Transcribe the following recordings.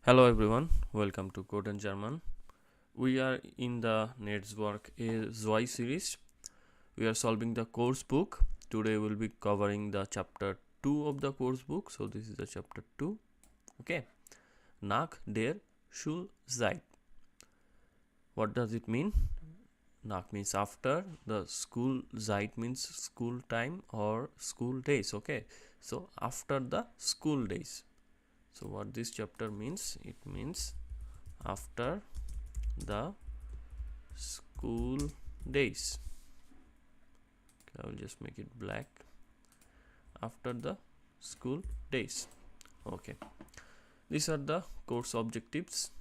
Hello everyone, welcome to Code and German. We are in the Netzwerk Zwei series. We are solving the course book. Today we'll be covering the chapter 2 of the course book. So this is the chapter 2. Okay. Nach der Schulzeit. What does it mean? Nach means after. The school Zeit means school time or school days. Okay. So after the school days. So what this chapter means? It means after the school days. Okay, I will just make it black. After the school days. Okay, these are the course objectives.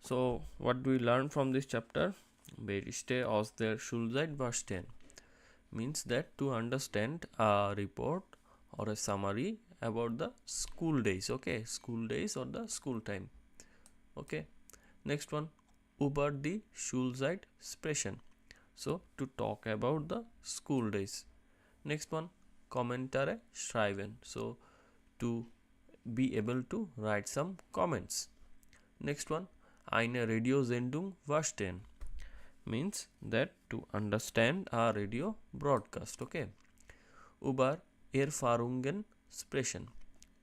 So what do we learn from this chapter? Berichte aus der Schulzeit verstehen means that to understand a report or a summary about the school days. Okay, school days or the school time. Okay, next one, über die Schulzeit sprechen. So to talk about the school days. Next one, Kommentare schreiben. So to be able to write some comments. Next one, eine Radiosendung verstehen means that to understand a radio broadcast. Okay, über Erfahrungen sprechen.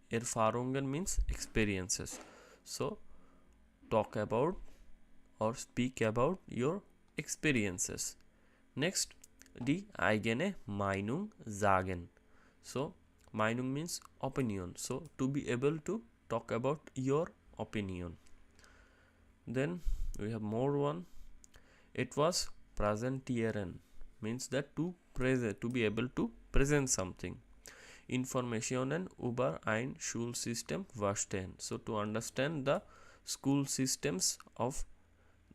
Erfahrungen means experiences. So talk about or speak about your experiences. Next, die eigene Meinung sagen. So Meinung means opinion. So to be able to talk about your opinion. Then we have more one. It was präsentieren means that to be able to present something. Informationen über ein Schulsystem verstehen. So to understand the school systems of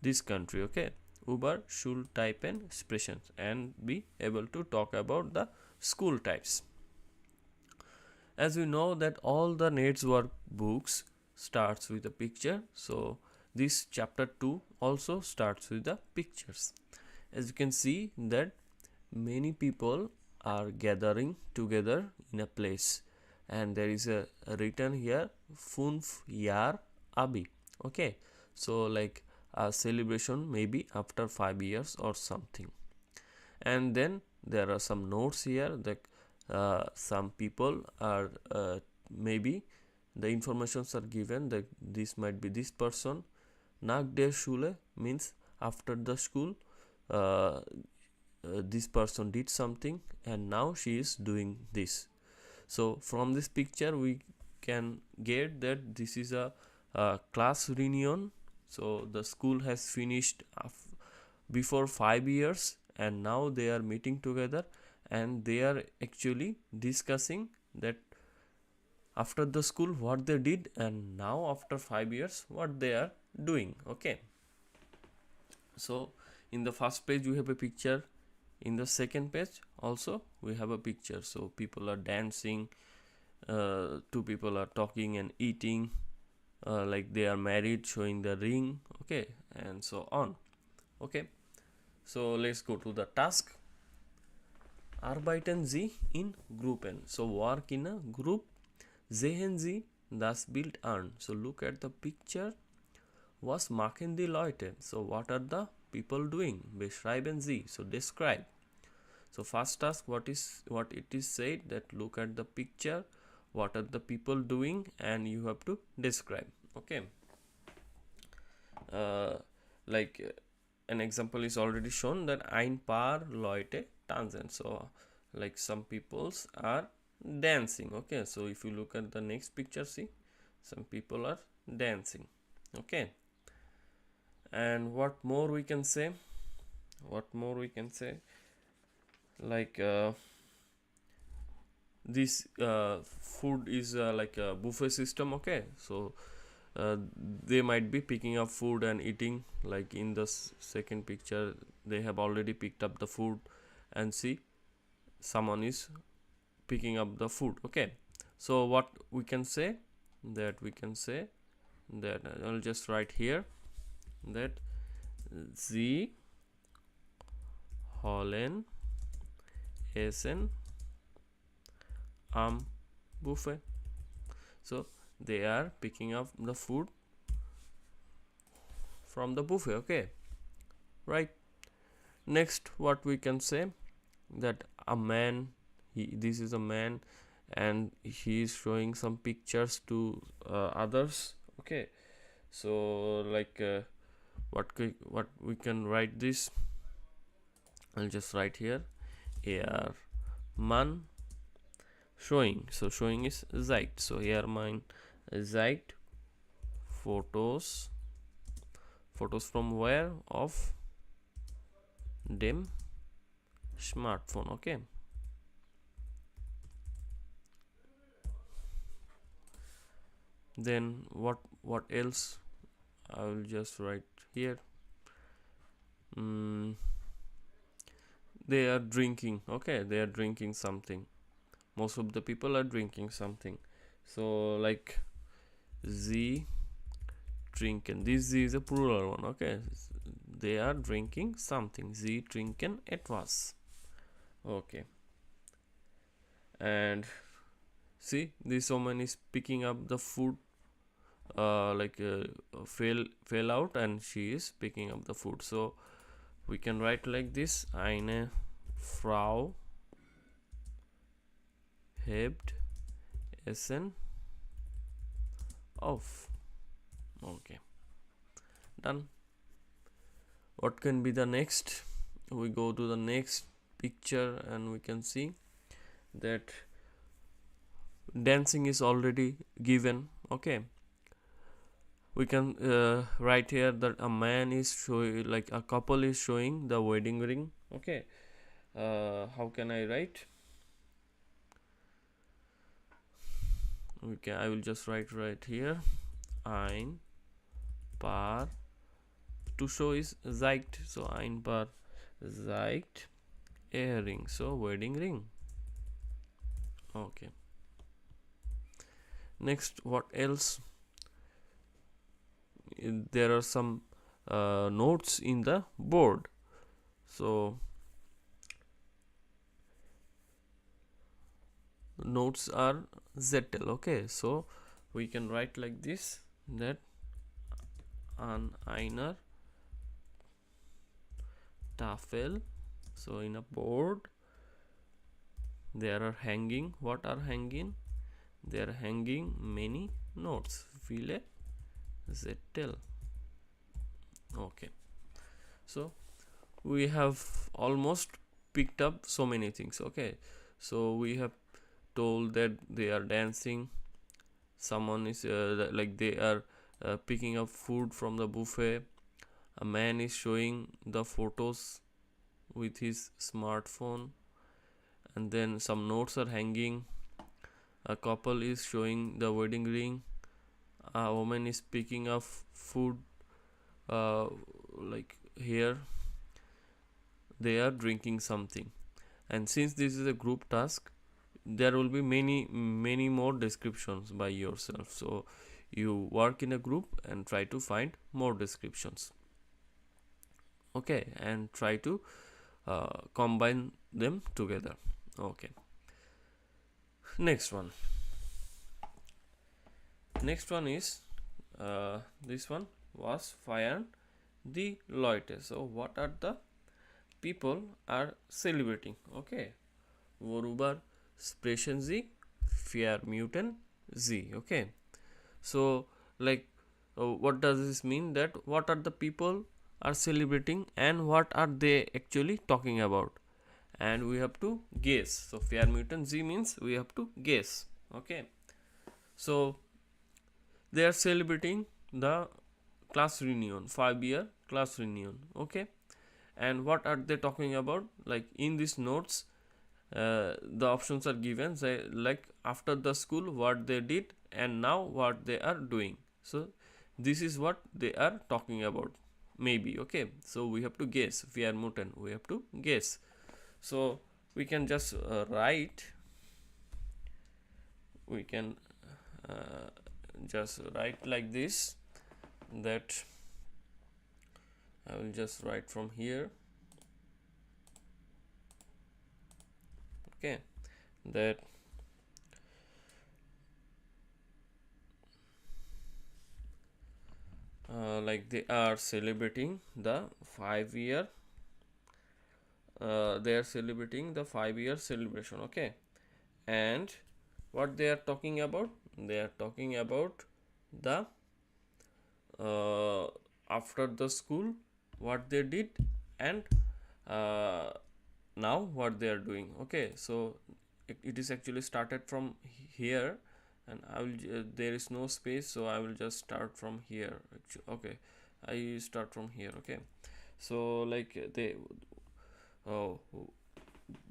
this country. Okay, über Schultypen sprechen and be able to talk about the school types. As we know that all the Netzwerk books starts with a picture, so this chapter 2 also starts with the pictures. As you can see that many people are gathering together in a place, and there is a written here 5 Jahr Abi. Okay, so like a celebration maybe after 5 years or something. And then there are some notes here that some people are maybe the informations are given that this might be this person. Nach der Schule means after the school this person did something and now she is doing this. So from this picture we can get that this is a class reunion. So the school has finished before 5 years and now they are meeting together and they are actually discussing that after the school what they did and now after 5 years what they are doing. Okay, so in the first page we have a picture, in the second page also we have a picture. So people are dancing, two people are talking and eating, like they are married, showing the ring. Okay, and so on. Okay, so let's go to the task. Arbeiten Sie in Gruppen. So work in a group. Sehen Sie das Bild an. So look at the picture. Was machen die Leute? So what are the people doing? Beschreiben Sie. So describe. So first task, what it is said that look at the picture, what are the people doing, and you have to describe. Okay, like an example is already shown that ein paar Leute tanzen. So like some peoples are dancing. Okay, so if you look at the next picture, see some people are dancing. Okay, and what more we can say? Like this food is like a buffet system. Okay, so they might be picking up food and eating. Like in the second picture they have already picked up the food, and see someone is picking up the food. Okay, so what we can say that I'll just write here that sie holen essen am buffet. So they are picking up the food from the buffet. Okay, right. Next, what we can say, that a man, this is a man, and he is showing some pictures to others. Okay, so like what we can write this, I'll just write here, Agar man showing. So showing is zeigt. So here mine zeigt photos from where? Of dem smartphone. Okay, then what else? I will just write here. They are drinking. Okay, they are drinking something. Most of the people are drinking something. So like z trinken, this z is a plural one. Okay, they are drinking something. Z trinken etwas. Okay, and see, this woman is picking up the food, fell out, and she is picking up the food. So we can write like this: eine Frau hebt Essen auf. Okay, done. What can be the next? We go to the next picture and we can see that dancing is already given. Okay, we can write here that a man is showing, like a couple is showing the wedding ring. Okay, how can I write? Okay, I will just write right here, ein Paar. To show is zeigt, so ein Paar zeigt earring, so wedding ring. Okay, next, what else? There are some notes in the board. So notes are zettel. Okay, so we can write like this, that an einer Tafel. So in a board there are hanging. What are hanging? They are hanging many notes. Viele zettel. Okay, so we have almost picked up so many things. Okay, so we have told that they are dancing, someone is like they are picking up food from the buffet, a man is showing the photos with his smartphone, and then some notes are hanging, a couple is showing the wedding ring, a woman is picking up food, like here they are drinking something. And since this is a group task, there will be many more descriptions by yourself. So you work in a group and try to find more descriptions. Okay, and try to combine them together. Okay, next one is this one was feiern die Leute. So what are the people are celebrating? Okay, worüber sprechen sie? Vermuten sie. Okay, so like what does this mean? That what are the people are celebrating and what are they actually talking about, and we have to guess. So vermuten sie means we have to guess. Okay, so they are celebrating the class reunion, 5-year class reunion. Okay, and what are they talking about? Like in these notes, the options are given, say like after the school what they did and now what they are doing. So this is what they are talking about, maybe. Okay, so we have to guess. Vermuten, we have to guess. So we can just write, we can just write like this, that I will just write from here. Okay, that like they are celebrating the 5 year. They are celebrating the 5 year celebration. Okay, and what they are talking about? They are talking about the uh, after the school what they did, and uh, now what they are doing. Okay, so it is actually started from here, and I will there is no space, so I will just start from here. Okay, I start from here. Okay, so like uh,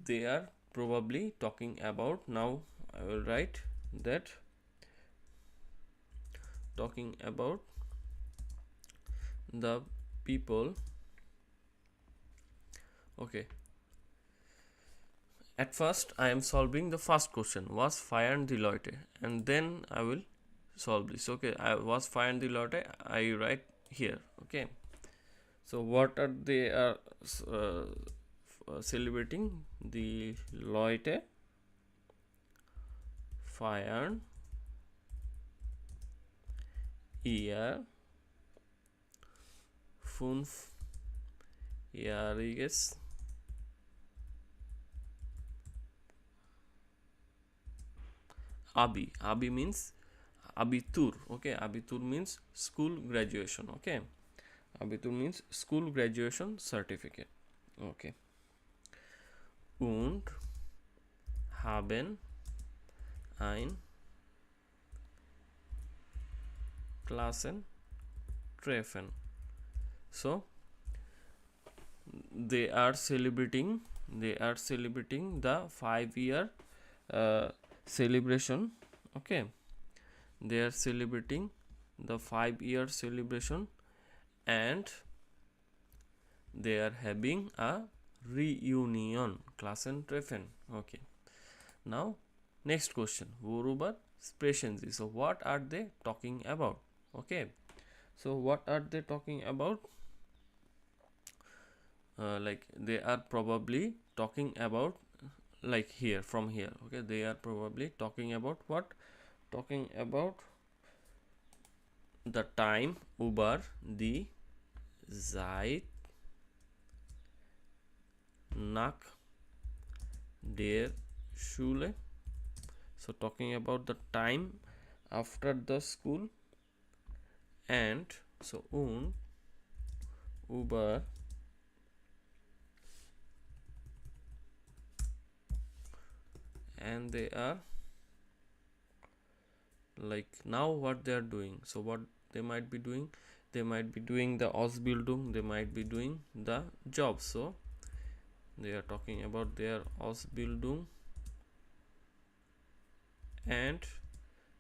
they are probably talking about, now I will write that, talking about the people. Okay, at first I am solving the first question, was find the Leute, and then I will solve this. Okay, I was find the Leute, I write here. Okay, so what are they are celebrating? The Leute feiern ihr fünfjähriges Abi. Abi means Abitur. Okay, Abitur means school graduation. Okay, Abitur means school graduation certificate. Okay, und haben ein Klassentreffen. So they are celebrating the 5 year celebration. Okay, they are celebrating the 5 year celebration, and they are having a reunion, Klassentreffen. Okay, now next question, worüber sprechen sie? So what are they talking about? Okay, so what are they talking about? Like they are probably talking about, like here, from here. Okay, they are probably talking about what? Talking about the time über die Zeit nach der Schule. So talking about the time after the school, and so und über and they are like now what they are doing. So what they might be doing? They might be doing the Ausbildung, they might be doing the job. So they are talking about their Ausbildung and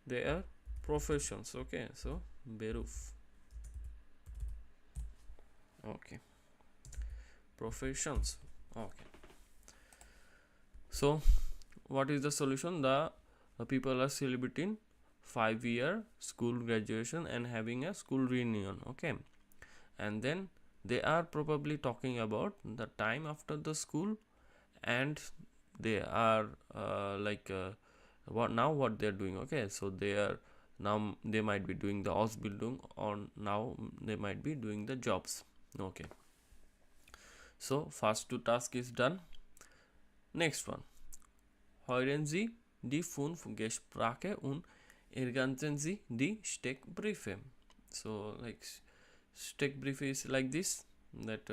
their professions. Okay, so Beruf. Okay, professions. Okay, so what is the solution? The people are celebrating 5 year school graduation and having a school reunion. Okay, and then they are probably talking about the time after the school, and they are what they are doing. Okay, so they are now they might be doing the Ausbildung, or now they might be doing the jobs. Okay, so first two task is done. Next one, hören Sie die 5 Gespräche und ergänzen Sie die Steckbriefe. So like Steckbriefe is like this, that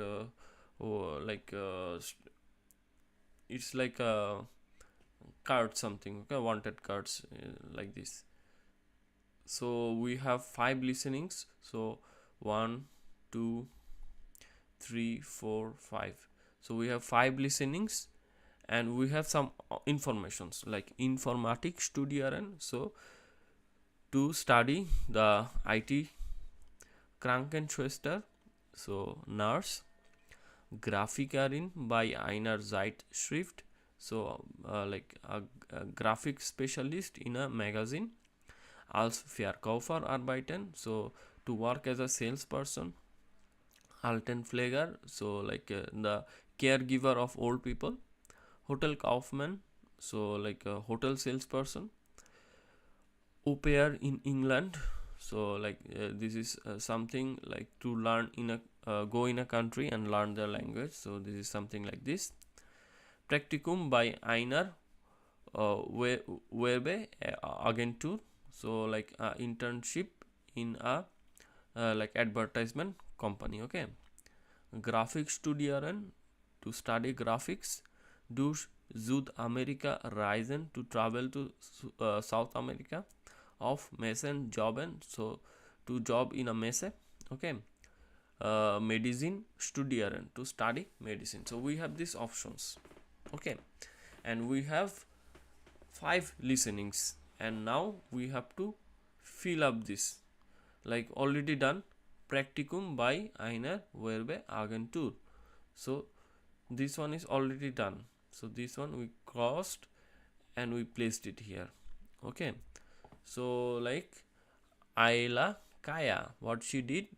it's like a card, something. Okay, wanted cards, like this. So we have 5 listenings. So 1, 2, 3, 4, 5. So we have 5 listenings, and we have some informations like Informatik studieren. So to study the IT Krankenschwester, so nurse. Grafikerin bei einer Zeitschrift, so like a graphic specialist in a magazine. Als Verkäufer arbeiten, so to work as a salesperson. Altenpfleger, so like the caregiver of old people. Hotelkaufmann, so like a hotel salesperson. Au pair in England, So like this is something like to learn in a go in a country and learn their language. So this is something like this. Practicum by einer Werbe Agentur. So like internship in a like advertisement company. Okay. Graphic studieren, to study graphics. Do Südamerika reisen, to travel to South America. Of Messen jobben, so to job in a messe. Okay. Medicine studieren, to study medicine. So we have these options. Okay, and we have 5 listenings, and now we have to fill up this. Like already done, practicum by einer Werbe Agentur. So this one is already done. So this one we crossed and we placed it here. Okay. So like Ayla Kaya, what she did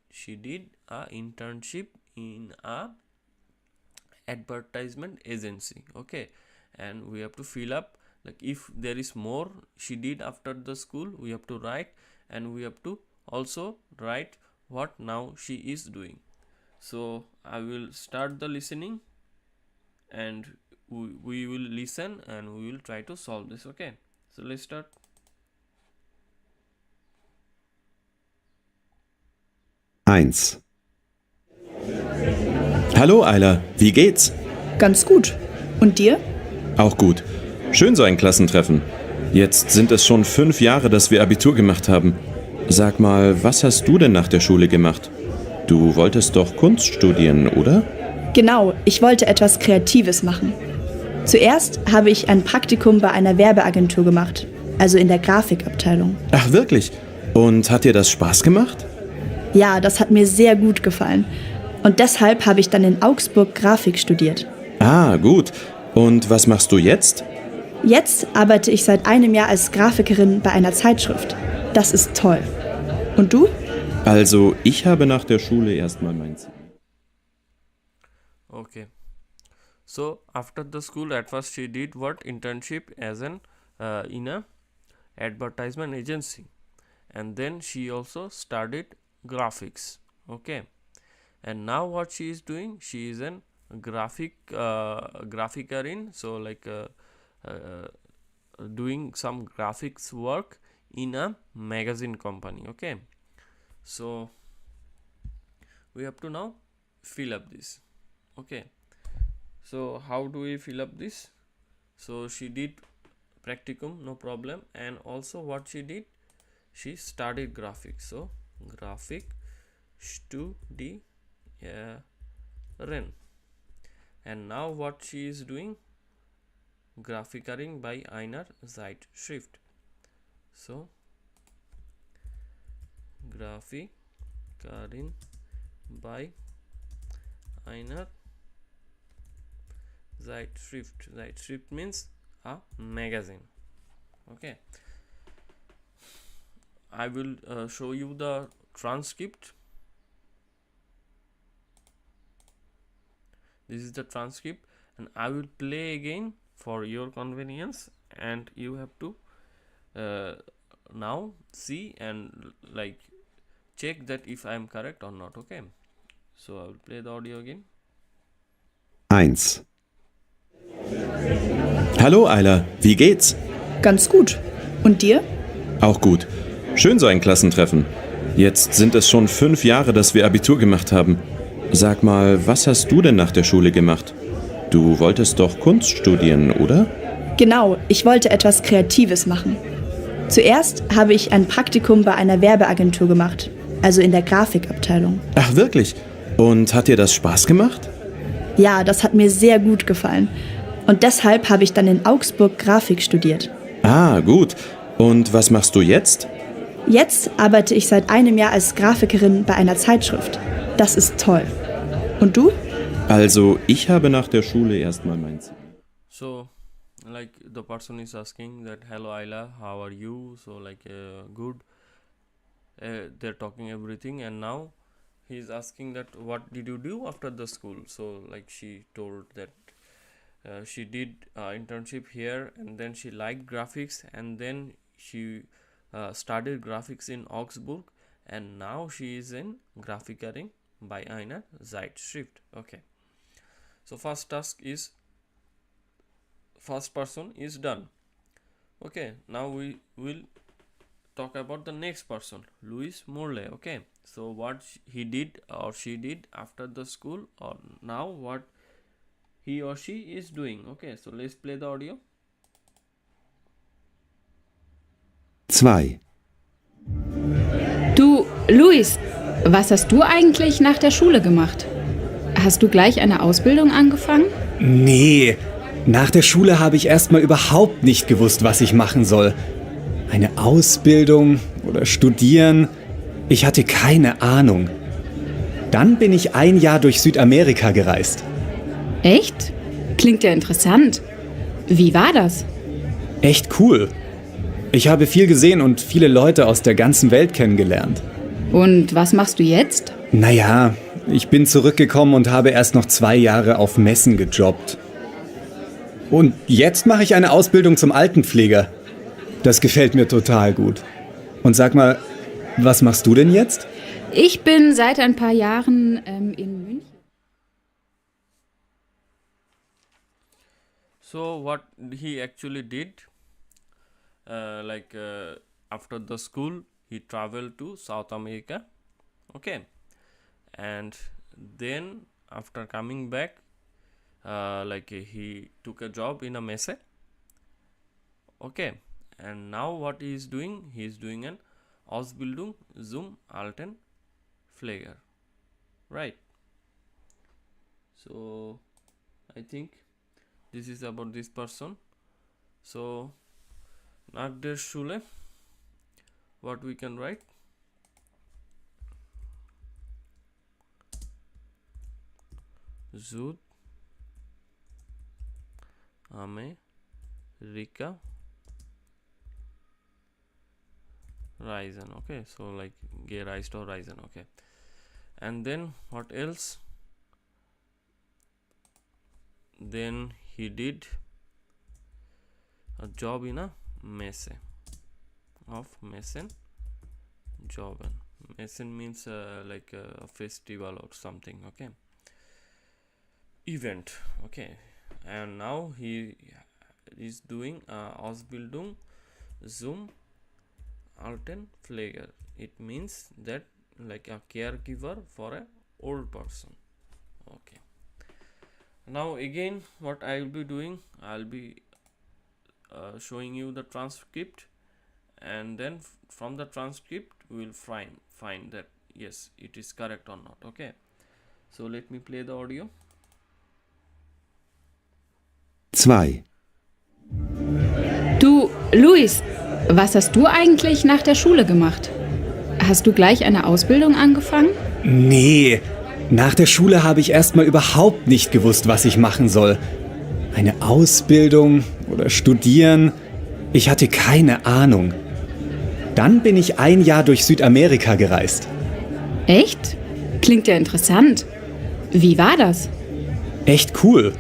a internship in a advertisement agency. Okay, and we have to fill up, like if there is more she did after the school, we have to write, and we have to also write what now she is doing. So I will start the listening, and we will listen and we will try to solve this. Okay, so let's start. Eins. Hallo Ayla, wie geht's? Ganz gut. Und dir? Auch gut. Schön so ein Klassentreffen. Jetzt sind es schon 5 Jahre, dass wir Abitur gemacht haben. Sag mal, was hast du denn nach der Schule gemacht? Du wolltest doch Kunst studieren, oder? Genau, ich wollte etwas Kreatives machen. Zuerst habe ich ein Praktikum bei einer Werbeagentur gemacht, also in der Grafikabteilung. Ach wirklich? Und hat dir das Spaß gemacht? Ja, das hat mir sehr gut gefallen. Und deshalb habe ich dann in Augsburg Grafik studiert. Ah, gut. Und was machst du jetzt? Jetzt arbeite ich seit einem Jahr als Grafikerin bei einer Zeitschrift. Das ist toll. Und du? Also, ich habe nach der Schule erstmal mein Ziel. Okay. So after the school, at first she did what internship as an in a advertisement agency, and then she also studied graphics. Okay, and now what she is doing, she is an graphicarin, so like doing some graphics work in a magazine company. Okay, so we have to now fill up this. Okay, so how do we fill up this? So she did practicum, no problem, and also what she did, she studied graphics. So graphic studieren, and now what she is doing, Grafikerin by einer Zeitschrift. So Grafikerin by einer Zeitschrift. Zeitschrift means a magazine. Okay, I will show you the transcript. This is the transcript, and I will play again for your convenience, and you have to now see and like check that if I am correct or not. Okay, so I will play the audio again. 1. Hallo Ayla, wie geht's? Ganz gut. Und dir? Auch gut. Schön so ein Klassentreffen. Jetzt sind es schon 5 Jahre, dass wir Abitur gemacht haben. Sag mal, was hast du denn nach der Schule gemacht? Du wolltest doch Kunst studieren, oder? Genau, ich wollte etwas Kreatives machen. Zuerst habe ich ein Praktikum bei einer Werbeagentur gemacht, also in der Grafikabteilung. Ach wirklich? Und hat dir das Spaß gemacht? Ja, das hat mir sehr gut gefallen. Und deshalb habe ich dann in Augsburg Grafik studiert. Ah, gut. Und was machst du jetzt? Jetzt arbeite ich seit einem Jahr als Grafikerin bei einer Zeitschrift. Das ist toll. Und du? Also, ich habe nach der Schule erstmal mein Ziel. So like the person is asking that, hello Ayla, how are you? So like good, they're talking everything, and now he is asking that what did you do after the school. So like she told that she did internship here, and then she liked graphics, and then she studied graphics in Augsburg, and now she is in Grafikerin by einer Zeitschrift. Okay, so first person is done. Okay, now we will talk about the next person, Louis Morley. Okay, so what he did or she did after the school, or now what he or she is doing. Okay, so let's play the audio. 2. Du, Luis, was hast du eigentlich nach der Schule gemacht? Hast du gleich eine Ausbildung angefangen? Nee, nach der Schule habe ich erstmal überhaupt nicht gewusst, was ich machen soll. Eine Ausbildung oder studieren? Ich hatte keine Ahnung. Dann bin ich ein Jahr durch Südamerika gereist. Echt? Klingt ja interessant. Wie war das? Echt cool. Ich habe viel gesehen und viele Leute aus der ganzen Welt kennengelernt. Und was machst du jetzt? Naja, ich bin zurückgekommen und habe erst noch 2 Jahre auf Messen gejobbt. Und jetzt mache ich eine Ausbildung zum Altenpfleger. Das gefällt mir total gut. Und sag mal, was machst du denn jetzt? Ich bin seit ein paar Jahren in München. So what he actually did, after the school he traveled to South America. Okay, and then after coming back, he took a job in a messe. Okay, and now what he is doing, he is doing an Ausbildung zum Altenpfleger, right? So I think this is about this person. So nach der Schule, what we can write? Südamerika Reisen. Okay, so like gereist or Reisen. Okay, and then what else? Then he did a job in a messe of Messen Jobben. Messen means like a festival or something. Okay, event. Okay, and now he is doing Ausbildung zum Altenpfleger. It means that like a caregiver for a old person. Okay, now again what I will be doing, I'll be showing you the transcript, and then from the transcript we will find that yes, it is correct or not. Okay, so let me play the audio. 2. Du, Luis, was hast du eigentlich nach der Schule gemacht? Hast du gleich eine Ausbildung angefangen? Nee, nach der Schule habe ich erstmal überhaupt nicht gewusst, was ich machen soll. Eine Ausbildung oder studieren? Ich hatte keine Ahnung. Dann bin ich ein Jahr durch Südamerika gereist. Echt? Klingt ja interessant. Wie war das? Echt cool.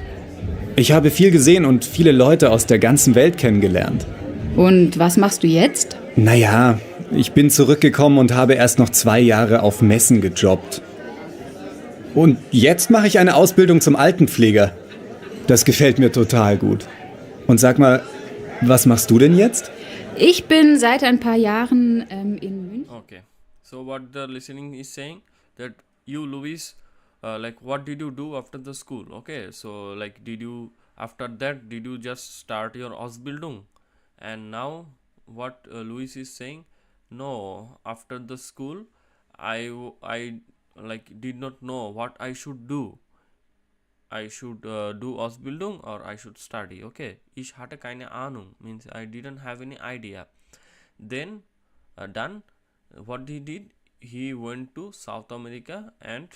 Ich habe viel gesehen und viele Leute aus der ganzen Welt kennengelernt. Und was machst du jetzt? Naja, ich bin zurückgekommen und habe erst noch 2 Jahre auf Messen gejobbt. Und jetzt mache ich eine Ausbildung zum Altenpfleger. Das gefällt mir total gut. Und sag mal, was machst du denn jetzt? Ich bin seit ein paar Jahren in München. Okay, so what the listening is saying, that you Louis, what did you do after the school? Okay, so like after that did you just start your Ausbildung? And now what Louis is saying, no, after the school I did not know what I should do. I should do Ausbildung or I should study. Okay, ich hatte keine Ahnung means I didn't have any idea. Then done, what he did, he went to South America and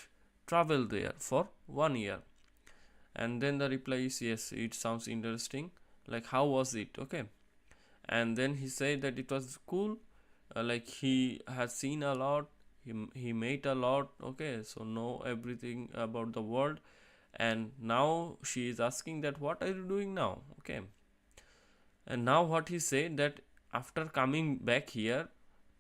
traveled there for 1 year. And then the reply is yes, it sounds interesting, like how was it? Okay, and then he said that it was cool, like he has seen a lot, he made a lot. Okay, so know everything about the world. And now she is asking that what are you doing now? Okay, and now what he said, that after coming back here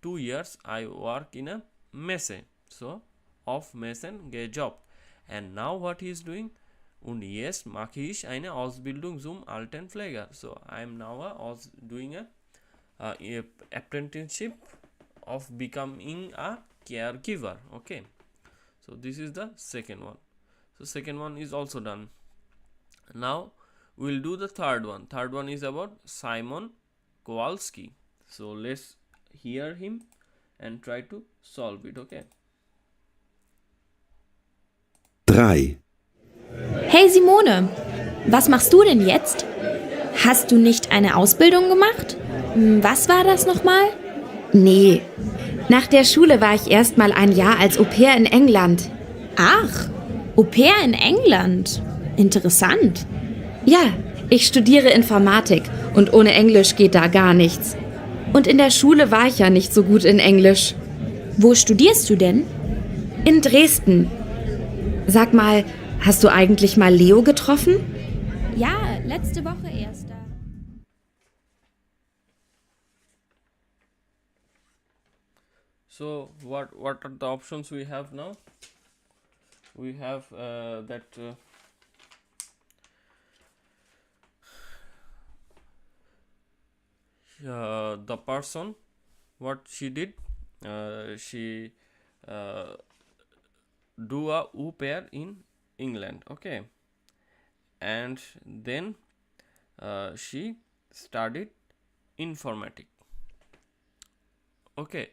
2 years I work in a Messe, so auf Messen gejobt. And now what he is doing? Und jetzt mache ich eine Ausbildung zum Altenpfleger. So I am now doing a apprenticeship of becoming a caregiver. Okay, so this is the second one. So second one is also done. Now we'll do the third one. Third one is about Simon Kowalski. So let's hear him and try to solve it. Okay. 3, Hey Simone, was machst du denn jetzt? Hast du nicht eine Ausbildung gemacht? Was war das nochmal? Nee. Nach der Schule war ich erst mal ein Jahr als Au-pair in England. Ach, Au-pair in England. Interessant. Ja, ich studiere Informatik und ohne Englisch geht da gar nichts. Und in der Schule war ich ja nicht so gut in Englisch. Wo studierst du denn? In Dresden. Sag mal, hast du eigentlich mal Leo getroffen? Ja, letzte Woche erst. So what are the options we have now? We have the person, what she did, she do a au pair in England. Okay, and then she studied informatic. Okay,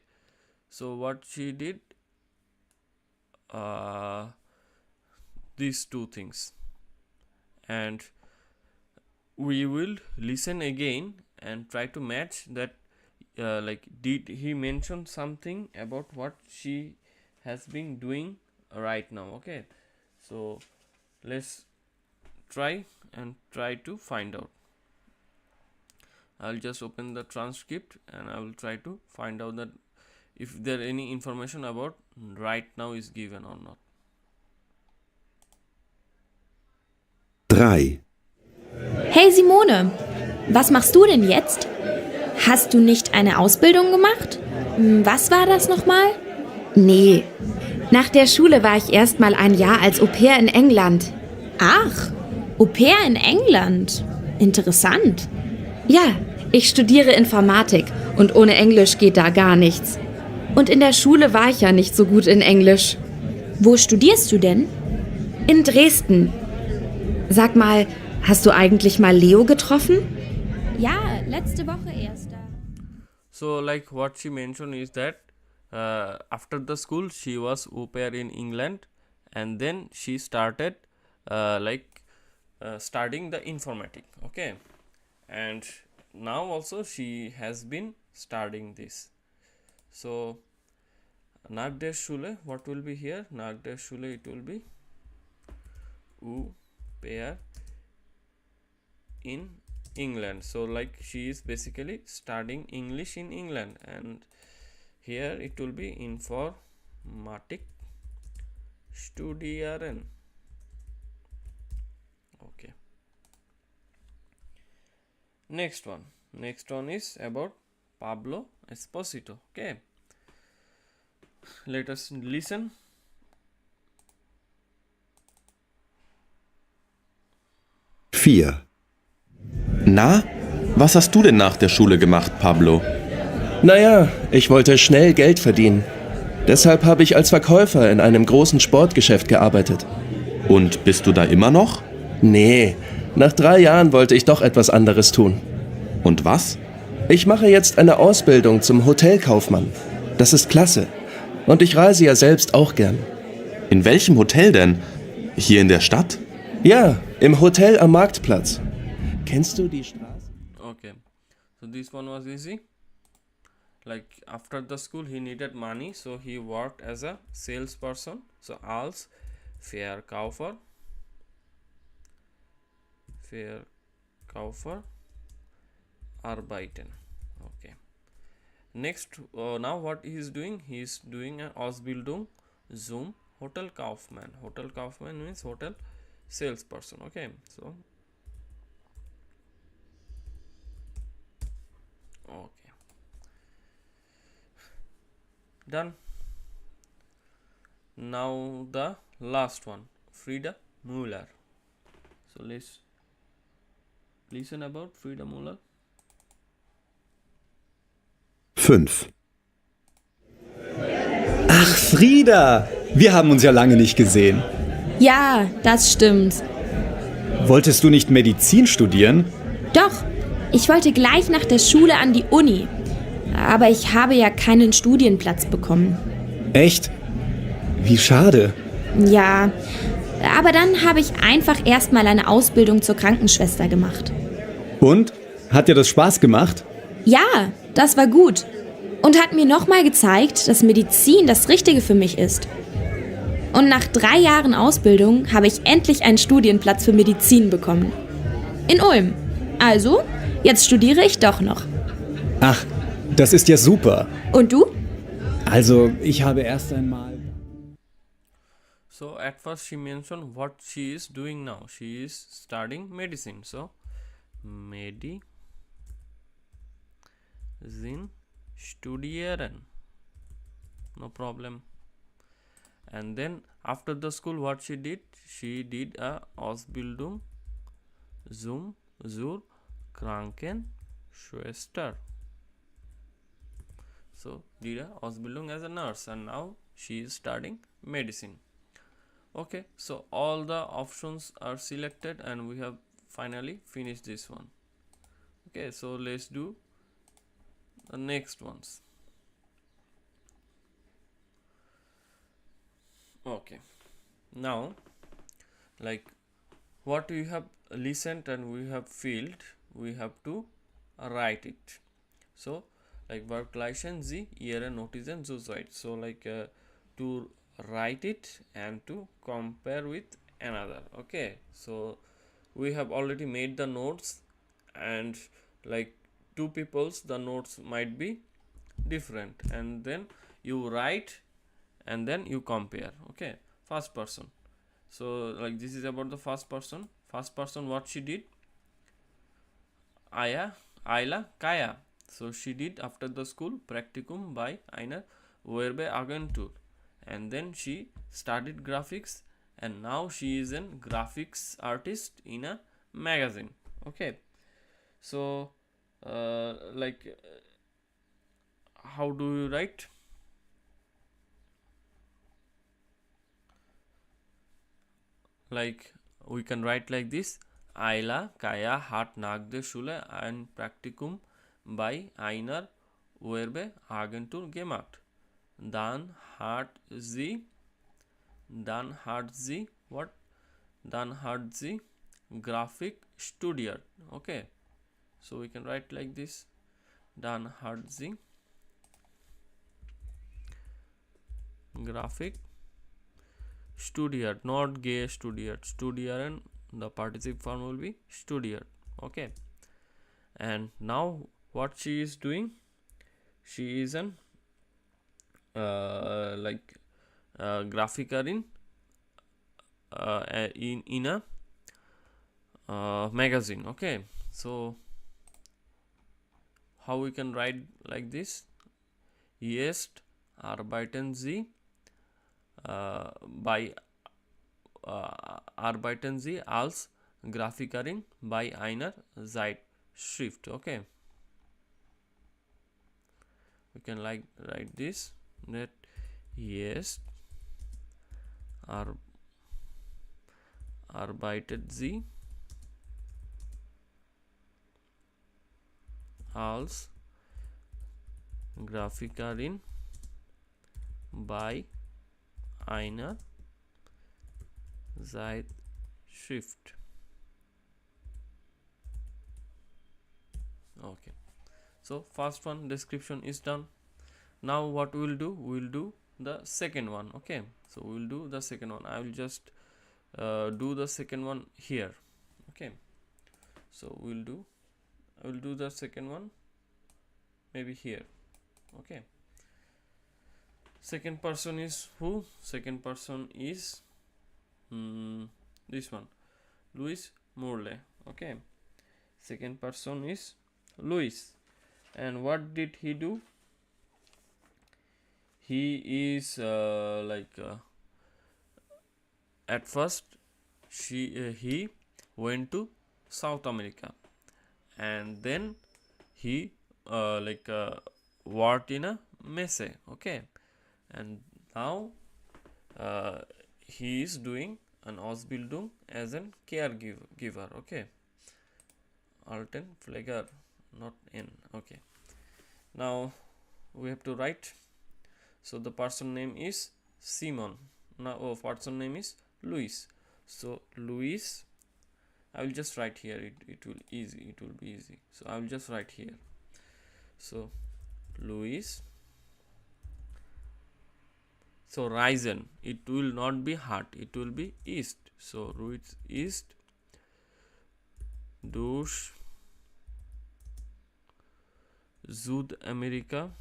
so what she did, these two things, and we will listen again and try to match that. Like, did he mention something about what she has been doing right now? Okay, so let's try to find out. I'll just open the transcript and I will try to find out that if there any information about right now is given or not. 3, Hey Simone, was machst du denn jetzt? Hast du nicht eine Ausbildung gemacht? Was war das nochmal? Nee. Nach der Schule war ich erst mal ein Jahr als Au-pair in England. Ach, Au-pair in England. Interessant. Ja, ich studiere Informatik und ohne Englisch geht da gar nichts. Und in der Schule war ich ja nicht so gut in Englisch. Wo studierst du denn? In Dresden. Sag mal, hast du eigentlich mal Leo getroffen? Ja, letzte Woche erst. So like what she mentioned is that after the school she was au pair in England, and then she started studying the informatic. Okay, and now also she has been studying this. So nach der Schule, what will be here? Nach der Schule, it will be au pair in England. So like she is basically studying English in England, and here it will be informatik studieren. Okay, next one is about Pablo Esposito. Okay, let us listen. Vier. Na, was hast du denn nach der Schule gemacht, Pablo? Naja, ich wollte schnell Geld verdienen. Deshalb habe ich als Verkäufer in einem großen Sportgeschäft gearbeitet. Und bist du da immer noch? Nee, nach 3 Jahren wollte ich doch etwas anderes tun. Und was? Ich mache jetzt eine Ausbildung zum Hotelkaufmann. Das ist klasse. Und ich reise ja selbst auch gern. In welchem Hotel denn? Hier in der Stadt? Ja, im Hotel am Marktplatz. Kennst du die Straße? Okay, so this one was easy. Like after the school he needed money, so he worked as a salesperson. So als Verkäufer arbeiten. Okay, next now what he is doing? He is doing an Ausbildung zum Hotelkaufmann. Hotelkaufmann means hotel salesperson. Okay, so okay, Done. Now the last one, Frida Müller. So let's listen about Frida Müller. 5. Ach, Frida, wir haben uns ja lange nicht gesehen. Ja, das stimmt. Wolltest du nicht Medizin studieren? Doch, ich wollte gleich nach der Schule an die Uni. Aber ich habe ja keinen Studienplatz bekommen. Echt? Wie schade. Ja, aber dann habe ich einfach erstmal eine Ausbildung zur Krankenschwester gemacht. Und? Hat dir das Spaß gemacht? Ja, das war gut. Und hat mir nochmal gezeigt, dass Medizin das Richtige für mich ist. Und nach 3 Jahren Ausbildung habe ich endlich einen Studienplatz für Medizin bekommen. In Ulm. Also, jetzt studiere ich doch noch. Ach, das ist ja super. Und du? Also, ich habe erst einmal... So at first she mentioned what she is doing now. She is studying medicine. So medicine studieren. No problem. And then after the school, what she did a Ausbildung zur Krankenschwester. So did a Ausbildung as a nurse, and now she is studying medicine. Okay, so all the options are selected and we have finally finished this one. Okay, so let's do the next ones. Okay, now like what we have listened and we have filled, we have to write it. So like vergleichen Sie Ihre Notizen zu zweit. So like to write it and to compare with another. Okay, so we have already made the notes, and like two people's the notes might be different, and then you write and then you compare. Okay, first person. So like this is about the first person. First person, what she did, Ayla Kaya. So she did after the school Praktikum bei einer Werbeagentur, and then she studied graphics, and now she is an graphics artist in a magazine. Okay, so how do you write? Like we can write like this: Ayla Kaya hat nach der Schule ein Praktikum bei einer Werbeagentur gemacht. Dann hat sie Grafik studiert. Okay, so we can write like this: dann hat sie Grafik studiert, not gay studiert. Studieren, the participle form will be studiert. Okay, and now what she is doing? She is an graphiker in a magazine. Okay, so how we can write like this? Jetzt arbeiten sie arbeiten sie als Grafikerin bei einer Zeitschrift. Okay, we can write this, that jetzt arbeitet sie als Grafikerin bei einer Zeitschrift. Okay, so first one description is done. Now what we will do? We will do the second one. Okay, so we will do the second one. I will just do the second one here. Okay, so I will do the second one maybe here. Okay, second person is who? Second person is this one, Louis Morley. Okay, second person is Louis, and what did he do? he is at first he went to South America, and then he worked in a messe. Okay, and now he is doing an Ausbildung as an caregiver. Okay, Alten Pfleger, not N. Okay, now we have to write. So the person name is Simon. Now person name is Luis. So Luis, I will just write here. It will be easy. So I will just write here. So Luis. So Reisen, it will not be hart, it will be east. So Luis east durch Südamerika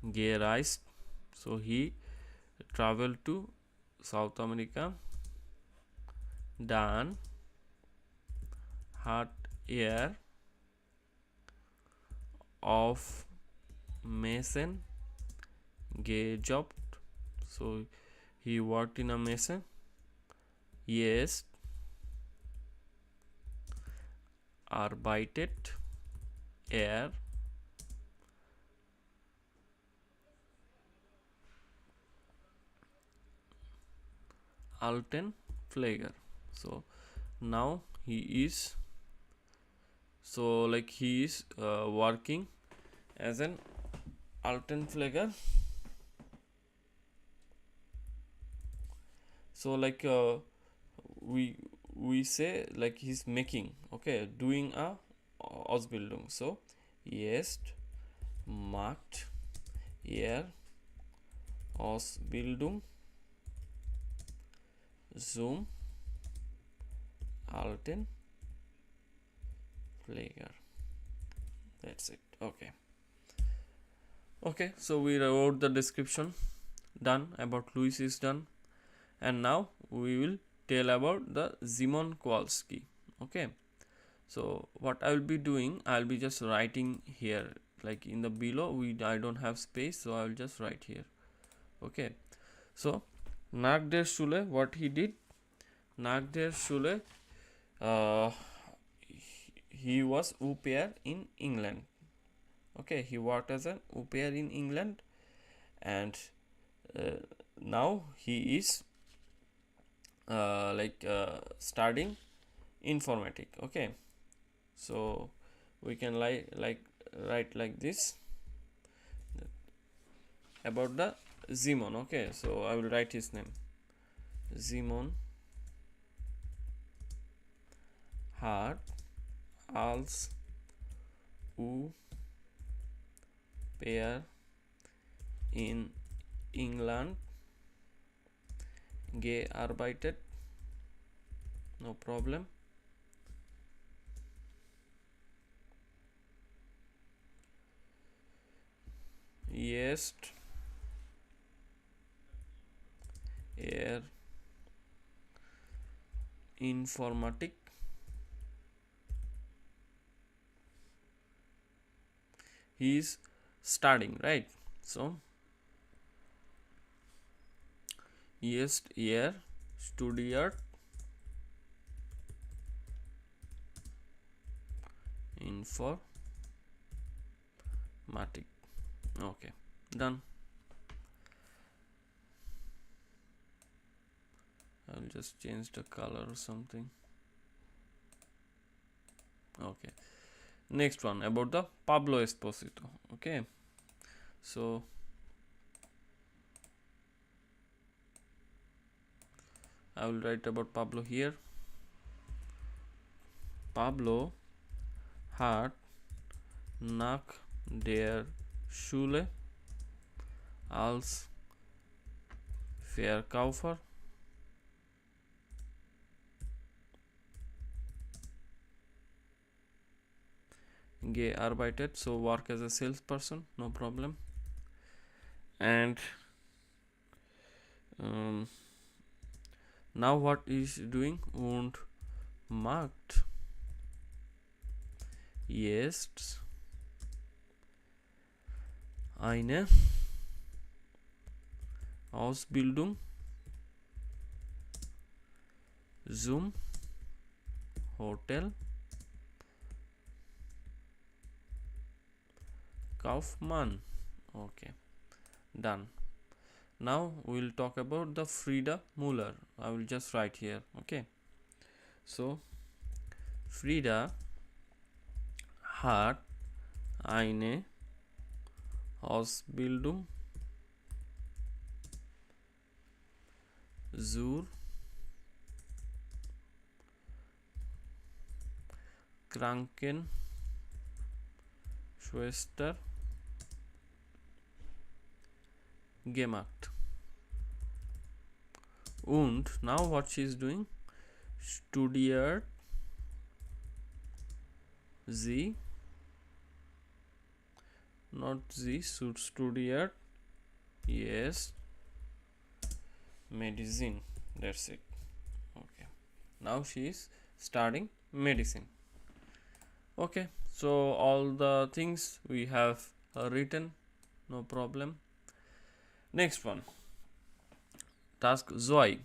gereist. So he traveled to South America. Dann hat auf Messen gejobbt. So he worked in a messe. Yes, arbeitet Altenpfleger. So now he is working as an Altenpfleger. So we say he's making, okay, doing a Ausbildung. So jetzt macht Ausbildung zum Altenpfleger. That's it. Okay, so we wrote the description. Done. About Luis is done. And now we will tell about the Simon Kowalski. Okay, so what I will be doing, I will be just writing here, like in the below I don't have space, so I will just write here. Okay, so nach der Schule, what he did, nach der Schule, he was au pair in England. Okay, he worked as an au pair in England, and now he is studying informatic. Okay, so we can write like this about the Simon. Okay, so I will write his name. Simon hat als au pair in England gearbeitet. No problem. Jetzt Informatik he is studying, right? So jetzt studiert Informatik. Okay, done. I'll just change the color or something. Okay, next one about the Pablo Esposito. Okay, so I will write about Pablo here. Pablo hat nach der Schule als Verkäufer gearbeitet. So work as a salesperson, no problem. And now what is doing? Und macht jetzt eine Ausbildung zum Hotel Kaufmann. Okay, done. Now we will talk about the Frida Muller. I will just write here. Okay, so Frida hat eine Ausbildung zur Krankenschwester gemacht. Und now what she is doing? Studiert sie, not sie, studiert, yes, medicine. That's it. Okay, now she is studying medicine. Okay, so all the things we have written, no problem. Next one, Task 2.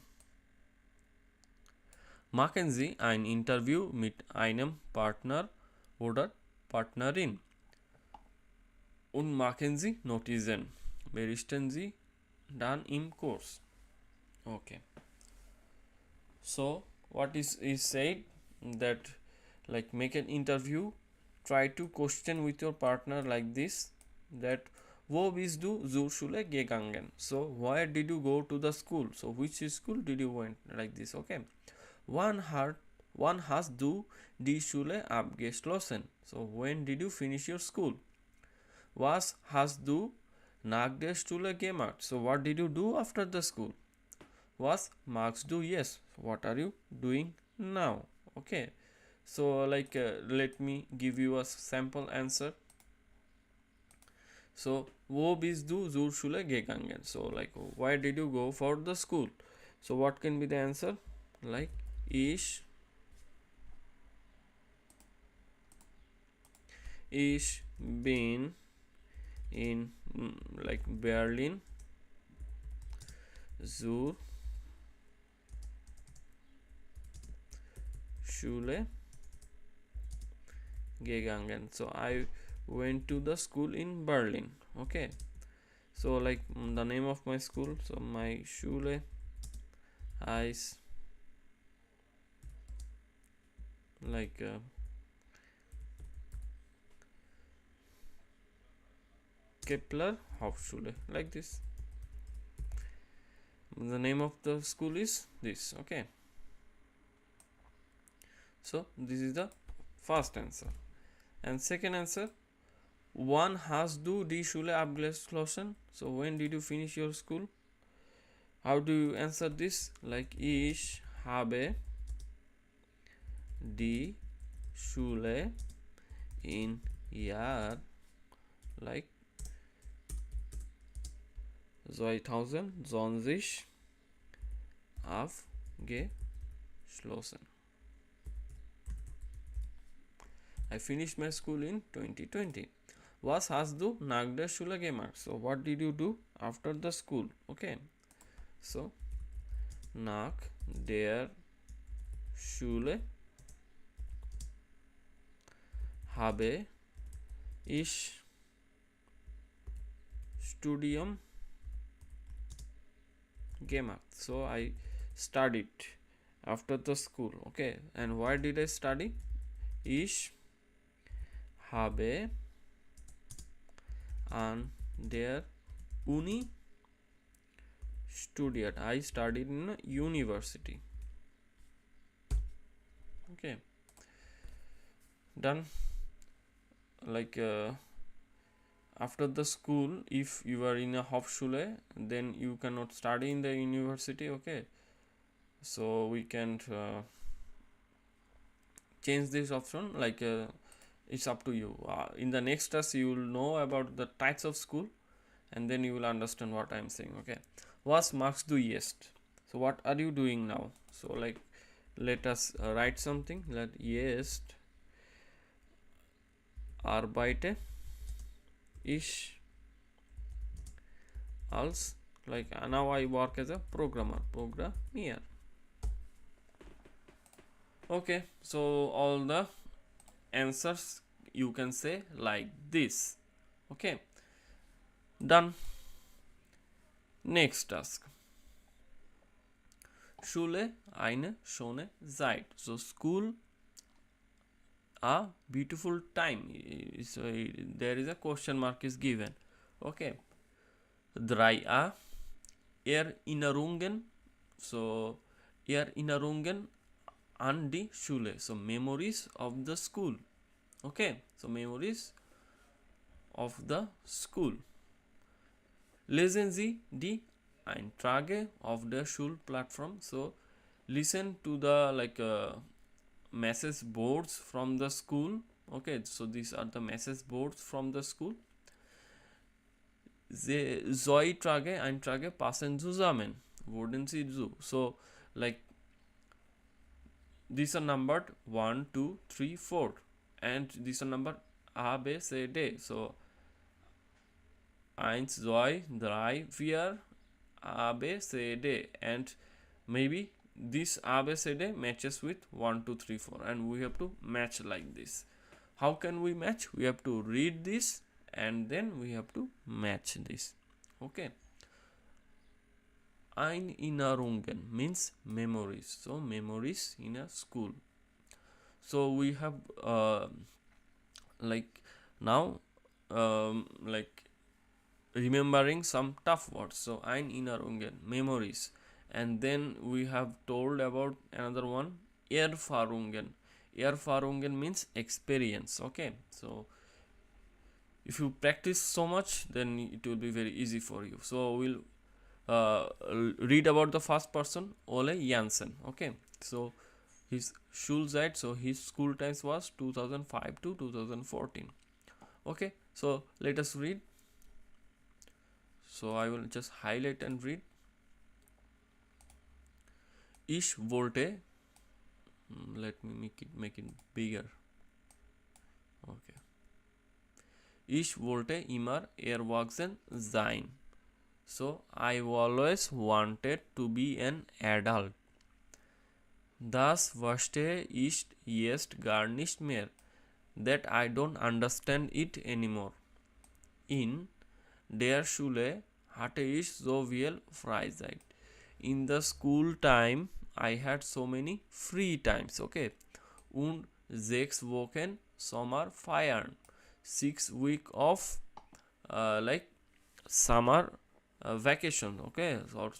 Machen Sie ein Interview mit einem Partner oder Partnerin und machen Sie Notizen. Berichten Sie dann im Kurs. Okay, so what is said that, like, make an interview, try to question with your partner like this, that wo bist du zur Schule gegangen? So where did you go to the school? So which school did you went? Like this. Okay, wann hast du die Schule abgeschlossen? So when did you finish your school? Was hast du nach der Schule gemacht? So what did you do after the school? Was machst du jetzt? What are you doing now? Okay, so like let me give you a sample answer. So wo bist du zur Schule gegangen? So like where did you go for the school? So what can be the answer? Like ich bin in like Berlin zur Schule gegangen. So I went to the school in Berlin. Okay, so like the name of my school, so my Schule heißt like Kepler Hauptschule, like this. The name of the school is this. Okay, so this is the first answer. And second answer, wann hast du die Schule abgeschlossen? So when did you finish your school? How do you answer this? Like ich habe die Schule in Jahr like 2020 abgeschlossen. I finished my school in 2020. Was hast du nach der Schule gemacht? So what did you do after the school? Okay, so nach der Schule habe ich Studium gemacht. So I studied after the school. Okay, and why did I study? Ich habe an der Uni studiert. I studied in a university. Okay, done. Like after the school, if you are in a Hauptschule, then you cannot study in the university. Okay, so we can change this option. Like it's up to you. In the next class you will know about the types of school, and then you will understand what I am saying. Okay, was machst du jetzt? So what are you doing now? So like let us write something. Let jetzt arbeite ich als like now I work as a programmer. Okay, so all the answers you can say like this. Okay, done. Next task. Schule eine schöne Zeit. So school a beautiful time. So there is a question mark is given. Okay. 3a Erinnerungen. So Erinnerungen an die Schule. So memories of the school. Okay. So memories of the school. Lesen Sie die Einträge of the Schulplattform. So listen to the message boards from the school. Okay, so these are the message boards from the school. Zwei Einträge passen zusammen. Wurden sie so? So like these are numbered 1, 2, 3, 4, and these are numbered A, B, C, D. So 1, 2, 3, 4, A, B, C, D, and maybe this A, B, C, D matches with 1, 2, 3, 4, and we have to match like this. How can we match? We have to read this and then we have to match this. Okay. Erinnerungen means memories. So memories in a school. So we have like now like remembering some tough words. So Erinnerungen, memories, and then we have told about another one, Erfahrungen. Erfahrungen means experience. Okay, so if you practice so much, then it will be very easy for you. So we'll read about the first person, Ole Jansen. Okay, so his Schulzeit, so his school times was 2005 to 2014. Okay, so let us read. So I will just highlight and read. Ich wollte, let me make it bigger. Okay. Ich wollte immer erwachsen sein. So I always wanted to be an adult. Das verstehe ich jetzt gar nicht mehr. That I don't understand it anymore. In der Schule hatte ich so viel Freizeit. In the school time I had so many free times. Okay. Und 6 Wochen Sommer feiern. 6 week of like summer vacation. Okay, so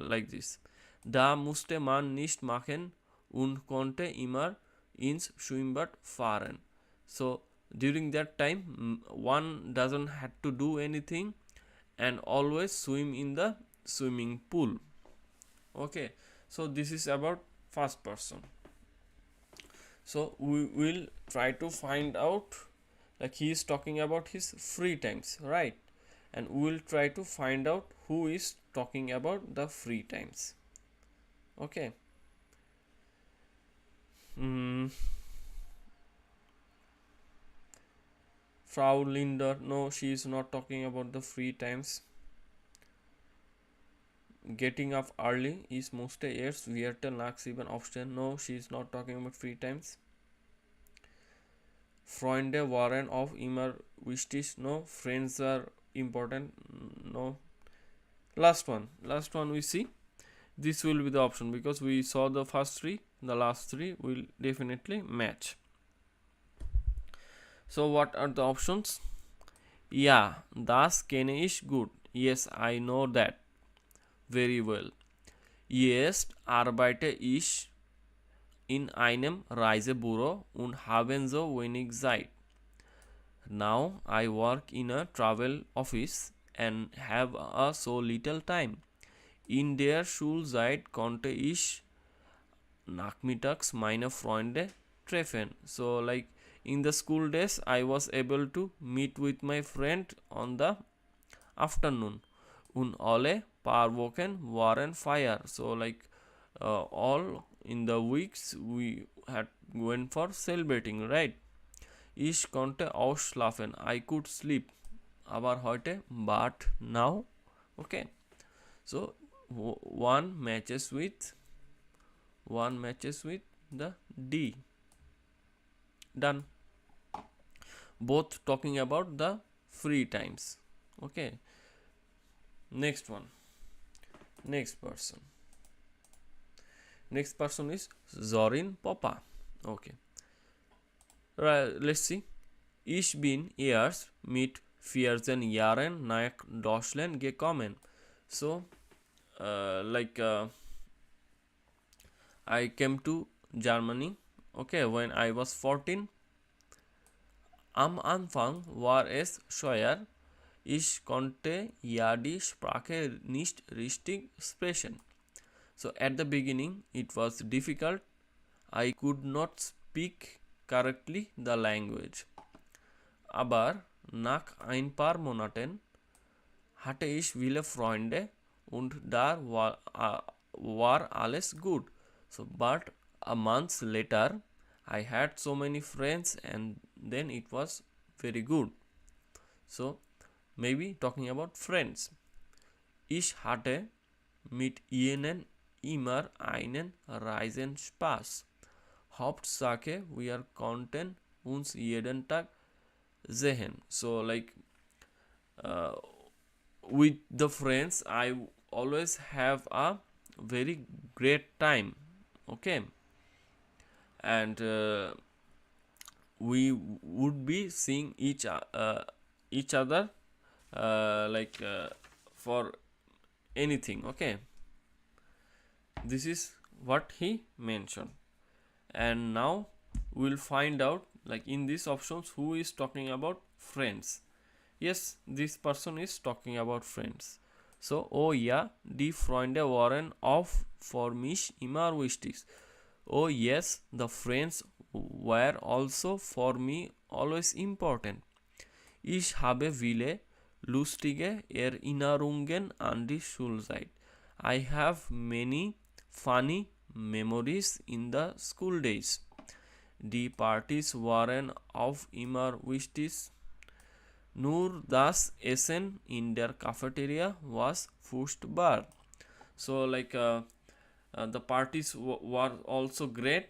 like this. Da musste man nicht machen und konnte immer ins Schwimmbad fahren. So during that time one doesn't have to do anything and always swim in the swimming pool. Okay, so this is about first person. So we will try to find out, like he is talking about his free times, right? And we will try to find out who is talking about the free times. Okay. Frau Linder, no, she is not talking about the free times. Getting up early ist musste erst Werte nach 7 aufstehen. No, she is not talking about free times. Freunde waren auf immer wichtig. No, friends are important. No. Last one we see. This will be the option because we saw the first three. The last three will definitely match. So what are the options? Ja, das kenne ich gut. Yes, I know that very well. Jetzt arbeite ich in einem Reisebüro und habe so wenig Zeit. Now I work in a travel office and have so little time. In der Schulzeit konnte ich nachmittags meine Freunde treffen. So like in the school days I was able to meet with my friend on the afternoon. Und alle paar Wochen waren feier. So like all in the weeks we had went for celebrating, right? Ich konnte ausschlafen. I could sleep. Aber heute, but now, Okay, so one matches with the D. Done. Both talking about the free times. Okay, next one. Next person is Zorin Papa. Okay, right, let's see. Ich bin erst mit 14 Jahren nach Deutschland gekommen. So I came to Germany, okay, when I was 14. Am Anfang war es schwer. Ich konnte ja die Sprache nicht richtig sprechen. So at the beginning it was difficult. I could not speak correctly the language. Aber nach ein paar Monaten hatte ich viele Freunde und da war alles gut. So but a month later I had so many friends and then it was very good. So maybe talking about friends. Ich hatte mit ihnen immer einen riesen Spaß. Hauptsache wir konnten uns jeden Tag sehen. So like with the friends I always have a very great time. Okay, and we would be seeing each other for anything. Okay, this is what he mentioned, and now we'll find out, like in these options, who is talking about friends. Yes, this person is talking about friends. So, oh ja, die Freunde waren auch für mich immer wichtig. Oh yes, the friends were also for me always important. Ich habe viele lustige Erinnerungen an die Schulzeit. I have many funny memories in the school days. Die Partys waren auch immer wichtig. Nur das Essen in der Cafeteria was furchtbar. So like the parties were also great,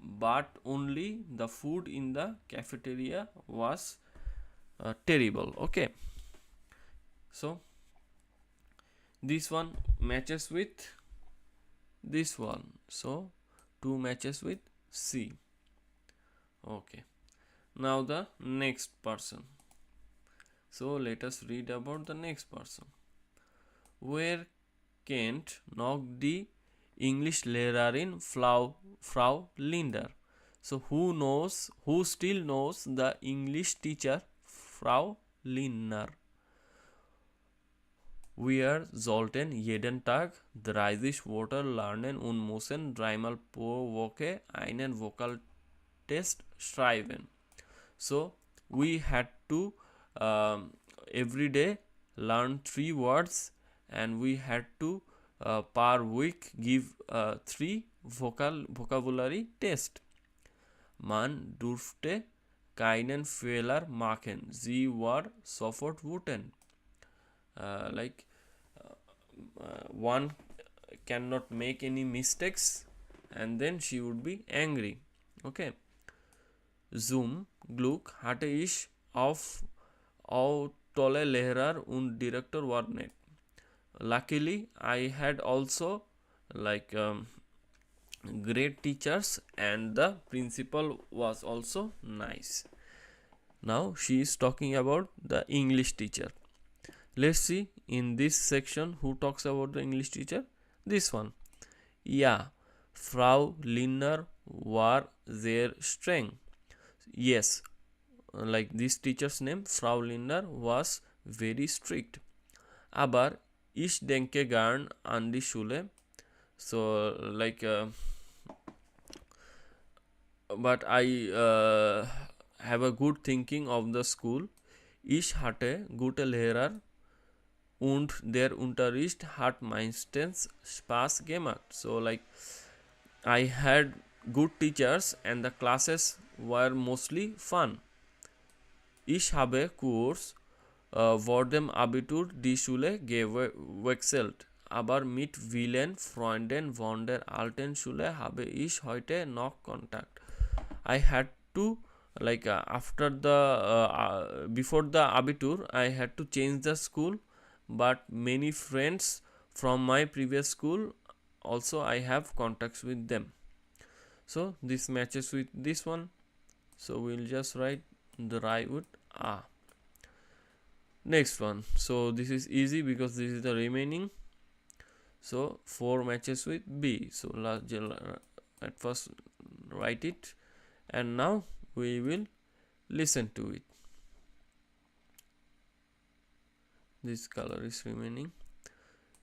but only the food in the cafeteria was terrible. Okay, so this one matches with this one, so 2 matches with C. Okay, now the next person. So let us read about the next person. Where kennt noch die Englischlehrerin Frau Linder? So who still knows the English teacher Frau Linder? Wir sollten jeden Tag 30 Wörter lernen und müssen dreimal pro Woche einen Vokaltest schreiben. So we had to every day learn 3 words, and we had to per week give 3 vocabulary test. Man durfte keinen Fehler machen. Sie war sofort wütend. One cannot make any mistakes, and then she would be angry. Okay. Zum Glück hatte ich auf tolle Lehrer und Direktor war nett. Luckily, I had also great teachers, and the principal was also nice. Now she is talking about the English teacher. Let's see in this section who talks about the English teacher. This one. Ja, Frau Linner war sehr streng. Yes, like this teacher's name, Frau Linder, was very strict. Aber ich denke gern an die Schule. So but I have a good thinking of the school. Ich hatte gute Lehrer und der Unterricht hat meistens Spaß gemacht. So like I had good teachers and the classes were mostly fun. Ich habe Kurs vor dem Abitur die Schule gewechselt. Aber mit vielen Freunden von der alten Schule habe ich heute noch Kontakt. I had to after the before the Abitur I had to change the school, but many friends from my previous school also I have contacts with them. So this matches with this one, so we'll just write the right with a. Next one, so this is easy because this is the remaining, so 4 matches with B. So at first write it, and now we will listen to it. This color is remaining.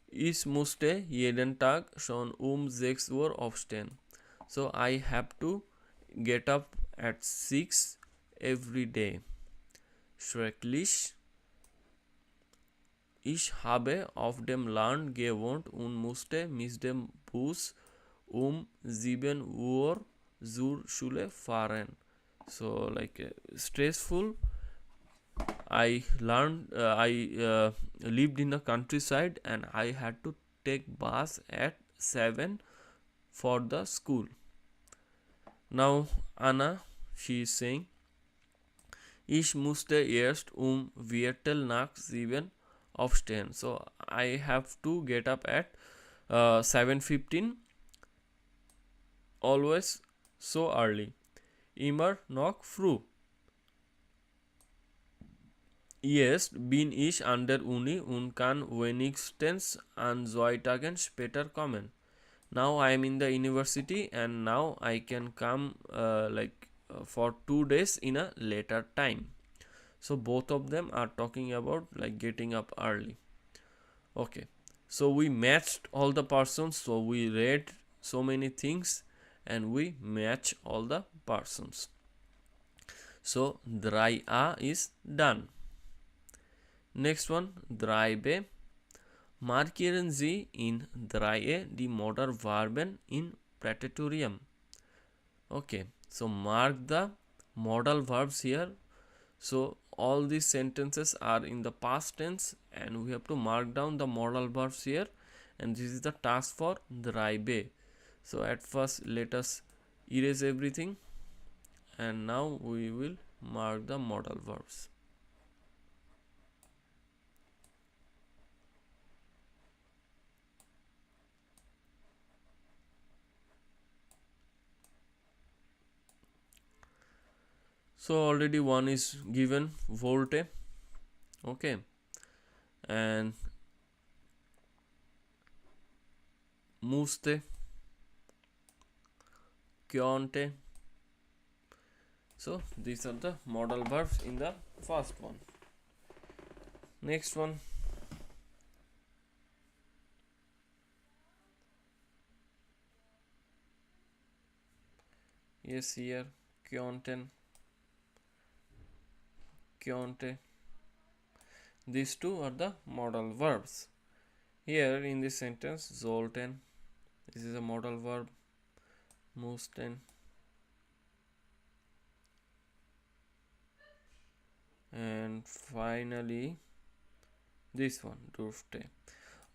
Ich musste jeden Tag schon 6 Uhr aufstehen. So I have to get up at 6 every day. Schrecklich. Ich habe auf dem Land gewohnt und musste mit dem Bus 7 Uhr zur Schule fahren. So stressful. I lived in the countryside and I had to take bus at 7 for the school. Now Anna, she is saying, ich musste erst Viertel nach 7 aufstehen. So I have to get up at 7:15, always so early. Immer noch früh. Jetzt bin ich an der Uni und kann wenigstens an 2 Tagen später kommen. Now I am in the university and now I can come for 2 days in a later time. So both of them are talking about getting up early. Okay, so we matched all the persons, so we read so many things and we match all the persons. So 3a is done. Next one, 3b. Markieren Sie in 3e die Modalverben in Präteritum. Okay, so mark the modal verbs here. So all these sentences are in the past tense and we have to mark down the modal verbs here, and this is the task for 3b. So at first let us erase everything and now we will mark the modal verbs. So already one is given, volte, okay, and musste, konnte. So these are the modal verbs in the first one. Next one, yes, here konnten, konnte. These two are the modal verbs. Here in this sentence, sollten, this is a modal verb, mussten, and finally this one, durfte.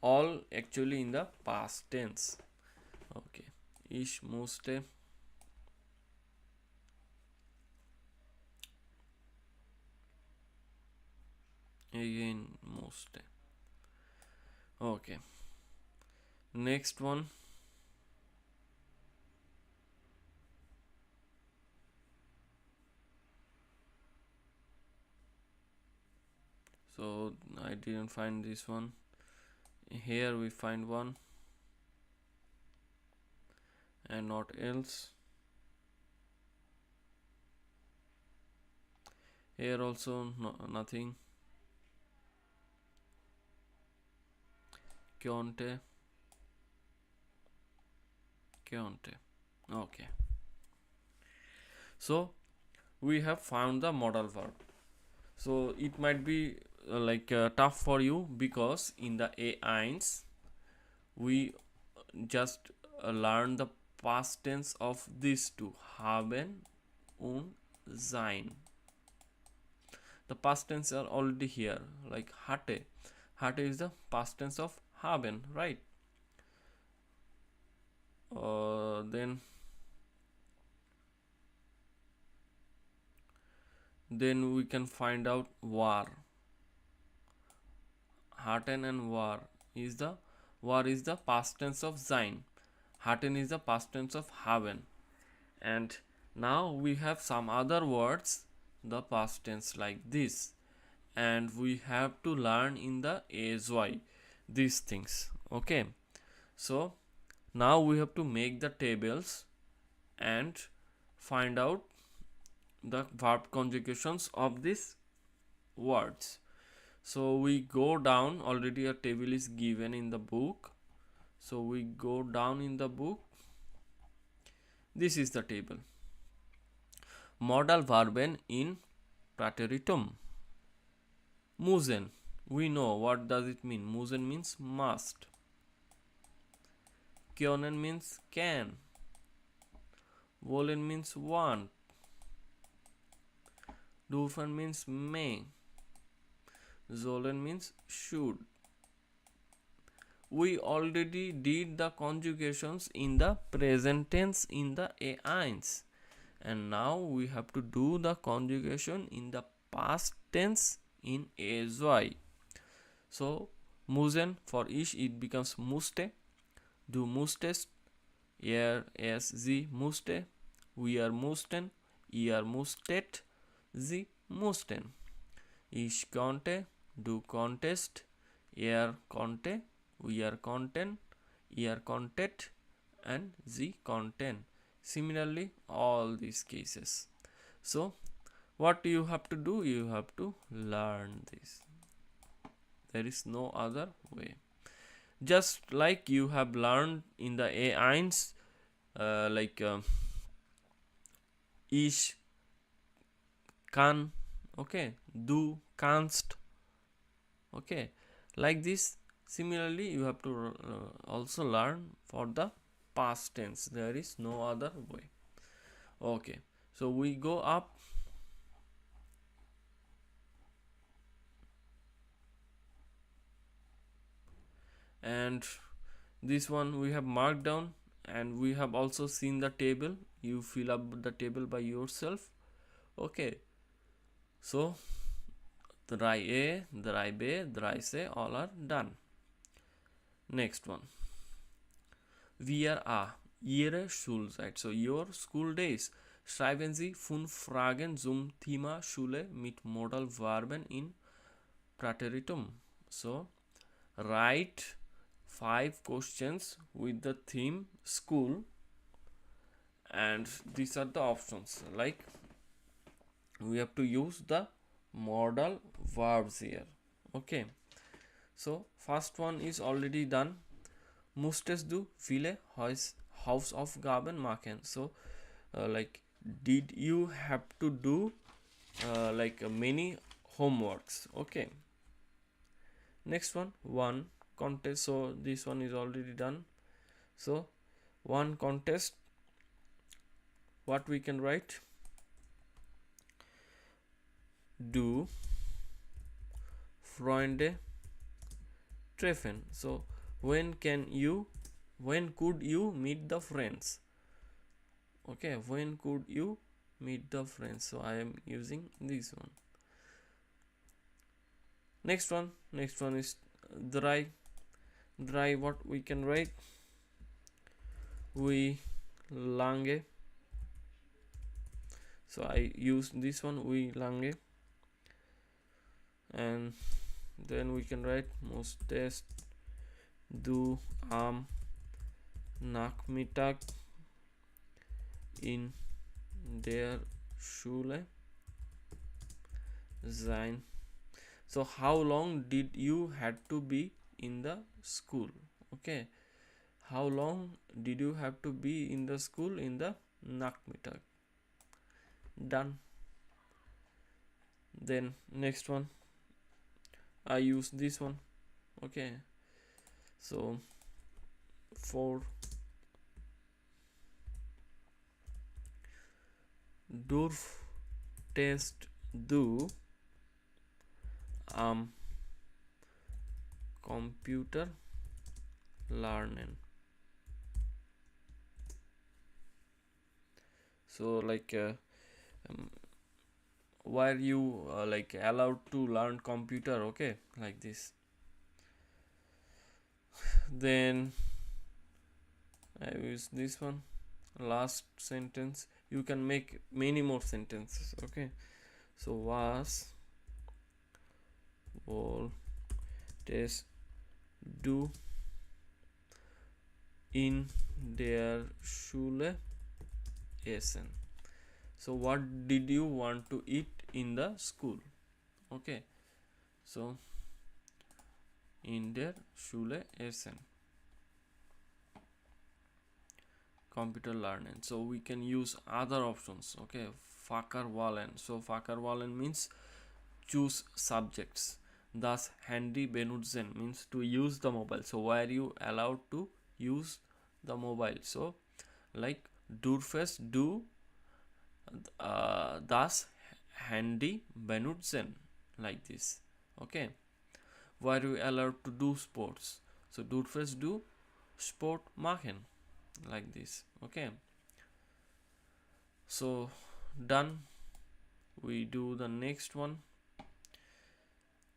All actually in the past tense. Okay, ich musste, again musste. Okay, next one, so I didn't find this one. Here we find one and not else. Here also nothing. Konnte, konnte. Okay, so we have found the modal verb. So it might be tough for you because in the A1 we just learn the past tense of these two, haben und sein. the past tense are already here, like hate. Hate is the past tense of haben, right? Then we can find out war. Hatten and war is the past tense of sein. Hatten is the past tense of haben. And now we have some other words, the past tense like this, and we have to learn in the sy these things. Okay, so now we have to make the tables and find out the verb conjugations of these words. So we go down, already a table is given in the book, so we go down in the book. This is the table. Modal verben in prateritum. Müssen, we know what does it mean. Müssen means must. Können means can. Wollen means want. Dürfen means may. Sollen means should. We already did the conjugations in the present tense in the A1, and now we have to do the conjugation in the past tense in ASY. So müssen, for ich it becomes musste. Du musstest, sie musste, wir mussten, ihr musstet, sie mussten. Ich konnte, du konntest, konnte, wir konnten, ihr konntet, and sie konnten. Similarly, all these cases. So what you have to do? You have to learn this. There is no other way. Just like you have learned in the A1, ich kann, okay, du kannst, okay, like this. Similarly, you have to also learn for the past tense. There is no other way. Okay, so we go up. And this one we have marked down, and we have also seen the table. You fill up the table by yourself. Okay, so drei drei b, drei c, all are done. Next one. Wir Ihre Schulzeit, so your school days. Schreiben Sie 5 Fragen zum Thema Schule mit Modal Verben in Prateritum. So write 5 questions with the theme school, and these are the options. Like we have to use the modal verbs here. Okay, so first one is already done. Musstest du viele Hausaufgaben machen? So like, did you have to do many homeworks? Okay, next one contest. So this one is already done. So one contest, what we can write? Du Freunde treffen. So when could you meet the friends? Okay, when could you meet the friends? So I am using this one. Next one is drei. What we can write? We lange. So I use this one, we lange, and then we can write musstest du am Nachmittag in der Schule sein. So how long did you had to be in the school? Okay, how long did you have to be in the school in the Nachmittag? Done. Then next one, I use this one. Okay, so for durftest du computer learning. So like where you like allowed to learn computer, okay, like this. Then I use this one, last sentence. You can make many more sentences, okay. So was all test do in der Schule essen. So what did you want to eat in the school, okay. So in der Schule essen, computer learning. So we can use other options, okay. Fakarwalen. So Fakarwalen means choose subjects. Thus handy benutzen means to use the mobile. So why are you allowed to use the mobile? So like durfest du das Handy benutzen, like this, okay. Why are you allowed to do sports? So durfest du Sport machen, like this, okay. So done. We do the next one.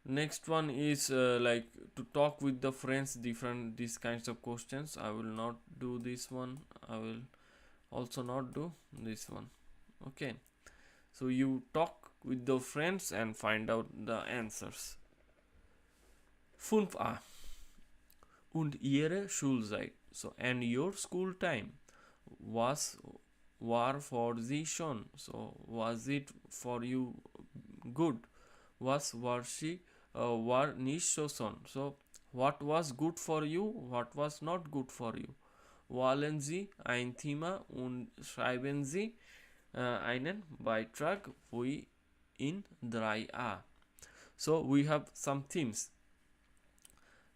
Next one is like to talk with the friends, different these kinds of questions. I will not do this one. I will also not do this one, okay. So you talk with the friends and find out the answers. 5a und ihre Schulzeit. So and your school time war for sie schon. So was it for you good? War she war nicht so schon. So what was good for you, what was not good for you. Wählen Sie ein Thema und schreiben Sie einen Beitrag wie in 3a. So we have some themes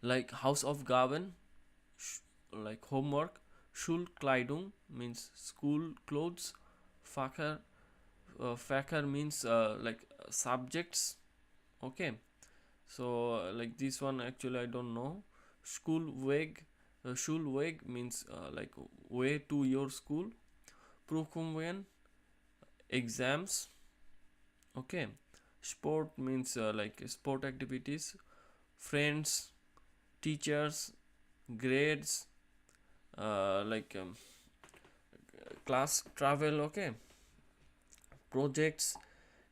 like Hausaufgaben, like homework, Schulkleidung means school clothes, Fächer means like subjects, okay. So like this one actually I don't know. Schulweg means like way to your school. Prüfungen, exams, okay. Sport means like sport activities. Friends, teachers, grades, like class travel, okay. Projects,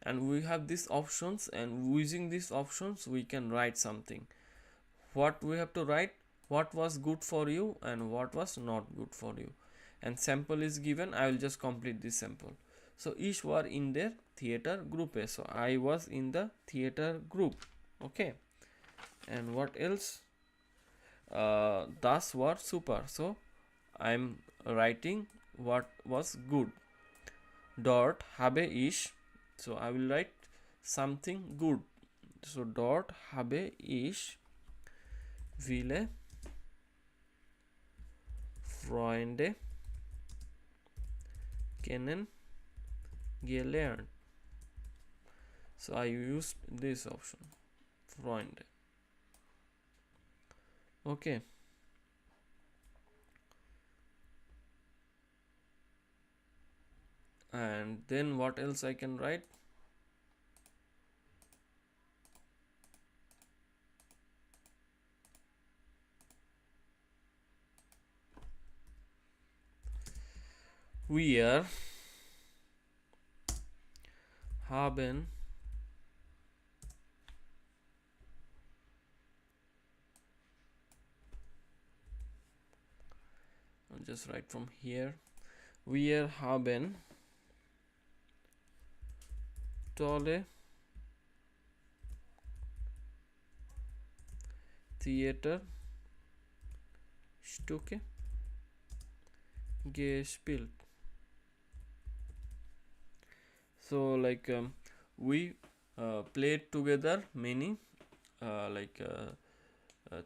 and we have these options, and using these options we can write something. What we have to write? What was good for you and what was not good for you. And sample is given. I will just complete this sample. So each were in their theater group. So I was in the theater group, okay. And what else? Das war super. So I'm writing what was good. Dort habe ich. So I will write something good. So dort habe ich viele Freunde kennengelernt. So I used this option, Freunde, okay. And then what else I can write? Wir haben I'll just write from here. Wir haben tolle Theaterstücke gespielt. So like we played together many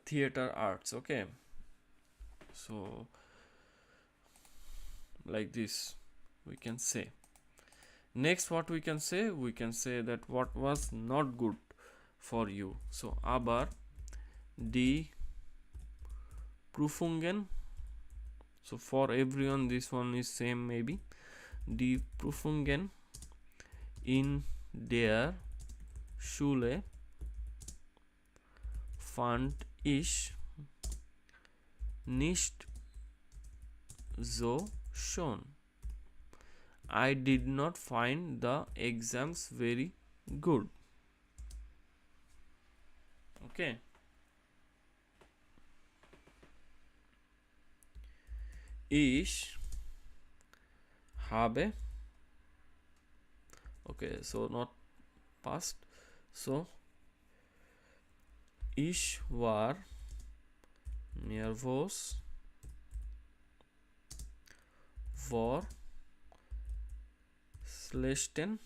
theater arts, okay. So like this we can say. Next what we can say? We can say that what was not good. for you. So, aber die Prüfungen, so for everyone this one is same maybe. Die Prüfungen in der Schule fand ich nicht so schön. I did not find the exams very good. Okay. Ich habe, okay, so not past, so ich war nervös vor schlechten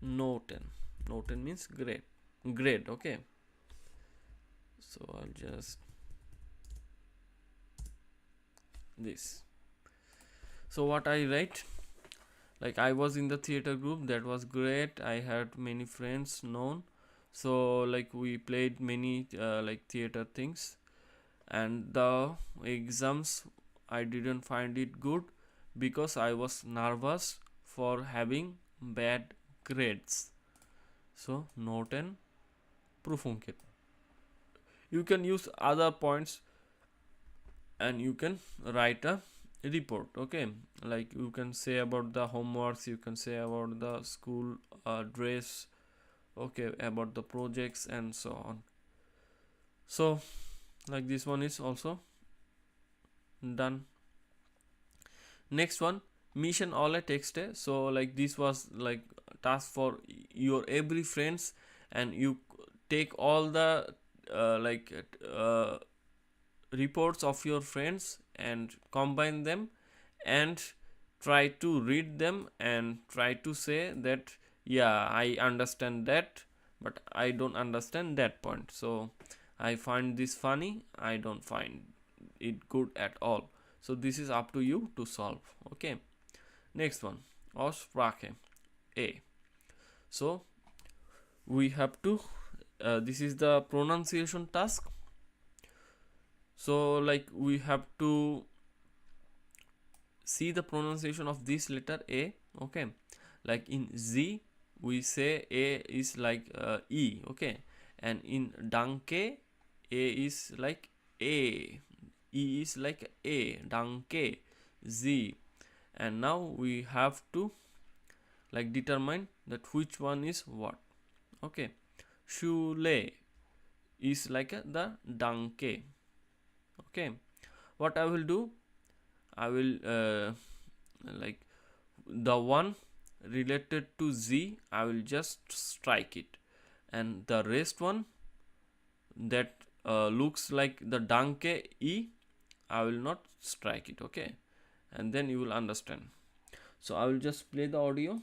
Noten. Noten means grade, okay. So I'll just this. So what I write, like I was in the theater group, that was great. I had many friends known, so like we played many like theater things, and the exams I didn't find it good because I was nervous for having bad grades. So Noten Prüfungen. You can use other points and you can write a report, okay, like you can say about the homeworks, you can say about the school dress, okay, about the projects and so on. So like this one is also done. Next one, mission alle texte. So like this was like task for your every friends, and you take all the reports of your friends and combine them and try to read them and try to say that yeah, I understand that, but I don't understand that point. So I find this funny, I don't find it good at all. So this is up to you to solve, okay. Next one, Aussprache A. So we have to this is the pronunciation task. So like we have to see the pronunciation of this letter A, okay. Like in Z we say A is like E, okay, and in danke A is like A, E is like A, danke, Z. And now we have to like determine that which one is what, okay. Schule is like the danke, okay. What I will do, I will like the one related to Z, I will just strike it, and the rest one that looks like the danke E, I will not strike it, okay, and then you will understand. So I will just play the audio.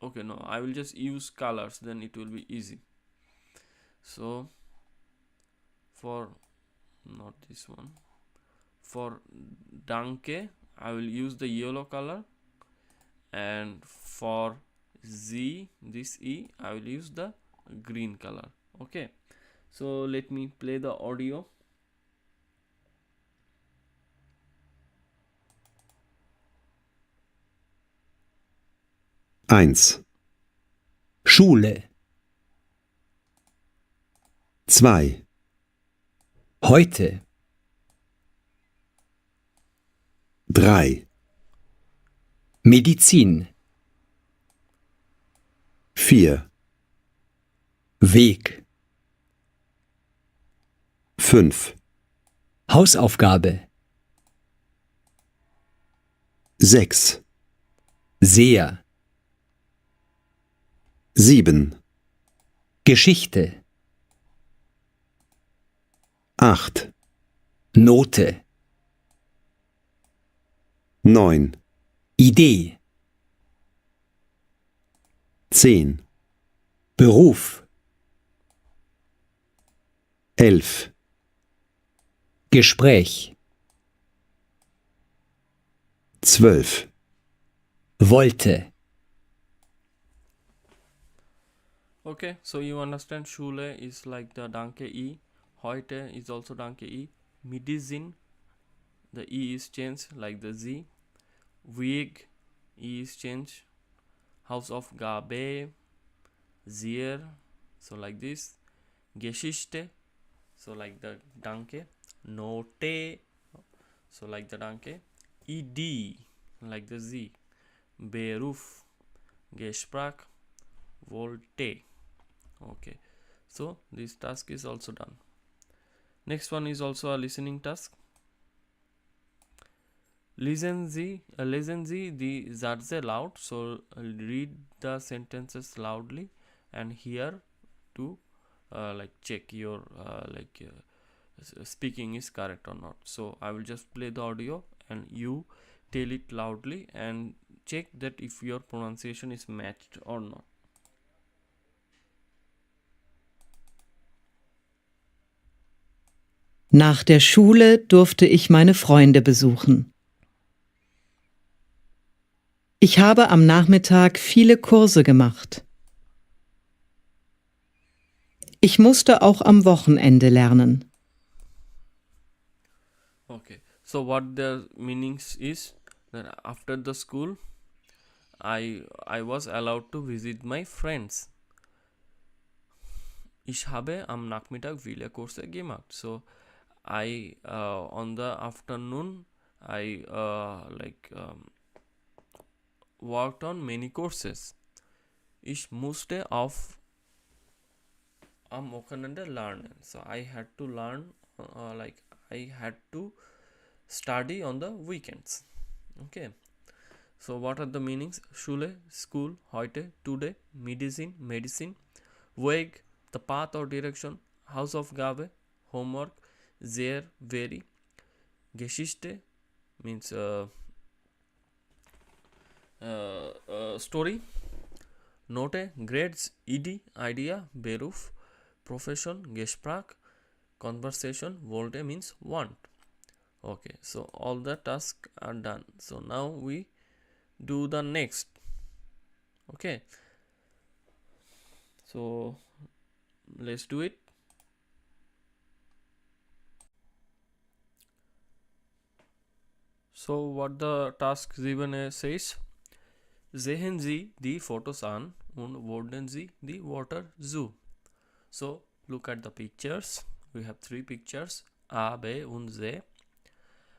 Okay, no, I will just use colors, then it will be easy. So for not this one, for danke I will use the yellow color, and for Z, this E, I will use the green color, okay. So let me play the audio. Eins, Schule. 2, Heute. 3, Medizin. 4, Weg. 5, Hausaufgabe. 6, Sehr. 7, Geschichte. 8, Note. 9, Idee. 10, Beruf. 11, Gespräch. 12. wollte, Okay, so you understand Schule is like the danke E. Heute is also danke E. Medizin, the E is changed like the Z. Weg, E is changed. House of Gabe, Zier, so like this. Geschichte, so like the danke. Note, so like the danke. Ed, like the Z. Beruf, Gespräch, Volte. Okay, so this task is also done. Next one is also a listening task. Listen Sie die Sätze laut. So read the sentences loudly and hear to like check your speaking is correct or not. So I will just play the audio and you tell it loudly and check that if your pronunciation is matched or not. Nach der Schule durfte ich meine Freunde besuchen. Ich habe am Nachmittag viele Kurse gemacht. Ich musste auch am Wochenende lernen. Okay, so what the meanings is that after the school I was allowed to visit my friends. Ich habe am Nachmittag viele Kurse gemacht. So I on the afternoon I worked on many courses. Ich musste auf am Wochenende lernen. So I had to learn I had to study on the weekends. Okay. So what are the meanings? Schule, school, heute, today, medicine, Weg, the path or direction, house of Gabe, homework, sehr, very, Geschichte means story, Note, grades, idea, Beruf, profession, Gespräch, conversation, Volte means want. Okay, so all the tasks are done. So now we do the next. Okay, so let's do it. So what the task given says, sehen Sie die Fotos an und wollen Sie die Wörter zu. So look at the pictures. We have 3 pictures, A, B und C,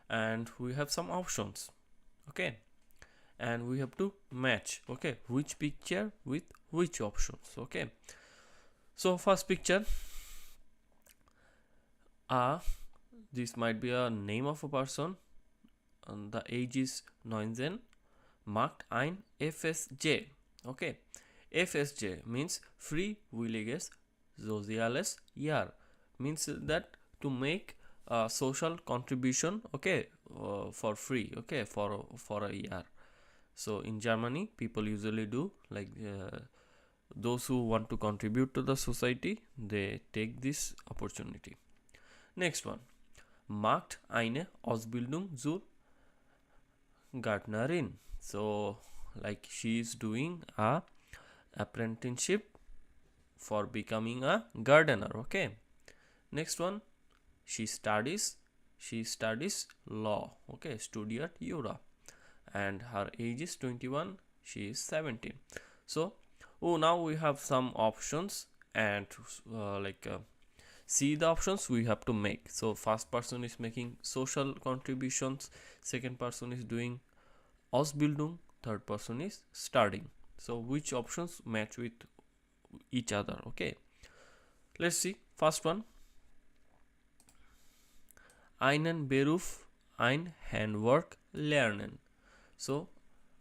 and we have some options. Okay, and we have to match. Okay, which picture with which options. Okay, so first picture, this might be a name of a person and the age is 19, marked ein FSJ. Okay, FSJ means friwilliges soziales Jahr, means that to make a social contribution, okay, for free, okay, for a year. So in Germany people usually do like those who want to contribute to the society, they take this opportunity. Next one, macht eine Ausbildung zur Gärtnerin. So like she is doing a apprenticeship for becoming a gardener. Okay, next one, she studies law. Okay, studiert Jura, and her age is 21, she is 17. So now we have some options and see the options we have to make. So first person is making social contributions, second person is doing Ausbildung, third person is studying. So which options match with each other? Okay, let's see. First one, einen Beruf, ein Handwerk lernen. So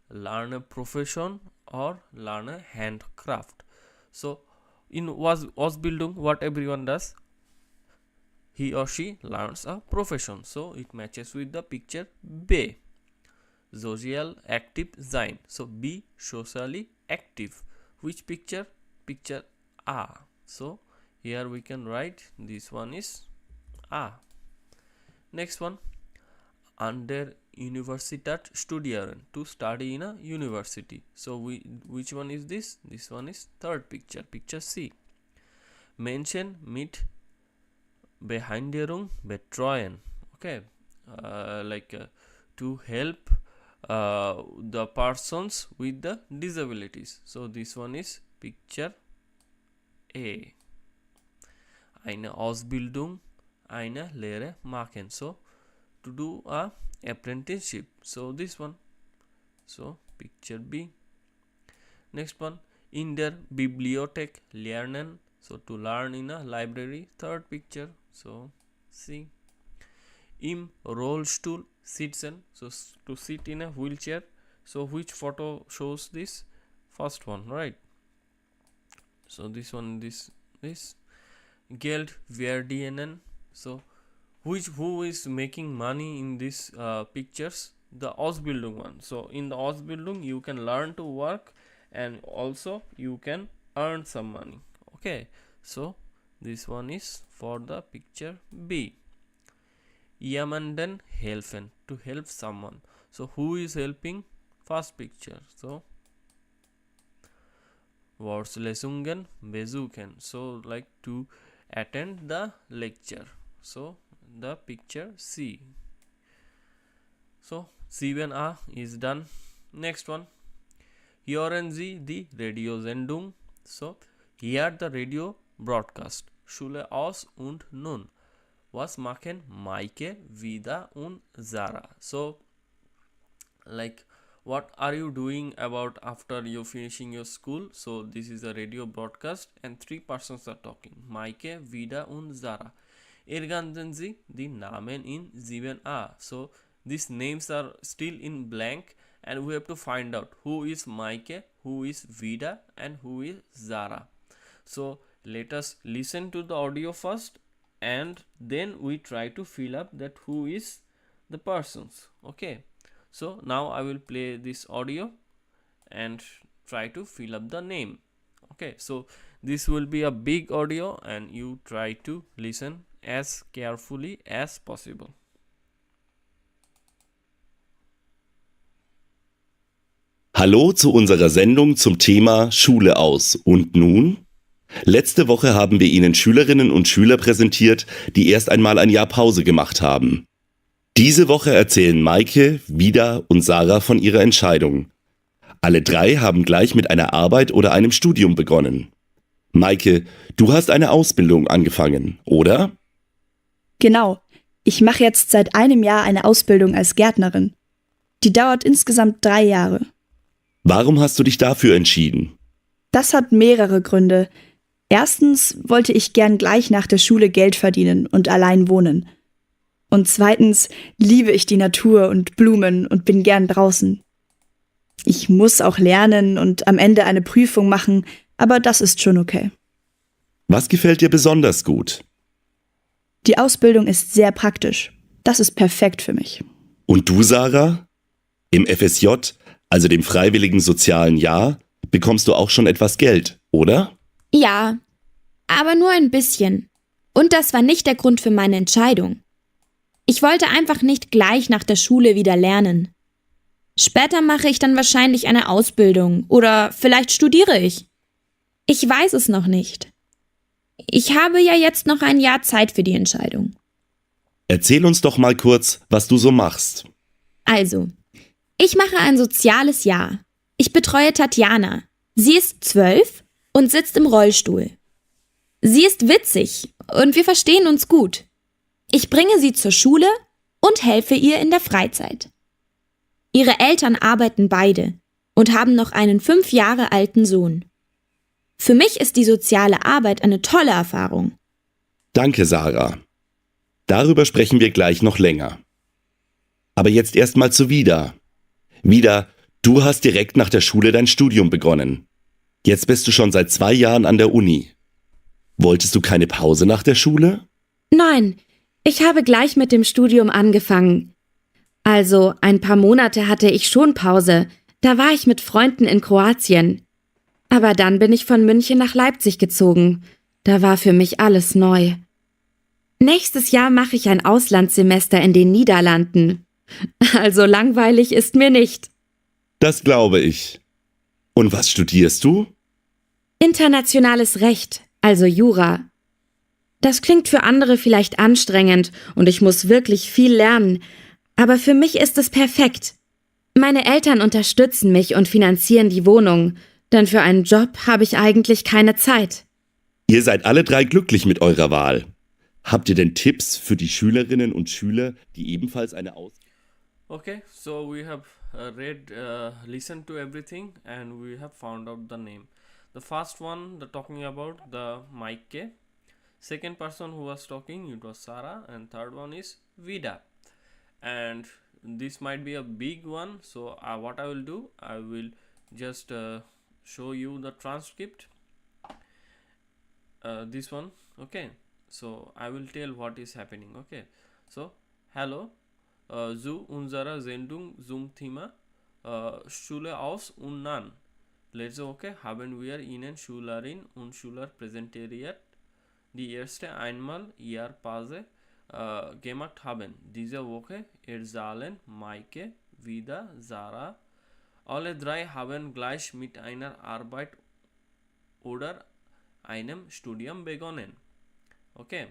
learn a profession or learn a handcraft. So in Ausbildung, what everyone does, he or she learns a profession. So it matches with the picture B. Sozial active sein. So be socially active. Which picture? Picture A. So here we can write this one is A. Next one, Universität studieren, to study in a university. So which one is this? This one is third picture, picture C. Menschen mit Behinderung betreuen. Okay, to help the persons with the disabilities. So this one is picture A. Eine Ausbildung, eine Lehre machen. So to do a apprenticeship. So this one. So picture B. Next one, in der Bibliothek lernen. So to learn in a library. Third picture. So C. Im Rollstuhl sitzen. So to sit in a wheelchair. So which photo shows this? First one, right? So this one, this Geld verdienen. So who is making money in these pictures? The Ausbildung one. So in the Ausbildung you can learn to work and also you can earn some money. Okay, so this one is for the picture B. Jemanden helfen, to help someone. So who is helping? First picture. So Vorlesungen besuchen. So like to attend the lecture. So the picture C. So 7a is done. Next one. Hören Sie die Radiosendung. So hear the radio broadcast. Schule aus und nun. Was machen Maike, Vida und Zara? So like what are you doing about after you finishing your school? So this is a radio broadcast and three persons are talking. Maike, Vida und Zara. Ergänzen Sie die Namen in 7a. So these names are still in blank and we have to find out who is Maike, who is Vida and who is Zara. So let us listen to the audio first and then we try to fill up that who is the persons. Okay, so now I will play this audio and try to fill up the name. Okay, so this will be a big audio and you try to listen as carefully as possible. Hallo zu unserer Sendung zum Thema Schule aus. Und nun? Letzte Woche haben wir Ihnen Schülerinnen und Schüler präsentiert, die erst einmal ein Jahr Pause gemacht haben. Diese Woche erzählen Maike, Vida und Sarah von ihrer Entscheidung. Alle drei haben gleich mit einer Arbeit oder einem Studium begonnen. Maike, du hast eine Ausbildung angefangen, oder? Genau. Ich mache jetzt seit einem Jahr eine Ausbildung als Gärtnerin. Die dauert insgesamt 3 Jahre. Warum hast du dich dafür entschieden? Das hat mehrere Gründe. Erstens wollte ich gern gleich nach der Schule Geld verdienen und allein wohnen. Und zweitens liebe ich die Natur und Blumen und bin gern draußen. Ich muss auch lernen und am Ende eine Prüfung machen, aber das ist schon okay. Was gefällt dir besonders gut? Die Ausbildung ist sehr praktisch. Das ist perfekt für mich. Und du, Sarah? Im FSJ, also dem freiwilligen sozialen Jahr, bekommst du auch schon etwas Geld, oder? Ja, aber nur ein bisschen. Und das war nicht der Grund für meine Entscheidung. Ich wollte einfach nicht gleich nach der Schule wieder lernen. Später mache ich dann wahrscheinlich eine Ausbildung oder vielleicht studiere ich. Ich weiß es noch nicht. Ich habe ja jetzt noch ein Jahr Zeit für die Entscheidung. Erzähl uns doch mal kurz, was du so machst. Also, ich mache ein soziales Jahr. Ich betreue Tatjana. Sie ist 12 und sitzt im Rollstuhl. Sie ist witzig und wir verstehen uns gut. Ich bringe sie zur Schule und helfe ihr in der Freizeit. Ihre Eltern arbeiten beide und haben noch einen 5 Jahre alten Sohn. Für mich ist die soziale Arbeit eine tolle Erfahrung. Danke, Sarah. Darüber sprechen wir gleich noch länger. Aber jetzt erstmal zu Vida. Vida, du hast direkt nach der Schule dein Studium begonnen. Jetzt bist du schon seit 2 Jahren an der Uni. Wolltest du keine Pause nach der Schule? Nein, ich habe gleich mit dem Studium angefangen. Also, ein paar Monate hatte ich schon Pause. Da war ich mit Freunden in Kroatien. Aber dann bin ich von München nach Leipzig gezogen. Da war für mich alles neu. Nächstes Jahr mache ich ein Auslandssemester in den Niederlanden. Also langweilig ist mir nicht. Das glaube ich. Und was studierst du? Internationales Recht, also Jura. Das klingt für andere vielleicht anstrengend und ich muss wirklich viel lernen, aber für mich ist es perfekt. Meine Eltern unterstützen mich und finanzieren die Wohnung, denn für einen Job habe ich eigentlich keine Zeit. Ihr seid alle drei glücklich mit eurer Wahl. Habt ihr denn Tipps für die Schülerinnen und Schüler, die ebenfalls eine Ausbildung? Okay, so we have listened to everything and we have found out the name. The first one, the talking about the milega. Second person who was talking, it was Sarah, and third one is Vida. And this might be a big one, so what I will do, I will just show you the transcript. This one, okay. So I will tell what is happening. Okay, so hello, zu unserer Sendung zum Thema Schule aus und Nan. Letzte Woche haben wir Ihnen Schülerinnen und Schüler präsentiert, die erste einmal ihre Pause gemacht haben. Diese Woche erzählen Maike, Vida, Sarah. Alle drei haben gleich mit einer Arbeit oder einem Studium begonnen. Okay,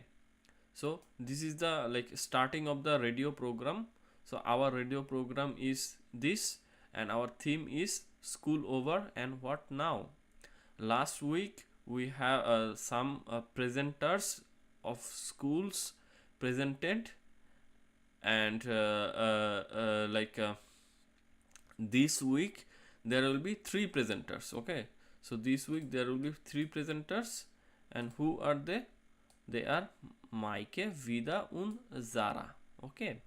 so this is the starting of the radio program. So our radio program is this, and our theme is school over and what now. Last week we have some presenters of schools presented, and this week there will be 3 presenters. Okay, so this week there will be 3 presenters, and who are they? They are Maike, Vida and Zara. Okay,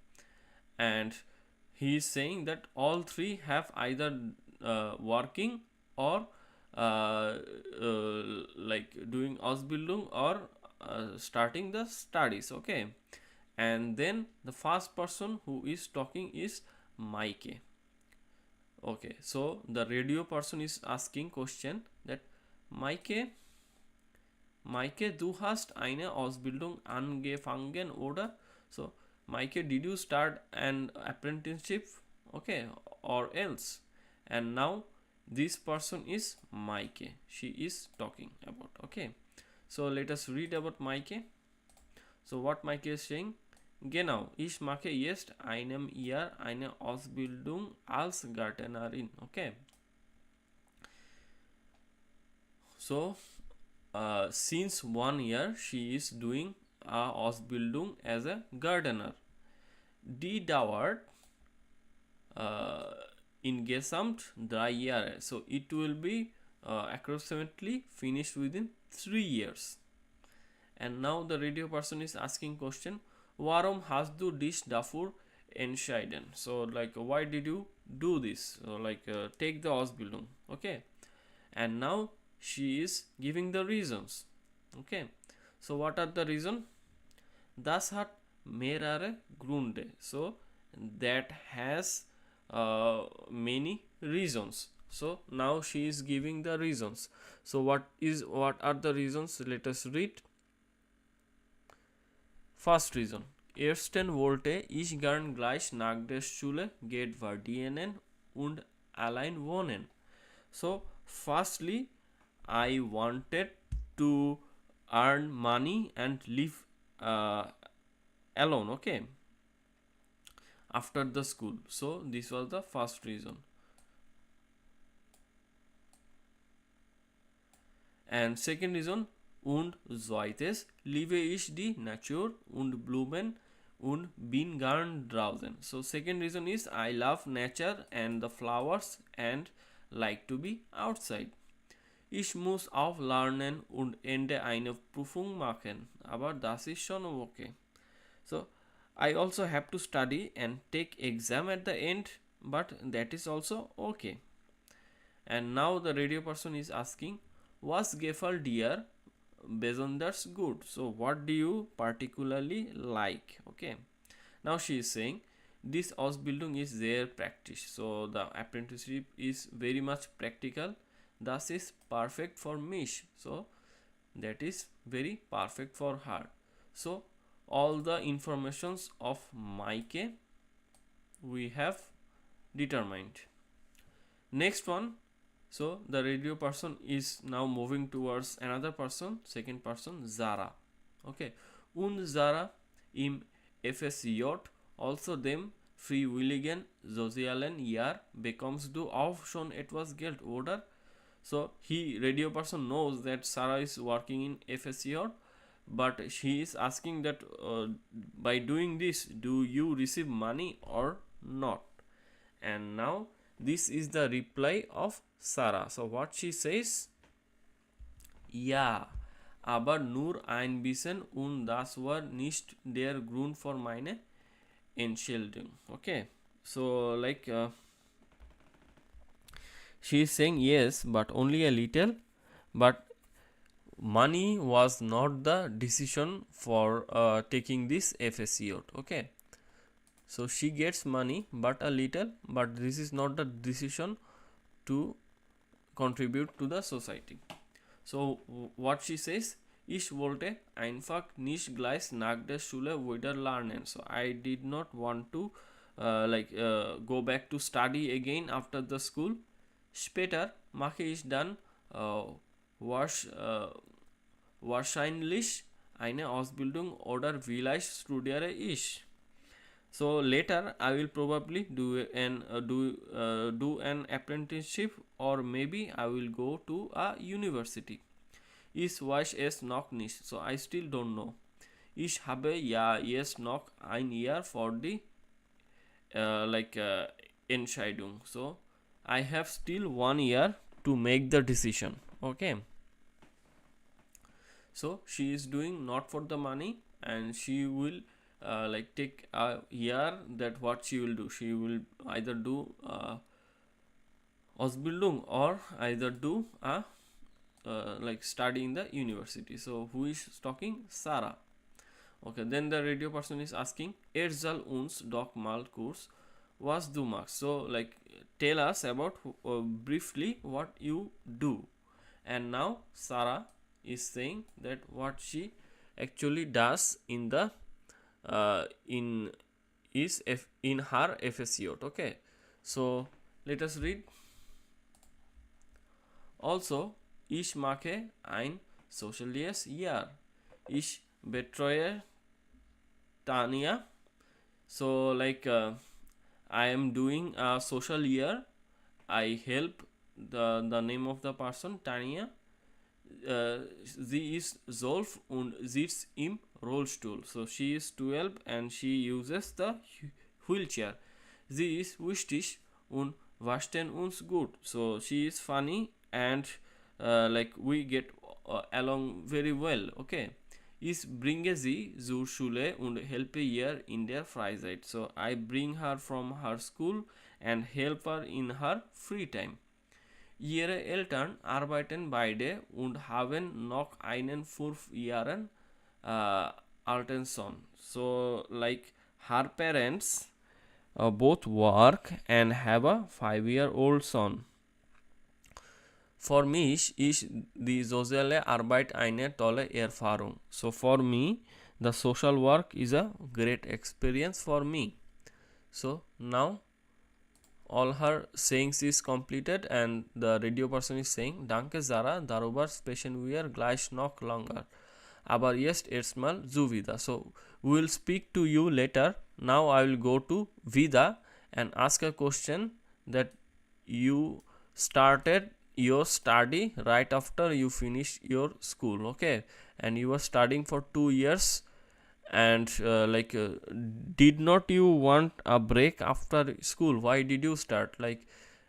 and he is saying that all 3 have either working or doing Ausbildung or starting the studies. Okay, and then the first person who is talking is Maike. Okay, so the radio person is asking question that Maike, du hast eine Ausbildung angefangen, oder? So Maike, did you start an apprenticeship? Okay, or else? And now this person is Maike, she is talking about. Okay, so let us read about Maike. So what Maike is saying: Genau, ich mache jetzt einem Jahr eine Ausbildung als Gärtnerin. Okay, so since 1 year she is doing a Ausbildung as a gardener. Die dauert insgesamt 3 Jahre. So it will be approximately finished within 3 years. And now the radio person is asking question: Warum hast du dich dafür entschieden? So why did you do this? So take the Ausbildung. Okay, and now she is giving the reasons. Okay, so what are the reasons? Das hat mehrere Gründe. So that has many reasons. So now she is giving the reasons. So what are the reasons? Let us read. First reason: Ersten wollte ich gern gleich nach der Schule Geld verdienen und allein wohnen. So firstly, I wanted to earn money and live alone. Okay, after the school. So this was the first reason. And second reason: Und zweites liebe ich die Natur und Blumen und bin gern draußen. So second reason is I love nature and the flowers and like to be outside. Ich muss auch lernen und Ende eine Prüfung machen, aber das ist schon okay. So I also have to study and take exam at the end, but that is also okay. And now the radio person is asking: Was gefällt dir besonders gut? So what do you particularly like? Okay, now she is saying this Ausbildung is sehr praktisch. So the apprenticeship is very much practical. Das ist perfect for mich. So that is very perfect for her. So all the informations of Maike we have determined. Next one, so the radio person is now moving towards another person, second person, Zara. Okay, und Zara im FSJ also dem freiwilligen sozialen Jahr bekommst du auch schon etwas Geld, oder? So he radio person knows that Sarah is working in FSJ, but she is asking that by doing this, do you receive money or not? And now this is the reply of Sarah. So what she says? Ja, aber nur ein bisschen und das war nicht der Grund für meine Entscheidung. Okay, so like she is saying yes, but only a little, but money was not the decision for taking this FSCO. Okay, so she gets money but a little, but this is not the decision to contribute to the society. So what she says, ich wollte einfach nicht gleich nach der Schule wieder lernen. So I did not want to go back to study again after the school. Später mache ich dann wahrscheinlich eine Ausbildung oder vielleicht studiere ich. So later I will probably do an apprenticeship, or maybe I will go to a university. Ich weiß es noch nicht, so I still don't know. Ich habe ja jetzt noch ein Jahr vor die Entscheidung. So I have still 1 year to make the decision. Okay. So she is doing not for the money, and she will take a year. That what she will do, she will either do Ausbildung or either do a study in the university. So who is talking? Sarah. Okay, then the radio person is asking, soll uns doch mal kurz was du machst. So tell us about briefly what you do. And now Sarah is saying that what she actually does in the in her FSCO. Okay, so let us read. Also, ich mache ein soziales Jahr. Ich betreue Tania. So I am doing a social year. I help the name of the person, Tania. Sie ist 12 und sitzt im Rollstuhl. So she is 12 and she uses the wheelchair. Sie ist wichtig und verstehen uns gut. So she is funny and we get along very well. Okay. Ich bringe sie zur Schule und helfe ihr in der Freizeit. So I bring her from her school and help her in her free time. Ihre Eltern arbeiten beide und haben noch einen 5 Jahren alten Sohn. So her parents both work and have a 5-year-old son. Für mich ist die soziale Arbeit eine tolle Erfahrung. So for me, the social work is a great experience for me. So now all her sayings is completed, and the radio person is saying, Danke Zara, darüber sprechen wir gleich noch longer. Aber jetzt erstmal zu Vida. So we will speak to you later. Now I will go to Vida and ask a question that you started your study right after you finish your school. Okay, and you were studying for 2 years, and did not you want a break after school? Why did you start?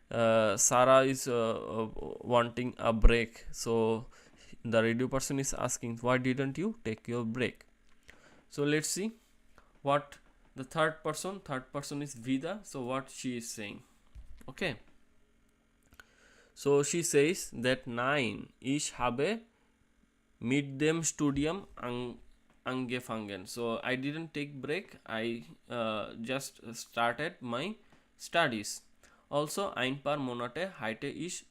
Sarah is wanting a break, so the radio person is asking, why didn't you take your break? So let's see what the third person is Vida. So what she is saying. Okay, so she says that nein, ich habe mit dem Studium angefangen. So I didn't take break, I just started my studies. Also ein paar Monate hatte ich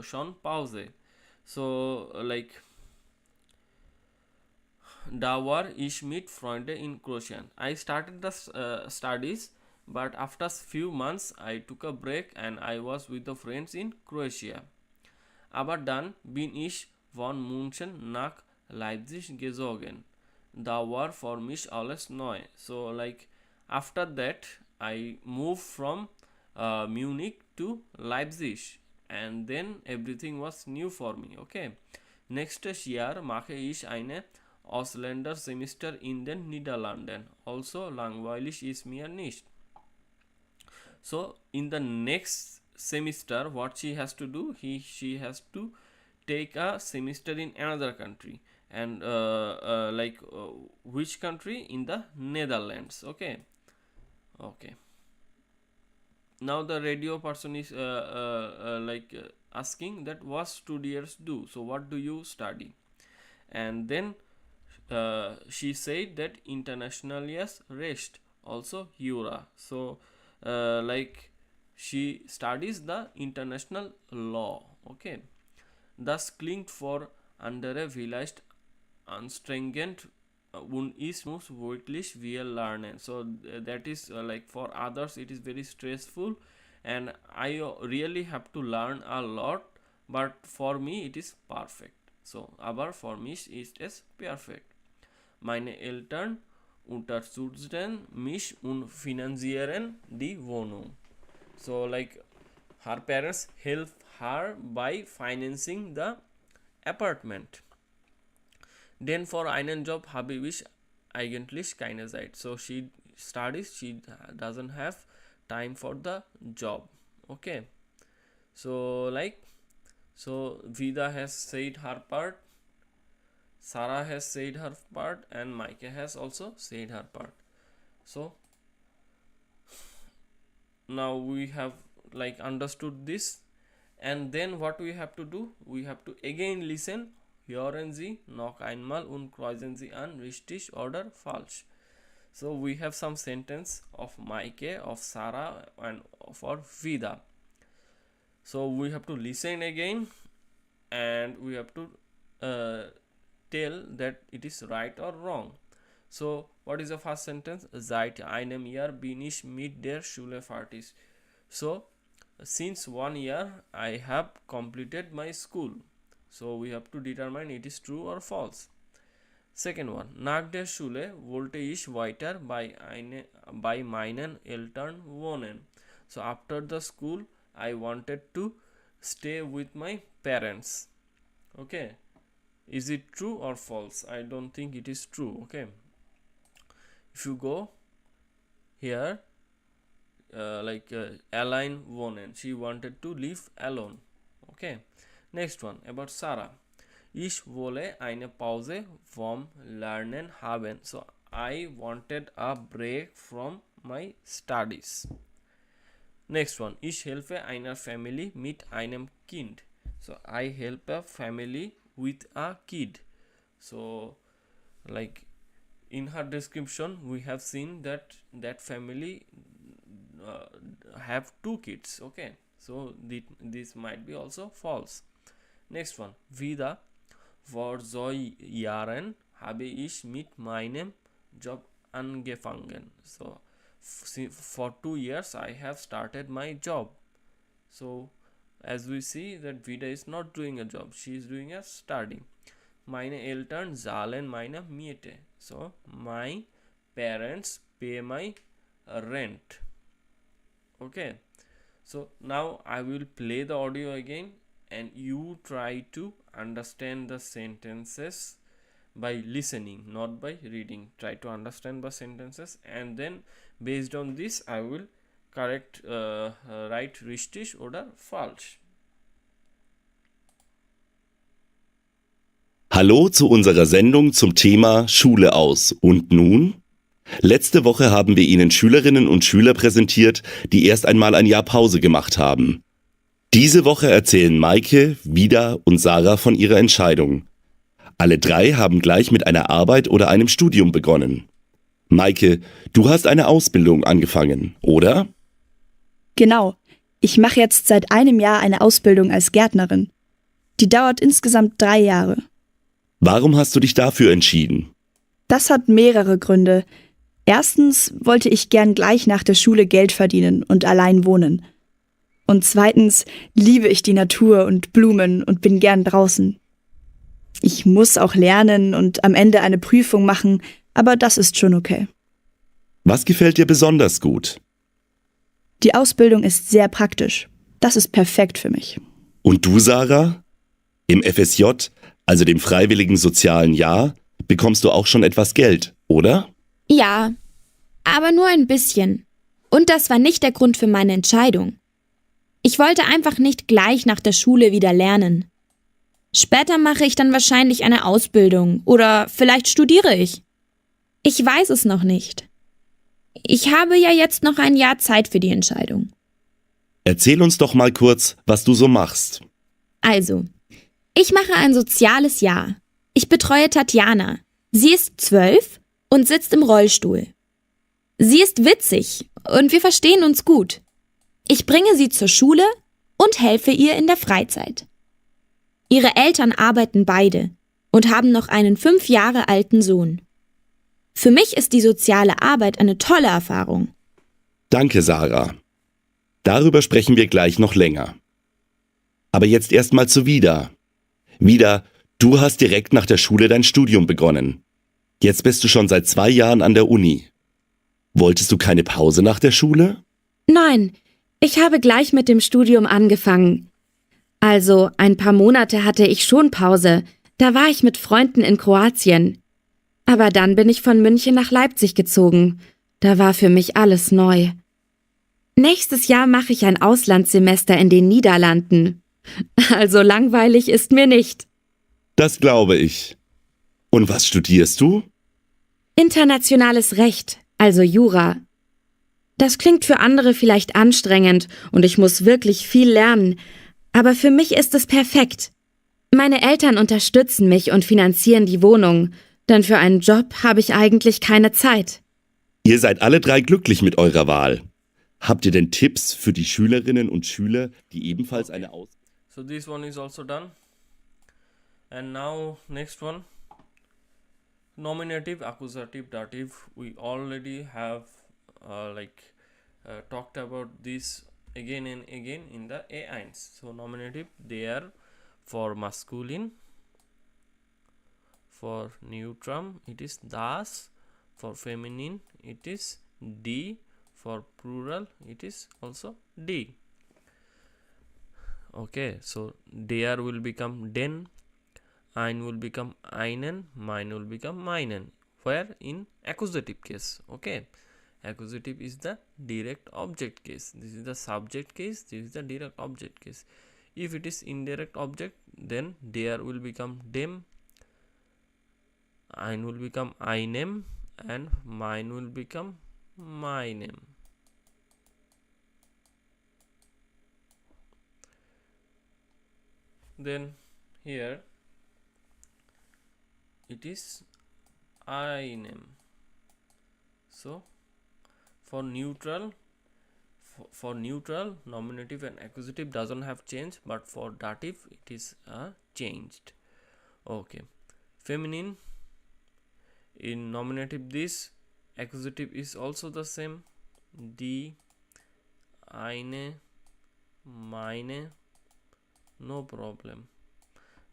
schon Pause. So da war ich mit Freunden in Kroatien. I started the studies but after few months I took a break and I was with the friends in Croatia. Aber dann bin ich von München nach Leipzig gezogen. Da war für mich alles neu. So like after that I moved from Munich to Leipzig and then everything was new for me. Okay. Nächstes Jahr mache ich eine Ausländersemester in den Niederlanden. Also langweilig ist mir nicht. So in the next semester, what she has to do, she has to take a semester in another country, and which country? In the Netherlands. Okay. Now the radio person is asking that what studiers do. So what do you study? And then she said that internationalias rest, also Jura. So she studies the international law. Okay. Das klingt für andere vielleicht anstrengend und ist muss wirklich wir lernen. So that is for others it is very stressful and I really have to learn a lot, but for me it is perfect. So aber für mich ist es perfekt. Meine Eltern unterstützen mich und finanzieren die Wohnung. So her parents help her by financing the apartment. Denn für einen Job habe ich eigentlich keine Zeit. So she studies, she doesn't have time for the job. Okay. So Vida has said her part, Sarah has said her part, and Maike has also said her part. So now we have understood this, and then what we have to do, we have to again listen. Hören Sie noch einmal und kreuzen Sie an richtig oder falsch. So we have some sentence of Maike, of Sarah, and for Vida. So we have to listen again and we have to tell that it is right or wrong. So what is the first sentence? Seit einem Jahr bin ich mit der Schule fertig. So since 1 year I have completed my school. So we have to determine it is true or false. Second one, nach der Schule wollte ich weiter bei meinen Eltern wohnen. So after the school I wanted to stay with my parents. Okay. Is it true or false? I don't think it is true. Okay. If you go here, allein wohnen, she wanted to live alone. Okay. Next one about Sarah. Ich wolle eine Pause vom Lernen haben. So I wanted a break from my studies. Next one. Ich helfe einer Family mit einem Kind. So I help a family with a kid. So in her description we have seen that family have 2 kids. Okay. So this might be also false. Next one. Wieder vor 2 Jahren habe ich mit meinem Job angefangen. So for 2 years I have started my job. So as we see that Vida is not doing a job, she is doing a study. Meine Eltern zahlen meine Miete. So my parents pay my rent. Okay. So now I will play the audio again and you try to understand the sentences by listening, not by reading. Try to understand the sentences and then based on this I will correct write richtig oder falsch. Hallo zu unserer Sendung zum Thema Schule aus. Und nun? Letzte Woche haben wir Ihnen Schülerinnen und Schüler präsentiert, die erst einmal ein Jahr Pause gemacht haben. Diese Woche erzählen Maike, Vida und Sarah von ihrer Entscheidung. Alle 3 haben gleich mit einer Arbeit oder einem Studium begonnen. Maike, du hast eine Ausbildung angefangen, oder? Genau. Ich mache jetzt seit einem Jahr eine Ausbildung als Gärtnerin. Die dauert insgesamt 3 Jahre. Warum hast du dich dafür entschieden? Das hat mehrere Gründe. Erstens wollte ich gern gleich nach der Schule Geld verdienen und allein wohnen. Und zweitens liebe ich die Natur und Blumen und bin gern draußen. Ich muss auch lernen und am Ende eine Prüfung machen, aber das ist schon okay. Was gefällt dir besonders gut? Die Ausbildung ist sehr praktisch. Das ist perfekt für mich. Und du, Sarah? Im FSJ, also dem freiwilligen sozialen Jahr, bekommst du auch schon etwas Geld, oder? Ja, aber nur ein bisschen. Und das war nicht der Grund für meine Entscheidung. Ich wollte einfach nicht gleich nach der Schule wieder lernen. Später mache ich dann wahrscheinlich eine Ausbildung oder vielleicht studiere ich. Ich weiß es noch nicht. Ich habe ja jetzt noch ein Jahr Zeit für die Entscheidung. Erzähl uns doch mal kurz, was du so machst. Also, ich mache ein soziales Jahr. Ich betreue Tatjana. Sie ist 12 und sitzt im Rollstuhl. Sie ist witzig und wir verstehen uns gut. Ich bringe sie zur Schule und helfe ihr in der Freizeit. Ihre Eltern arbeiten beide und haben noch einen 5 Jahre alten Sohn. Für mich ist die soziale Arbeit eine tolle Erfahrung. Danke, Sarah. Darüber sprechen wir gleich noch länger. Aber jetzt erstmal zu Vida. Vida, du hast direkt nach der Schule dein Studium begonnen. Jetzt bist du schon seit 2 Jahren an der Uni. Wolltest du keine Pause nach der Schule? Nein, ich habe gleich mit dem Studium angefangen. Also, ein paar Monate hatte ich schon Pause. Da war ich mit Freunden in Kroatien. Aber dann bin ich von München nach Leipzig gezogen. Da war für mich alles neu. Nächstes Jahr mache ich ein Auslandssemester in den Niederlanden. Also langweilig ist mir nicht. Das glaube ich. Und was studierst du? Internationales Recht, also Jura. Das klingt für andere vielleicht anstrengend und ich muss wirklich viel lernen, aber für mich ist es perfekt. Meine Eltern unterstützen mich und finanzieren die Wohnung, denn für einen Job habe ich eigentlich keine Zeit. Ihr seid alle 3 glücklich mit eurer Wahl. Habt ihr denn Tipps für die Schülerinnen und Schüler, die ebenfalls eine Ausbildung? So this one is also done. And now next one. Nominative, accusative, dative. We already have talked about this again and again in the A1s. So nominative, they are for masculine. For neutrum, it is das. For feminine, it is die. For plural, it is also die. Okay, so der will become den, ein will become einen, mein will become meinen. Where in accusative case. Okay, accusative is the direct object case. This is the subject case. This is the direct object case. If it is indirect object, then der will become dem, ein will become einem, and mine will become meinem. Then here it is einem. So for neutral, nominative and accusative doesn't have change, but for dative it is changed. Okay, feminine, in nominative this, accusative is also the same, die, eine, meine, no problem.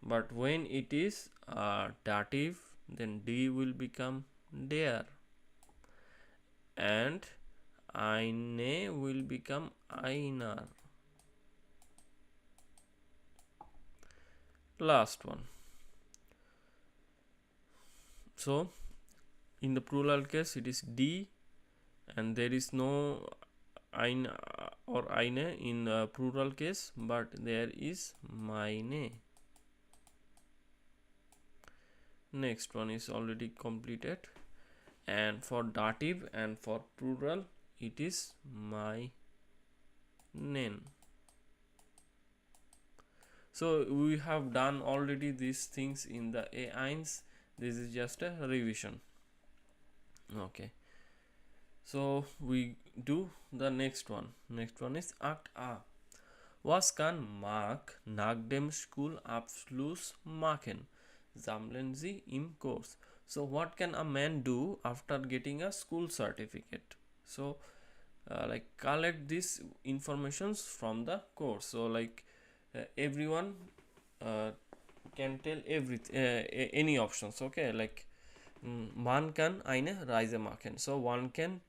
But when it is dative, then die will become der, and eine will become einer. Last one. So in the plural case it is die, and there is no ein or eine in plural case, but there is meine. Next one is already completed, and for dative and for plural it is meinen. So we have done already these things in the A1s. This is just a revision. Okay, so we do the next one. Next one is Act A. Was kann Mark nach dem Schulabschluss machen? Sammeln Sie im Kurs. So what can a man do after getting a school certificate? So like collect these informations from the course. So like everyone can tell everything, any options. Okay, like man kann eine Reise machen. So one can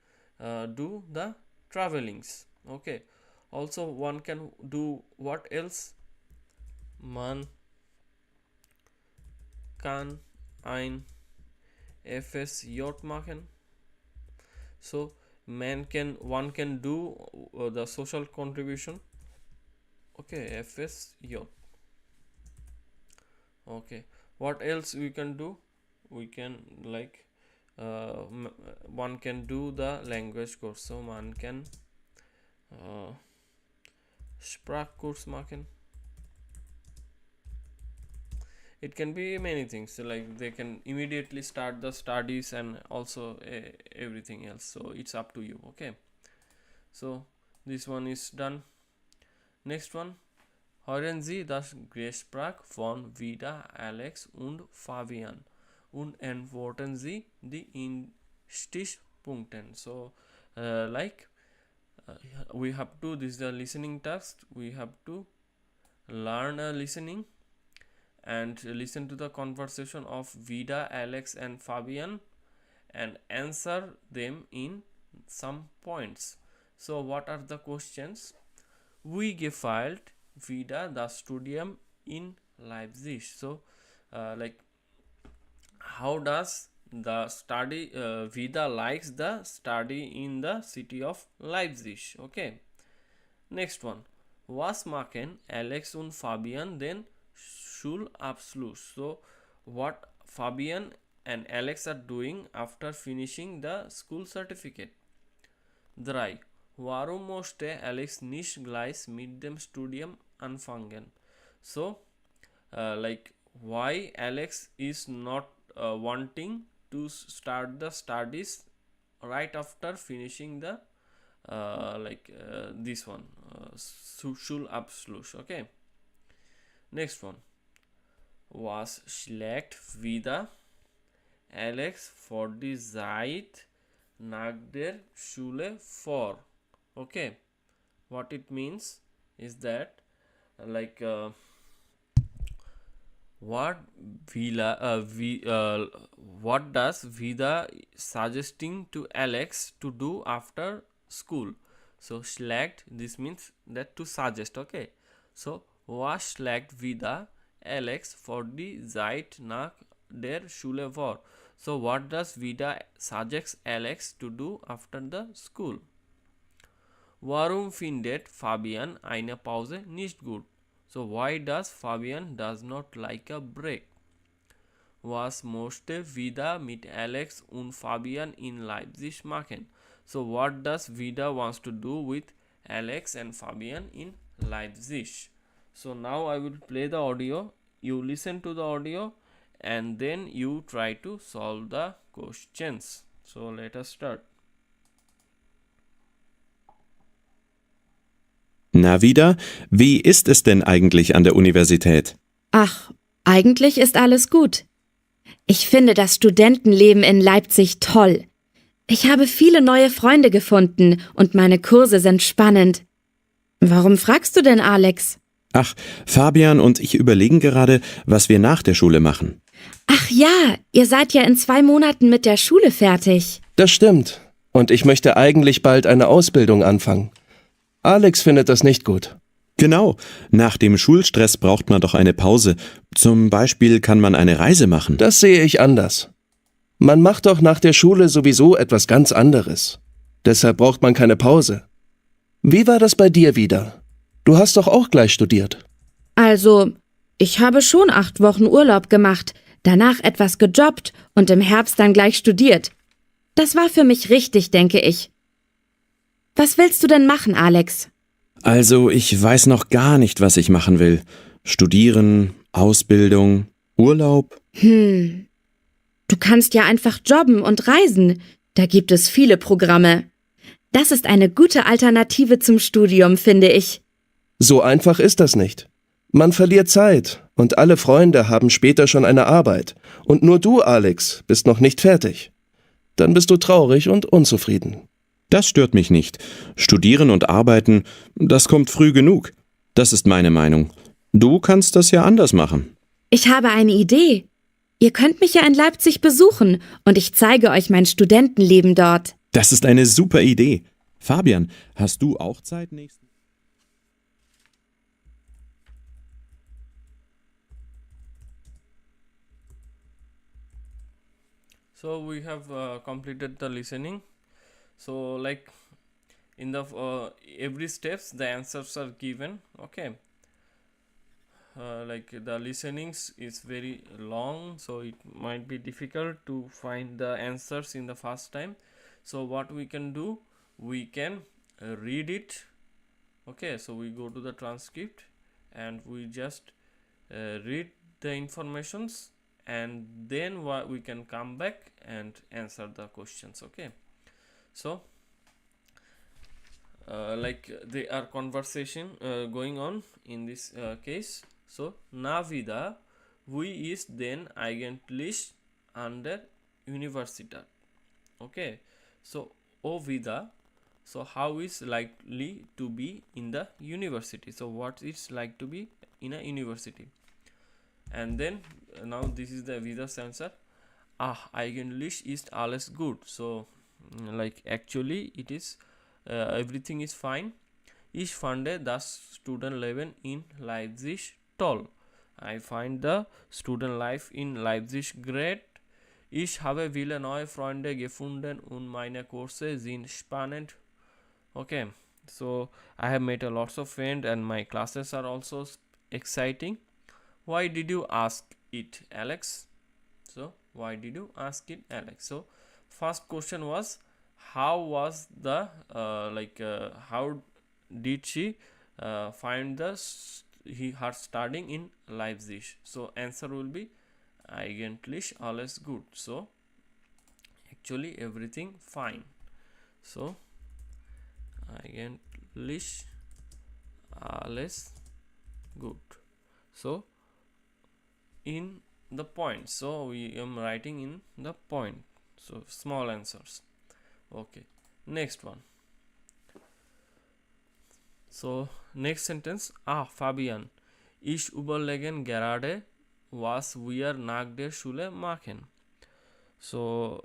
do the travelings. Okay, also one can do what else? Man kann ein FSJ machen. So one can do the social contribution. Okay, FSJ. Okay, what else we can do? We can like one can do the language course. So man can Sprachkurs machen. It can be many things. So like they can immediately start the studies and also everything else. So it's up to you. Okay, so this one is done. Next one. Hören Sie das Gespräch von Vida, Alex und Fabian und antworten Sie die in Stichpunkten. So we have to, this is the listening task. We have to learn a listening and listen to the conversation of Vida, Alex and Fabian and answer them in some points. So what are the questions? Wie gefällt Vida das Studium in Leipzig? So like how does the study Vida likes the study in the city of Leipzig? Okay, next one. Was machen Alex und Fabian den Schulabschluss? So what Fabian and Alex are doing after finishing the school certificate. 3. Warum möchte Alex nicht gleich mit dem Studium anfangen? So like why Alex is not wanting to start the studies right after finishing the this one Schulabschluss. Okay, next one. Was schlägt wieder Alex für die Zeit nach der Schule vor? Okay, what it means is that what does Vida suggesting to Alex to do after school? So schlägt, this means that to suggest. Okay, so was schlägt Vida Alex für die Zeit nach der Schule vor? So what does Vida suggest Alex to do after the school? Warum findet Fabian eine Pause nicht gut? So why does Fabian does not like a break? Was möchte Vida mit Alex und Fabian in Leipzig machen? So what does Vida wants to do with Alex and Fabian in Leipzig? So now I will play the audio. You listen to the audio and then you try to solve the questions. So let us start. Na Vida, wie ist es denn eigentlich an der Universität? Ach, eigentlich ist alles gut. Ich finde das Studentenleben in Leipzig toll. Ich habe viele neue Freunde gefunden und meine Kurse sind spannend. Warum fragst du denn, Alex? Ach, Fabian und ich überlegen gerade, was wir nach der Schule machen. Ach ja, ihr seid ja in 2 Monaten mit der Schule fertig. Das stimmt. Und ich möchte eigentlich bald eine Ausbildung anfangen. Alex findet das nicht gut. Genau, nach dem Schulstress braucht man doch eine Pause. Zum Beispiel kann man eine Reise machen. Das sehe ich anders. Man macht doch nach der Schule sowieso etwas ganz anderes. Deshalb braucht man keine Pause. Wie war das bei dir wieder? Du hast doch auch gleich studiert. Also, ich habe schon 8 Wochen Urlaub gemacht, danach etwas gejobbt und im Herbst dann gleich studiert. Das war für mich richtig, denke ich. Was willst du denn machen, Alex? Also, ich weiß noch gar nicht, was ich machen will. Studieren, Ausbildung, Urlaub. Du kannst ja einfach jobben und reisen. Da gibt es viele Programme. Das ist eine gute Alternative zum Studium, finde ich. So einfach ist das nicht. Man verliert Zeit Und alle Freunde haben später schon eine Arbeit. Und nur du, Alex, bist noch nicht fertig. Dann bist du traurig und unzufrieden. Das stört mich nicht. Studieren und arbeiten, das kommt früh genug. Das ist meine Meinung. Du kannst das ja anders machen. Ich habe eine Idee. Ihr könnt mich ja in Leipzig besuchen und ich zeige euch mein Studentenleben dort. Das ist eine super Idee. Fabian, hast du auch Zeit nächsten? So we have completed the listening. So like in the every steps the answers are given. Okay. Like the listenings is very long, so it might be difficult to find the answers in the first time. So what we can do, we can read it. Okay, so we go to the transcript and we just read the informations, and then we can come back and answer the questions. Okay, so like they are conversation going on in this case. So na wieder, wie ist denn eigentlich an der Universität? Okay, so o wieder, so how is likely to be in the university? So what is like to be in a university? And then now this is the vida's answer. Eigentlich ist alles gut. So like actually it is everything is fine. Ich fand das Studentleben in Leipzig toll. I find the student life in Leipzig great. Ich habe viele neue Freunde gefunden und meine Kurse sind spannend. Okay, so I have made a lots of friends and my classes are also exciting. Why did you ask it, Alex? So why did you ask it, Alex? So first question was, how was the how did she find the her studying in Leipzig? So answer will be eigentlich alles gut. So actually everything fine. So eigentlich alles gut. So in the point, so we am writing in the point, so small answers. Okay, next one. So next sentence, Fabian, ich überlegen gerade, was wir nach der Schule machen. So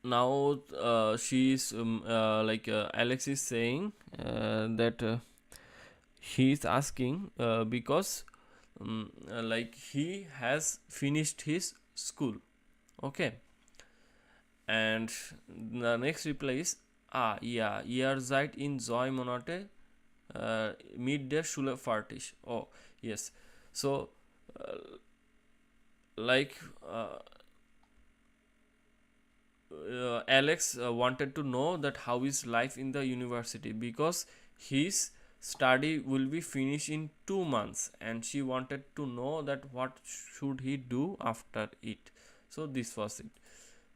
now she's Alex is saying that he is asking because like he has finished his school. Okay, and the next reply is ja, ihr seid in 2 Monate mit der Schule fertig. Oh yes, so Alex wanted to know that how is life in the university, because his study will be finished in 2 months and she wanted to know that what should he do after it. So this was it.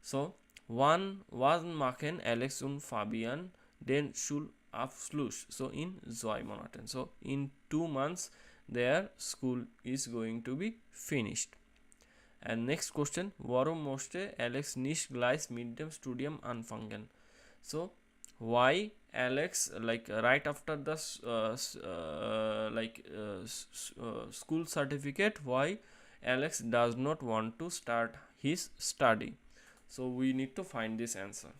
So wann machen Alex und Fabian den Schulabschluss? So in 2 Monaten. So in 2 months their school is going to be finished. And next question, warum möchte Alex nicht gleich mit dem Studium anfangen? So why Alex, right after the school certificate, why Alex does not want to start his study? So we need to find this answer.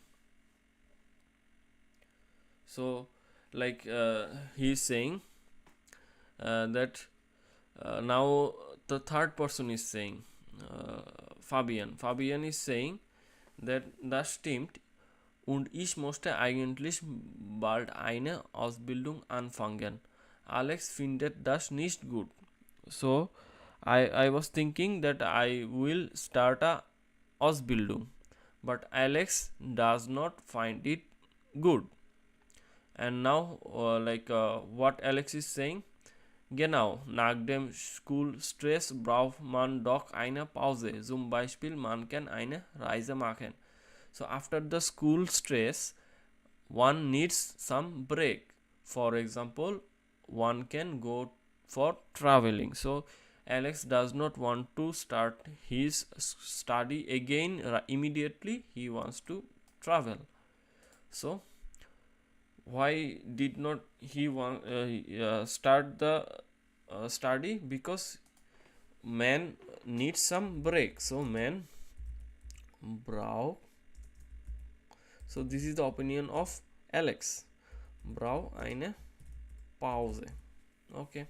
So he is saying that now the third person is saying, Fabian is saying that das stimmt und ich möchte eigentlich bald eine Ausbildung anfangen. Alex findet das nicht gut. So I was thinking that I will start a Ausbildung, but Alex does not find it good. And now what Alex is saying, genau, nach dem Schulstress braucht man doch eine Pause. Zum Beispiel, man kann eine Reise machen. So after the school stress, one needs some break. For example, one can go for traveling. So Alex does not want to start his study again immediately. He wants to travel. So why did not he want start the study? Because man needs some break. So man brau. So this is the opinion of Alex. Brau eine Pause. Okay.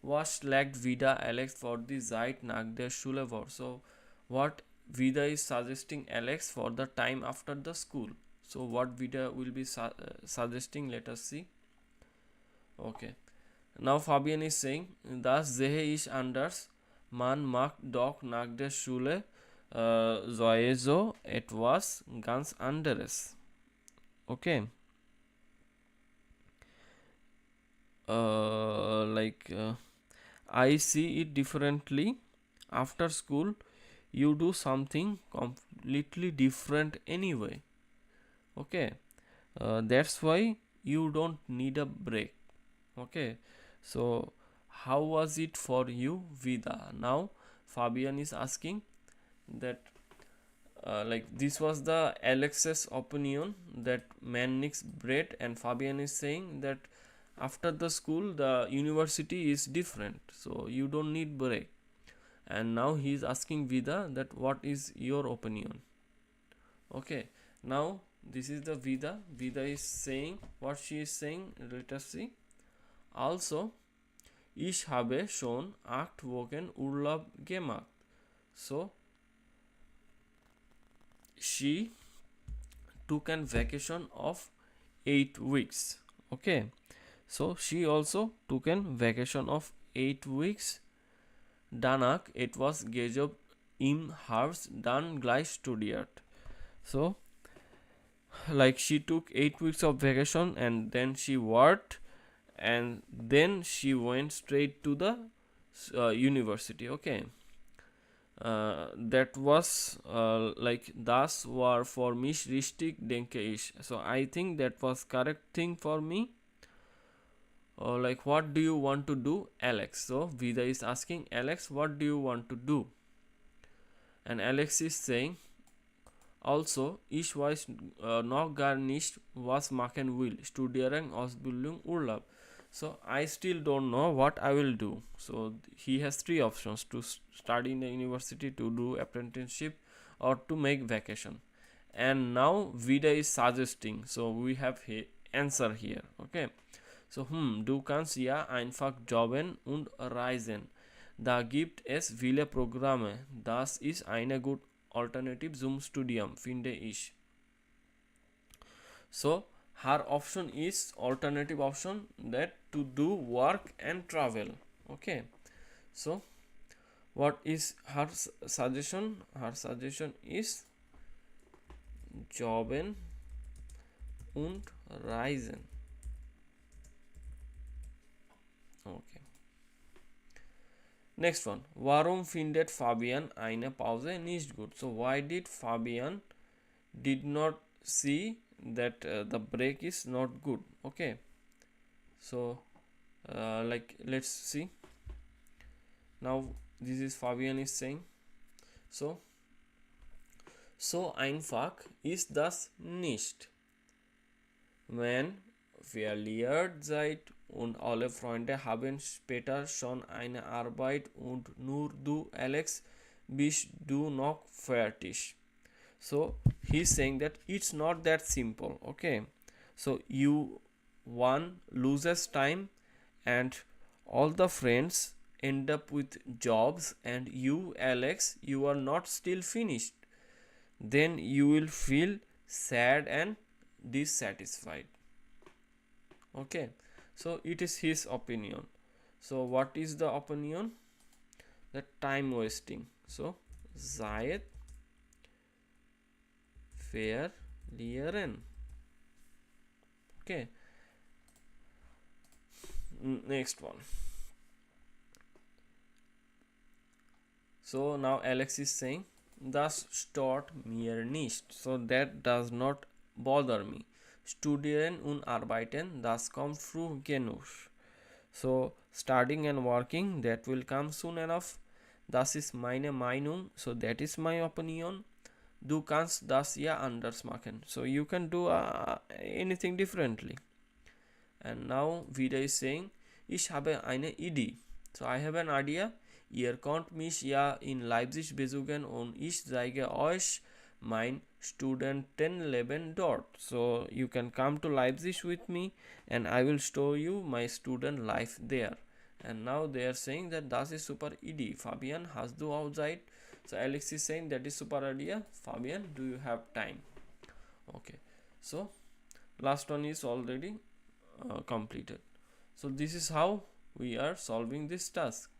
Was schlägt wieder Alex for the Zeit nach der Schule vor? So what Vida is suggesting Alex for the time after the school. So what Vida will be suggesting, let us see. Okay. Now Fabian is saying, das sehe ich anders. Man macht doch nach der Schule sowieso etwas ganz anderes. Okay. I see it differently. After school, you do something completely different anyway. Okay, that's why you don't need a break. Okay, so how was it for you, Vida? Now Fabian is asking that this was the Alex's opinion that man needs bread, and Fabian is saying that after the school the university is different, so you don't need break. And now he is asking Vida that what is your opinion. Okay, now this is the Vida. Vida is saying what she is saying. Let us see. Also, ich habe schon 8 Wochen Urlaub gemacht. So she took an vacation of 8 weeks. Okay, so she also took an vacation of 8 weeks. Danach etwas gejobbt im Haus, dann gleich studiert. So she took 8 weeks of vacation and then she worked and then she went straight to the university. Okay, that was das war für mich richtig, denke ich. So I think that was correct thing for me. What do you want to do, Alex? So Vida is asking Alex, what do you want to do? And Alex is saying, also, ich weiß noch gar nicht, was machen will. Studieren, Ausbildung, Urlaub. So I still don't know what I will do. So he has 3 options: to study in the university, to do apprenticeship, or to make vacation. And now Vida is suggesting. So we have answer here. Okay. So, du kannst ja einfach jobben und reisen. Da gibt es viele Programme. Das ist eine gute Alternative zum Studium, finde ich. So, her option is alternative option, that to do work and travel. Okay. So, what is her suggestion? Her suggestion is jobben und reisen. Okay. Next one. Warum findet Fabian eine Pause nicht gut? So why did Fabian did not see that the break is not good? Okay. So let's see. Now this is Fabian is saying. So einfach ist das nicht. Wenn verliert seid und alle Freunde haben später schon eine Arbeit und nur du, Alex, bist du noch fertig. So he's saying that it's not that simple. Okay, so one loses time and all the friends end up with jobs, and you, Alex, you are not still finished. Then you will feel sad and dissatisfied. Okay, so it is his opinion. So what is the opinion? The time wasting. So Zeit verlieren. Okay, next one. So now Alex is saying, das stört mir nicht. So that does not bother me. Studieren und arbeiten, das kommt früh genug. So studying and working, that will come soon enough. Das ist meine Meinung, so that is my opinion. Du kannst das ja anders machen. So you can do anything differently. And now Vida is saying, ich habe eine Idee. So I have an idea. Ihr könnt mich ja in Leipzig besuchen und ich zeige euch mein Studentenleben dort. So you can come to Leipzig with me and I will show you my student life there. And now they are saying that das ist super Idee. Fabian, hast du auch Zeit? So Alex is saying that is super idea. Fabian, do you have time? Okay. So last one is already completed. So this is how we are solving this task.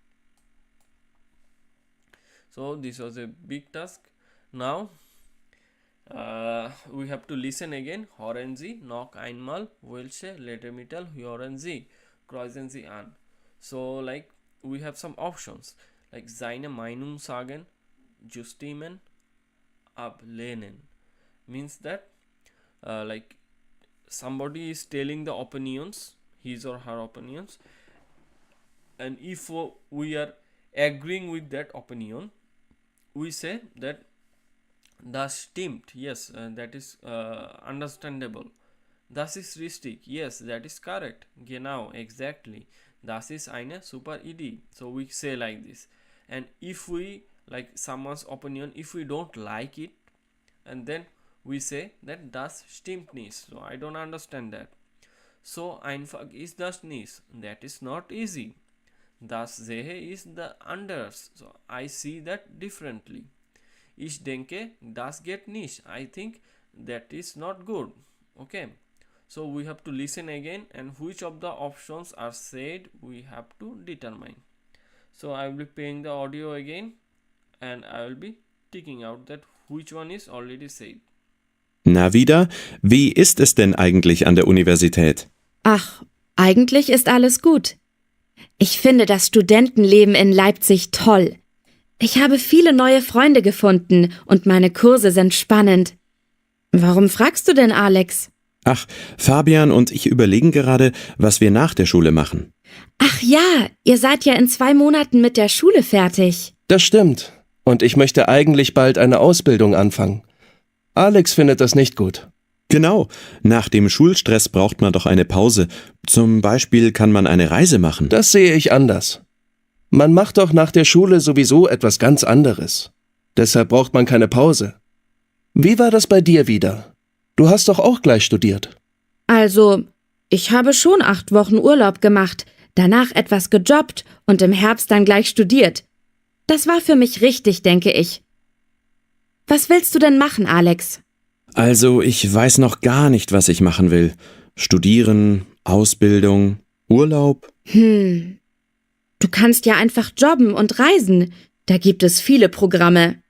So this was a big task. Now we have to listen again. Hören Sie noch einmal, welche Lehrmittel hören Sie? Kreuzen Sie an. So like we have some options like seine Meinung sagen, zustimmen, ablehnen. Means that like somebody is telling the opinions, his or her opinions, and if we are agreeing with that opinion, we say that das stimmt, yes, that is understandable. Das ist richtig, yes, that is correct. Genau, exactly. Das ist eine super Idee. So we say like this. And if we like someone's opinion, if we don't like it, and then we say that das stimmt nicht. So I don't understand that. So einfach ist das nicht. That is not easy. Das sehe ich anders. So I see that differently. Ich denke, das geht nicht. I think that is not good. Okay. So we have to listen again, and which of the options are said we have to determine. So I will be playing the audio again and I will be taking out that which one is already said. Na wieder, wie ist es denn eigentlich an der Universität? Ach, eigentlich ist alles gut. Ich finde das Studentenleben in Leipzig toll. Ich habe viele neue Freunde gefunden und meine Kurse sind spannend. Warum fragst du denn, Alex? Ach, Fabian und ich überlegen gerade, was wir nach der Schule machen. Ach ja, ihr seid ja in 2 Monaten mit der Schule fertig. Das stimmt. Und ich möchte eigentlich bald eine Ausbildung anfangen. Alex findet das nicht gut. Genau, nach dem Schulstress braucht man doch eine Pause. Zum Beispiel kann man eine Reise machen. Das sehe ich anders. Man macht doch nach der Schule sowieso etwas ganz anderes. Deshalb braucht man keine Pause. Wie war das bei dir wieder? Du hast doch auch gleich studiert. Also, ich habe schon 8 Wochen Urlaub gemacht, danach etwas gejobbt und im Herbst dann gleich studiert. Das war für mich richtig, denke ich. Was willst du denn machen, Alex? Also, ich weiß noch gar nicht, was ich machen will. Studieren, Ausbildung, Urlaub. Du kannst ja einfach jobben und reisen. Da gibt es viele Programme.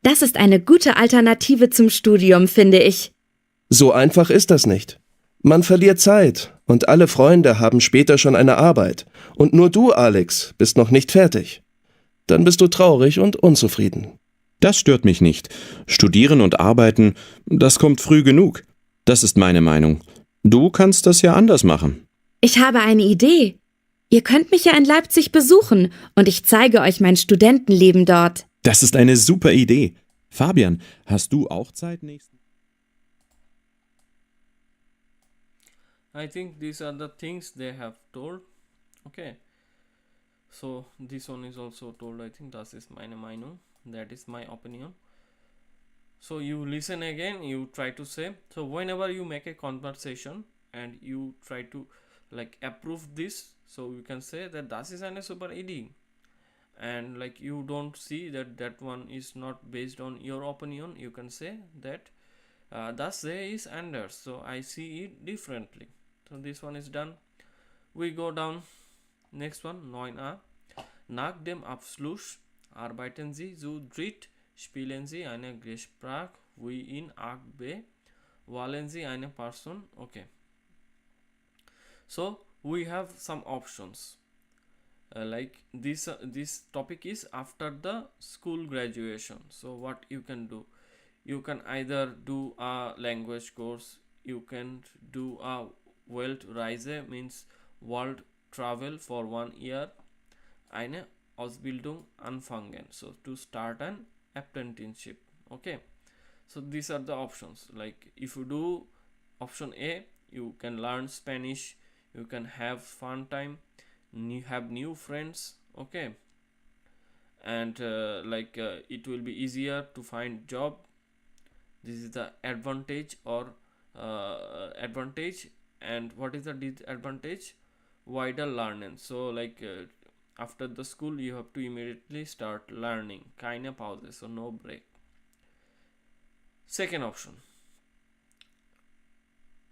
Das ist eine gute Alternative zum Studium, finde ich. So einfach ist das nicht. Man verliert Zeit und alle Freunde haben später schon eine Arbeit. Und nur du, Alex, bist noch nicht fertig. Dann bist du traurig und unzufrieden. Das stört mich nicht. Studieren und arbeiten, das kommt früh genug. Das ist meine Meinung. Du kannst das ja anders machen. Ich habe eine Idee. Ihr könnt mich ja in Leipzig besuchen und ich zeige euch mein Studentenleben dort. Das ist eine super Idee. Fabian, hast du auch Zeit nächsten? I think these are the things they have told. Okay. So this one is also told. I think das ist meine Meinung. That is my opinion. So you listen again, you try to say. So whenever you make a conversation and you try to like approve this, so you can say that das ist eine super Idee. And like you don't see that one is not based on your opinion, you can say that das sehe ich anders. So I see it differently. So this one is done. We go down. Next one, 9a. Nach dem Abschluss arbeiten Sie zu dritt, spielen Sie eine Gespräch wie in Akt B, wählen Sie eine Person. Okay. So we have some options. Like this topic is after the school graduation. So what you can do? you can either do a language course, you can do a Weltreise, means world travel for 1 year, eine Ausbildung anfangen, so to start an apprenticeship. Okay, so these are the options. Like if you do option A, you can learn Spanish, you can have fun time, have new friends. Okay, and it will be easier to find job. This is the advantage or advantage. And what is the disadvantage? Wider learning. So after the school you have to immediately start learning, keine Pause, so no break. Second option,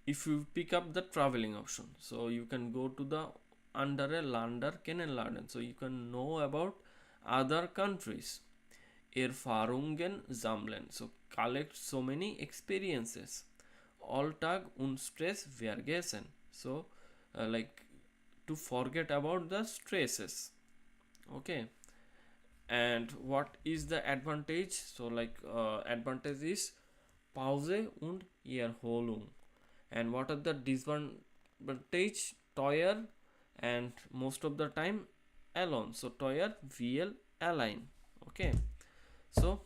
if you pick up the traveling option, so you can go to the andere Länder kennenlernen, so you can know about other countries. Erfahrungen sammeln, so collect so many experiences. Alltag und Stress vergessen, so to forget about the stresses. Okay, and what is the advantage? So advantage is Pause und Erholung. And what are the disadvantage? Teuer, and most of the time alone, so teuer viel allein. Okay, so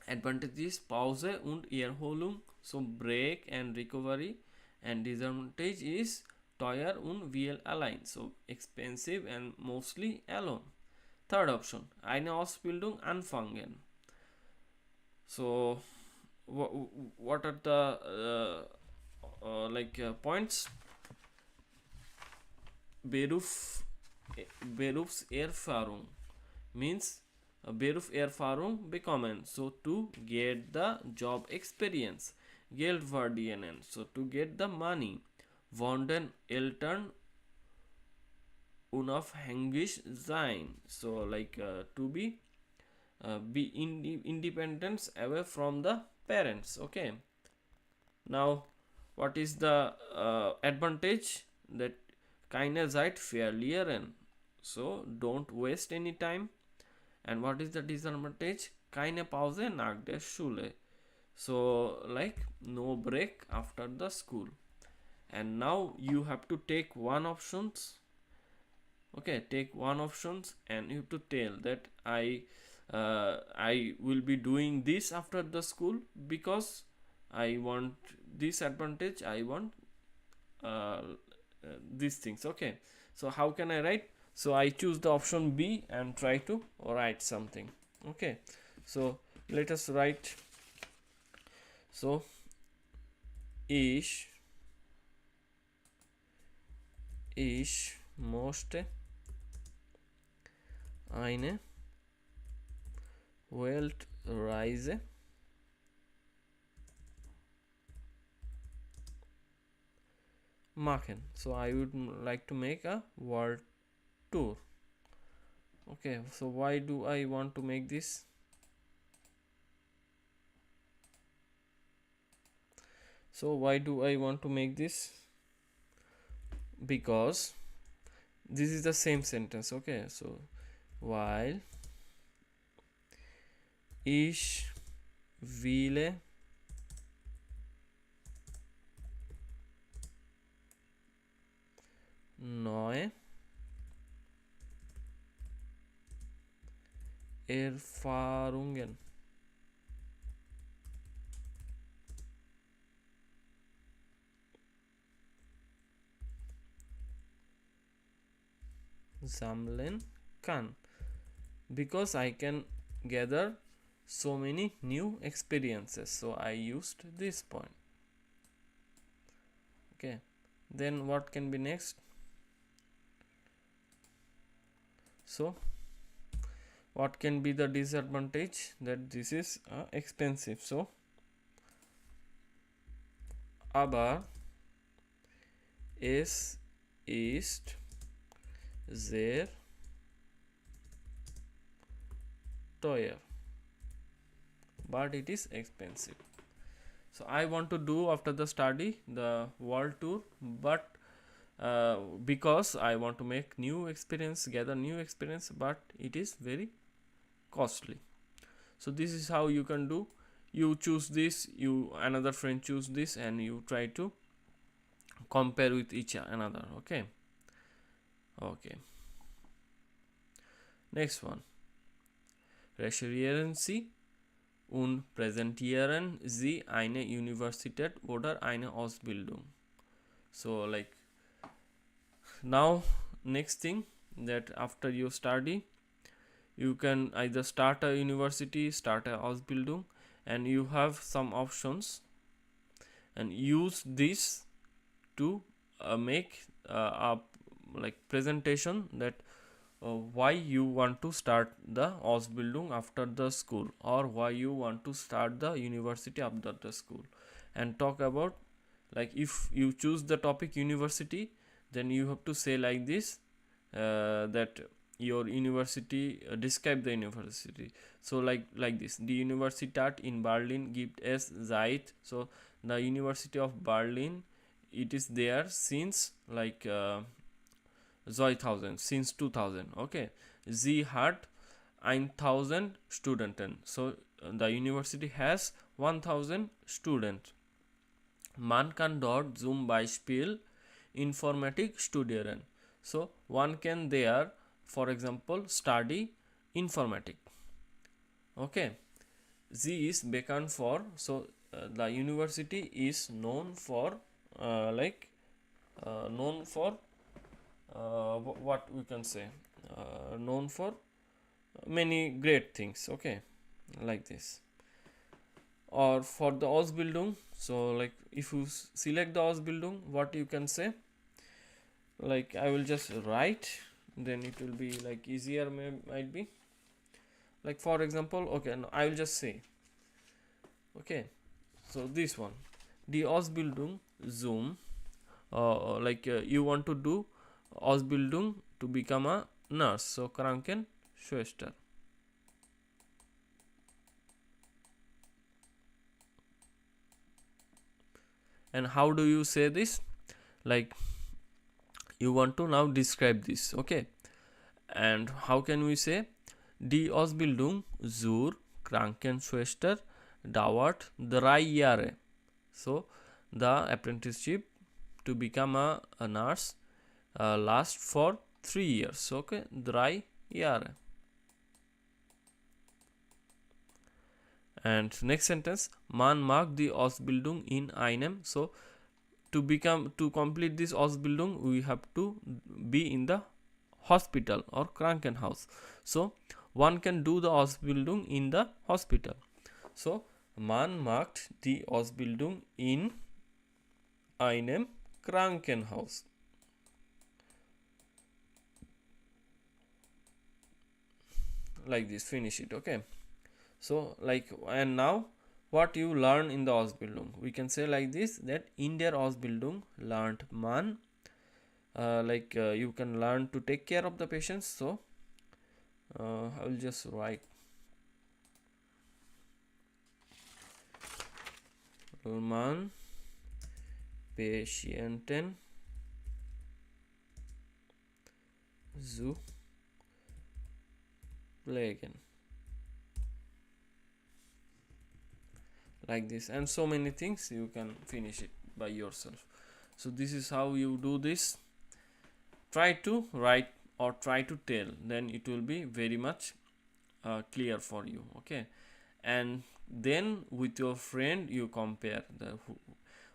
advantage is Pause und Erholung, so break and recovery, and disadvantage is teuer und viel allein, so expensive and mostly alone. Third option, eine Ausbildung anfangen. So what are the points? Berufserfahrung means Berufserfahrung bekommen, so to get the job experience. Geld verdienen, so to get the money. Von den Eltern unabhängig sein, so to be independence away from the parents. Okay, now what is the advantage? That keine Zeit verlieren, so don't waste any time. And what is the disadvantage? Keine Pause nach der Schule, so no break after the school. And now you have to take one options. Okay, take one options, and you have to tell that I will be doing this after the school because I want this advantage, I want these things. Okay, so how can I write? So I choose the option B and try to write something. Okay, so let us write. So ich möchte eine Weltreise machen. So I would like to make a world tour. Okay, so why do I want to make this? So why do I want to make this? Because this is the same sentence. Okay, so while ich will neue Erfahrungen sammeln kann, because I can gather so many new experiences. So I used this point. Okay, then what can be next? So what can be the disadvantage? That this is expensive. So aber es ist sehr teuer, but it is expensive. So I want to do after the study the world tour, but because I want to make new experience, gather new experience, but it is very costly. So this is how you can do. you choose this, you another friend choose this, and you try to compare with each another. Okay. Next one. Recherchieren Sie und präsentieren Sie eine Universität oder eine Ausbildung. So like now next thing, that after you study, you can either start a university, start a Ausbildung, and you have some options, and use this to make a like presentation that why you want to start the Ausbildung after the school, or why you want to start the university after the school, and talk about, like, if you choose the topic university, then you have to say like this, that your university, describe the university. So like this: die Universität in Berlin gibt es seit, so the University of Berlin, it is there since like 2000, since 2000. Okay. Sie hat 1000 Studenten, so the university has 1000 students. Man kann dort zum Beispiel Informatik studieren, so one can there, for example, study informatic. Okay. Sie ist bekannt for, so the university is known for known for what we can say, known for many great things. Okay, like this. Or for the Ausbildung, so like if you select the Ausbildung, what you can say, like I will just write, then it will be like easier, might be like, for example, okay, no, I will just say, okay, so this one, die Ausbildung zum you want to do Ausbildung to become a nurse, so Krankenschwester. And how do you say this? Like, you want to now describe this. Okay. And how can we say? Die Ausbildung zur Krankenschwester dauert 3 Jahre. So the apprenticeship to become a nurse lasts for 3 years. Okay, 3 Jahre. And next sentence, man mag die Ausbildung in einem. So to complete this Ausbildung, we have to be in the hospital or Krankenhaus. So one can do the Ausbildung in the hospital. So man mag die Ausbildung in einem Krankenhaus. Like this, finish it. Okay. So like, and now what you learn in the Ausbildung, we can say like this, that in der Ausbildung lernt man, you can learn to take care of the patients. So I will just write man Patienten zu pflegen. Like this, and so many things, you can finish it by yourself. So this is how you do this. Try to write or try to tell, then it will be very much clear for you. Okay. And then with your friend you compare,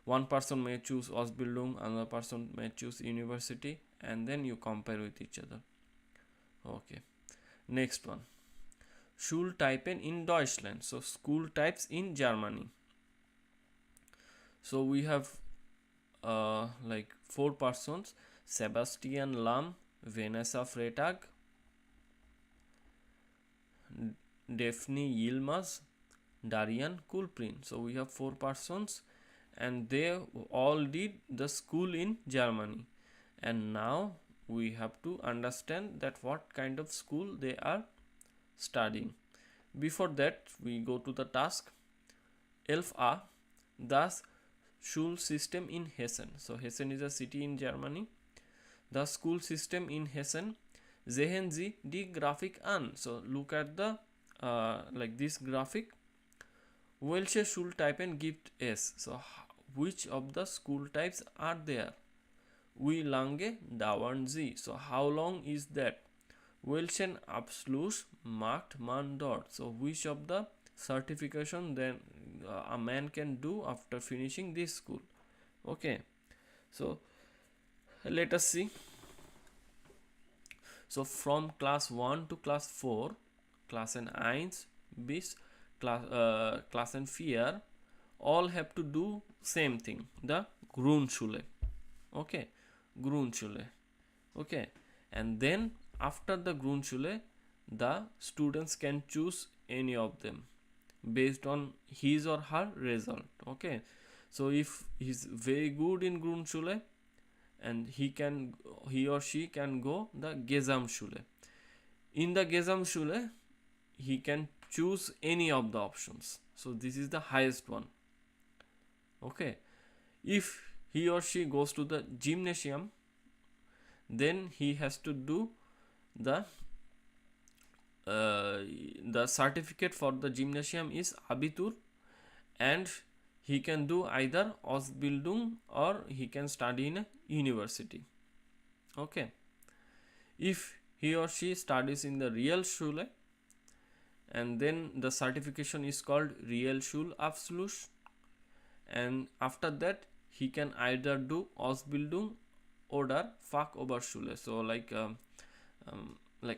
one person may choose Ausbildung, another person may choose university, and then you compare with each other. Okay. Next one, Schultypen in Deutschland, so school types in Germany. So we have like 4 persons: Sebastian Lam, Vanessa Freitag, Daphne Yilmaz, Darian Kulprin. So we have 4 persons, and they all did the school in Germany. And now we have to understand that what kind of school they are studying. Before that, we go to the task. 11a, das Schulsystem in Hessen. So Hessen is a city in Germany. The school system in Hessen. Sehen Sie die Grafik an. So look at the like this graphic. Welche Schultypen gibt es? So which of the school types are there? Wie lange dauern sie? So how long is that? Welchen Abschluss macht man dort? So which of the certification then a man can do after finishing this school? Okay, so let us see. So from class 1 to class 4, Klassen 1 bis Klassen 4, all have to do same thing, the Grundschule. Okay, Grundschule. Okay, and then after the Grundschule, the students can choose any of them based on his or her result. Okay, so if he's very good in Grundschule, and he or she can go the Gesamtschule. In the Gesamtschule, he can choose any of the options. So this is the highest one. Okay, if he or she goes to the gymnasium, then he has to do the certificate for the gymnasium is Abitur, and he can do either Ausbildung or he can study in a university. Okay, if he or she studies in the Realschule, and then the certification is called Realschulabschluss, and after that he can either do Ausbildung or Fachoberschule, so like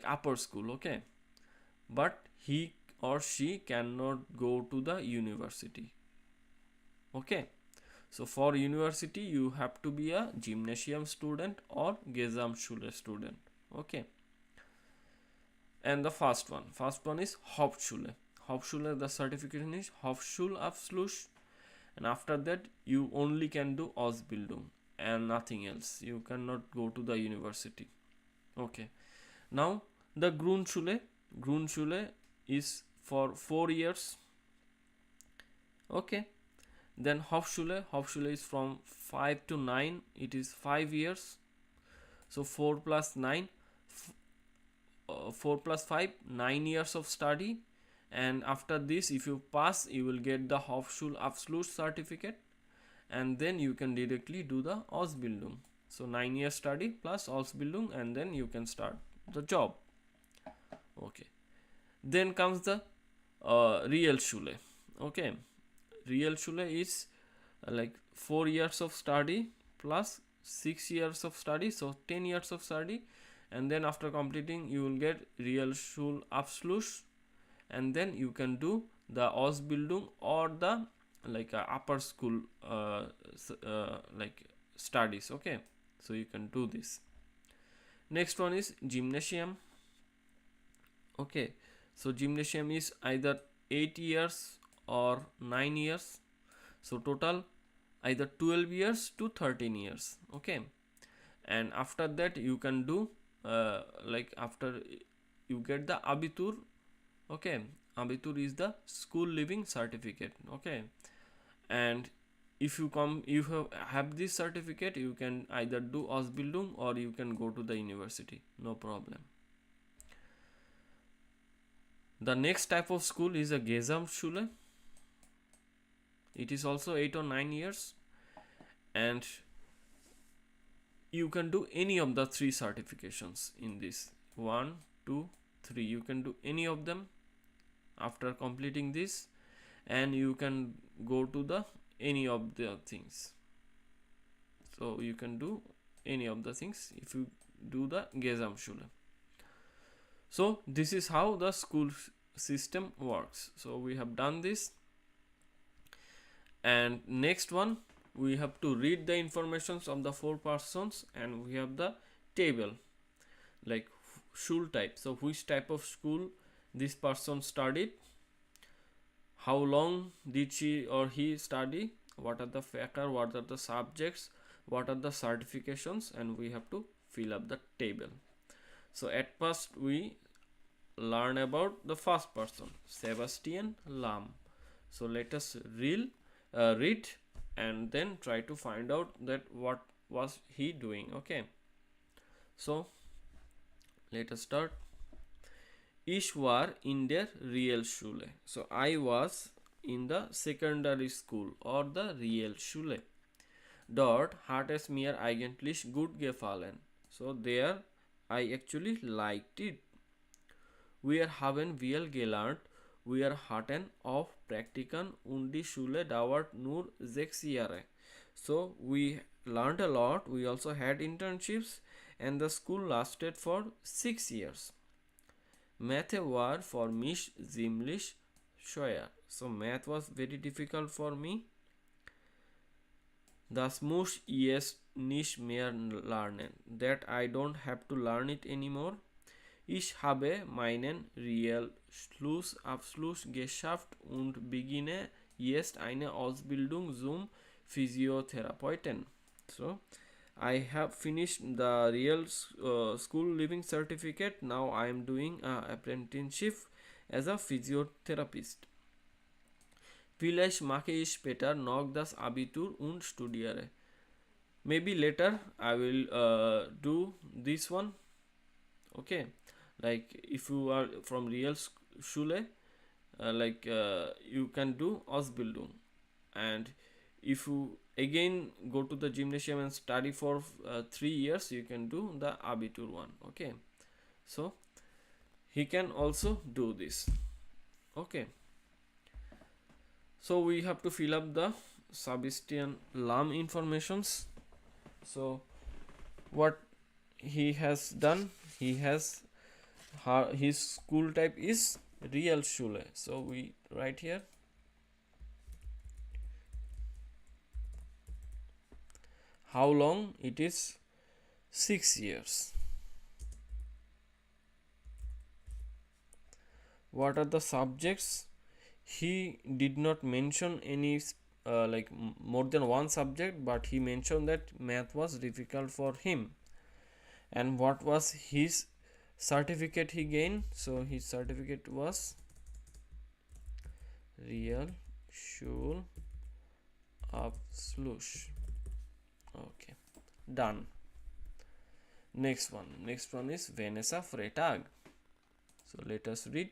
upper school. Okay, but he or she cannot go to the university. Okay, so for university you have to be a gymnasium student or Gesamtschule student. Okay, and the first one is Hauptschule. Hauptschule, the certification is Hauptschulabschluss, and after that you only can do Ausbildung and nothing else. You cannot go to the university. Okay, now the Grundschule is for 4 years. Okay, then Hauptschule is from 5 to 9. It is 5 years. So 4 plus 9, 4 plus 5, 9 years of study. And after this, if you pass, you will get the Hauptschulabschluss certificate, and then you can directly do the Ausbildung. So 9 years study plus Ausbildung, and then you can start the job. Okay, then comes the Realschule. Okay, Realschule is like 4 years of study plus 6 years of study, so 10 years of study, and then after completing you will get Realschulabschluss, and then you can do the Ausbildung or the upper school studies. Okay, so you can do this. Next one is Gymnasium. Okay, so Gymnasium is either 8 years or 9 years, so total either 12 years to 13 years. Okay, and after that you can do after you get the Abitur. Okay, Abitur is the school living certificate. Okay, and if you have this certificate, you can either do Ausbildung or you can go to the university, no problem. The next type of school is a Gesamtschule. It is also 8 or 9 years, and you can do any of the 3 certifications in this. 1, 2, 3. You can do any of them after completing this, and you can go to the any of the things. So you can do any of the things if you do the Gesamtschule. So this is how the school system works. So we have done this, and next one we have to read the informations of the 4 persons, and we have the table like Schul type. So which type of school this person studied, how long did she or he study, what are the Fächer, what are the subjects, what are the certifications, and we have to fill up the table. So at first we learn about the first person, Sebastian Lam. So let us read and then try to find out that what was he doing. Okay, so let us start. Ich war in der Realschule. So I was in the secondary school or the real Schule. Dort hat es mir eigentlich gut gefallen. So there I actually liked it. Wir haben viel gelernt. Wir hatten auch Praktiken und die Schule dauert nur 6 Jahre. So we learned a lot. We also had internships and the school lasted for 6 years. Mathe war für mich ziemlich schwer. So math was very difficult for me. Das muss ich jetzt nicht mehr lernen. That I don't have to learn it anymore. Ich habe meinen Realschulabschluss geschafft und beginne jetzt eine Ausbildung zum Physiotherapeuten. So, I have finished the real school living certificate. Now I am doing an apprenticeship as a physiotherapist. Vielleicht mache ich später noch das Abitur und studiere. Maybe later I will do this one. Okay, like if you are from real Schule, you can do Ausbildung, and if you again go to the gymnasium and study for 3 years, you can do the Abitur one. Okay, so he can also do this. Okay, so we have to fill up the Sebastian Lam informations. So what he has done, he has his school type is real Schule. So we write here how long it is, 6 years. What are the subjects? He did not mention any more than one subject, but he mentioned that math was difficult for him. And what was his certificate he gained? So his certificate was real Schulabschluss. Okay, done. Next one is Vanessa Freitag. So let us read.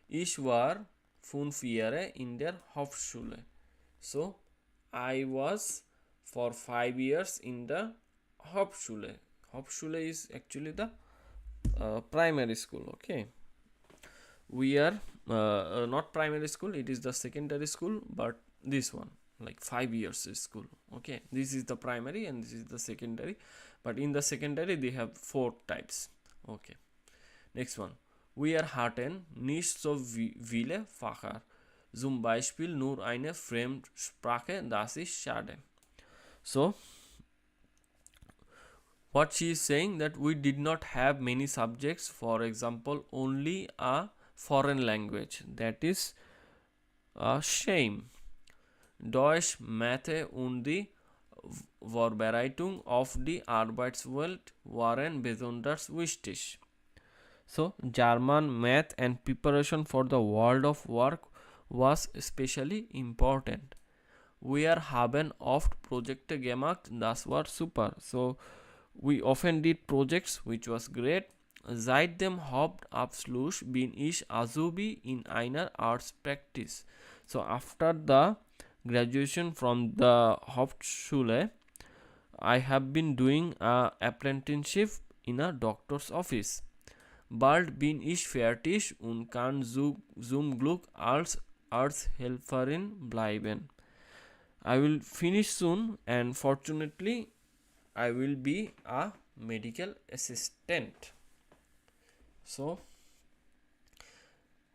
Ich war 5 Jahre in der Hauptschule. So I was for 5 years in the Hauptschule. Hauptschule is actually the primary school. Okay, we are not primary school, it is the secondary school, but this one like 5 years is school. Okay, this is the primary and this is the secondary, but in the secondary they have 4 types. Okay, next one. Wir hatten nicht so viele Fächer, zum Beispiel nur eine Fremdsprache, das ist schade. So what she is saying, that we did not have many subjects, for example only a foreign language, that is a shame. Deutsch, Mathe und die Vorbereitung auf die Arbeitswelt waren besonders wichtig. So German, math and preparation for the world of work was especially important. Wir haben oft Projekte gemacht, das war super. So we often did projects, which was great. Seit dem Hauptabschluss bin ich Azubi in einer Arts Practice. So after the graduation from the Hauptschule, I have been doing a apprenticeship in a doctor's office. Bald bin ich fertig und kann zum Glück als Arzthelferin bleiben. I will finish soon and fortunately I will be a medical assistant. So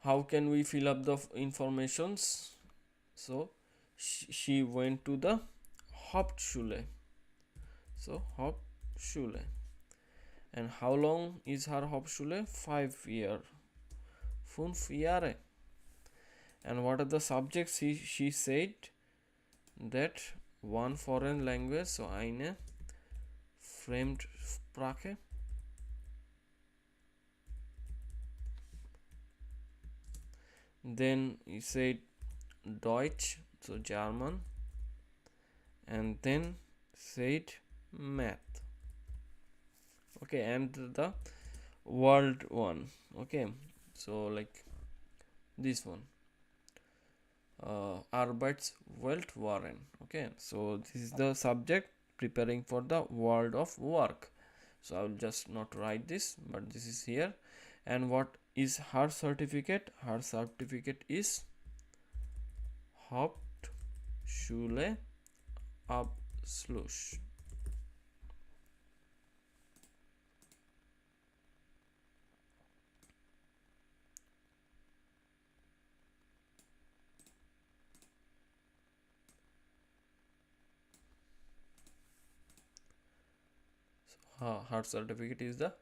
how can we fill up the informations? So she went to the Hauptschule. So Hauptschule. And how long is her Hauptschule? 5 years. 5 Jahre. And what are the subjects she said? That one foreign language, so eine Fremdsprache. Then he said Deutsch, so German, and then said math. Okay, and the world one. Okay, so like This one, Arbeitswelt waren. Okay, so this is the subject preparing for the world of work. So I will just not write this, but this is here. And what is her certificate? Her certificate is Hauptschule Abschluss. Her certificate is the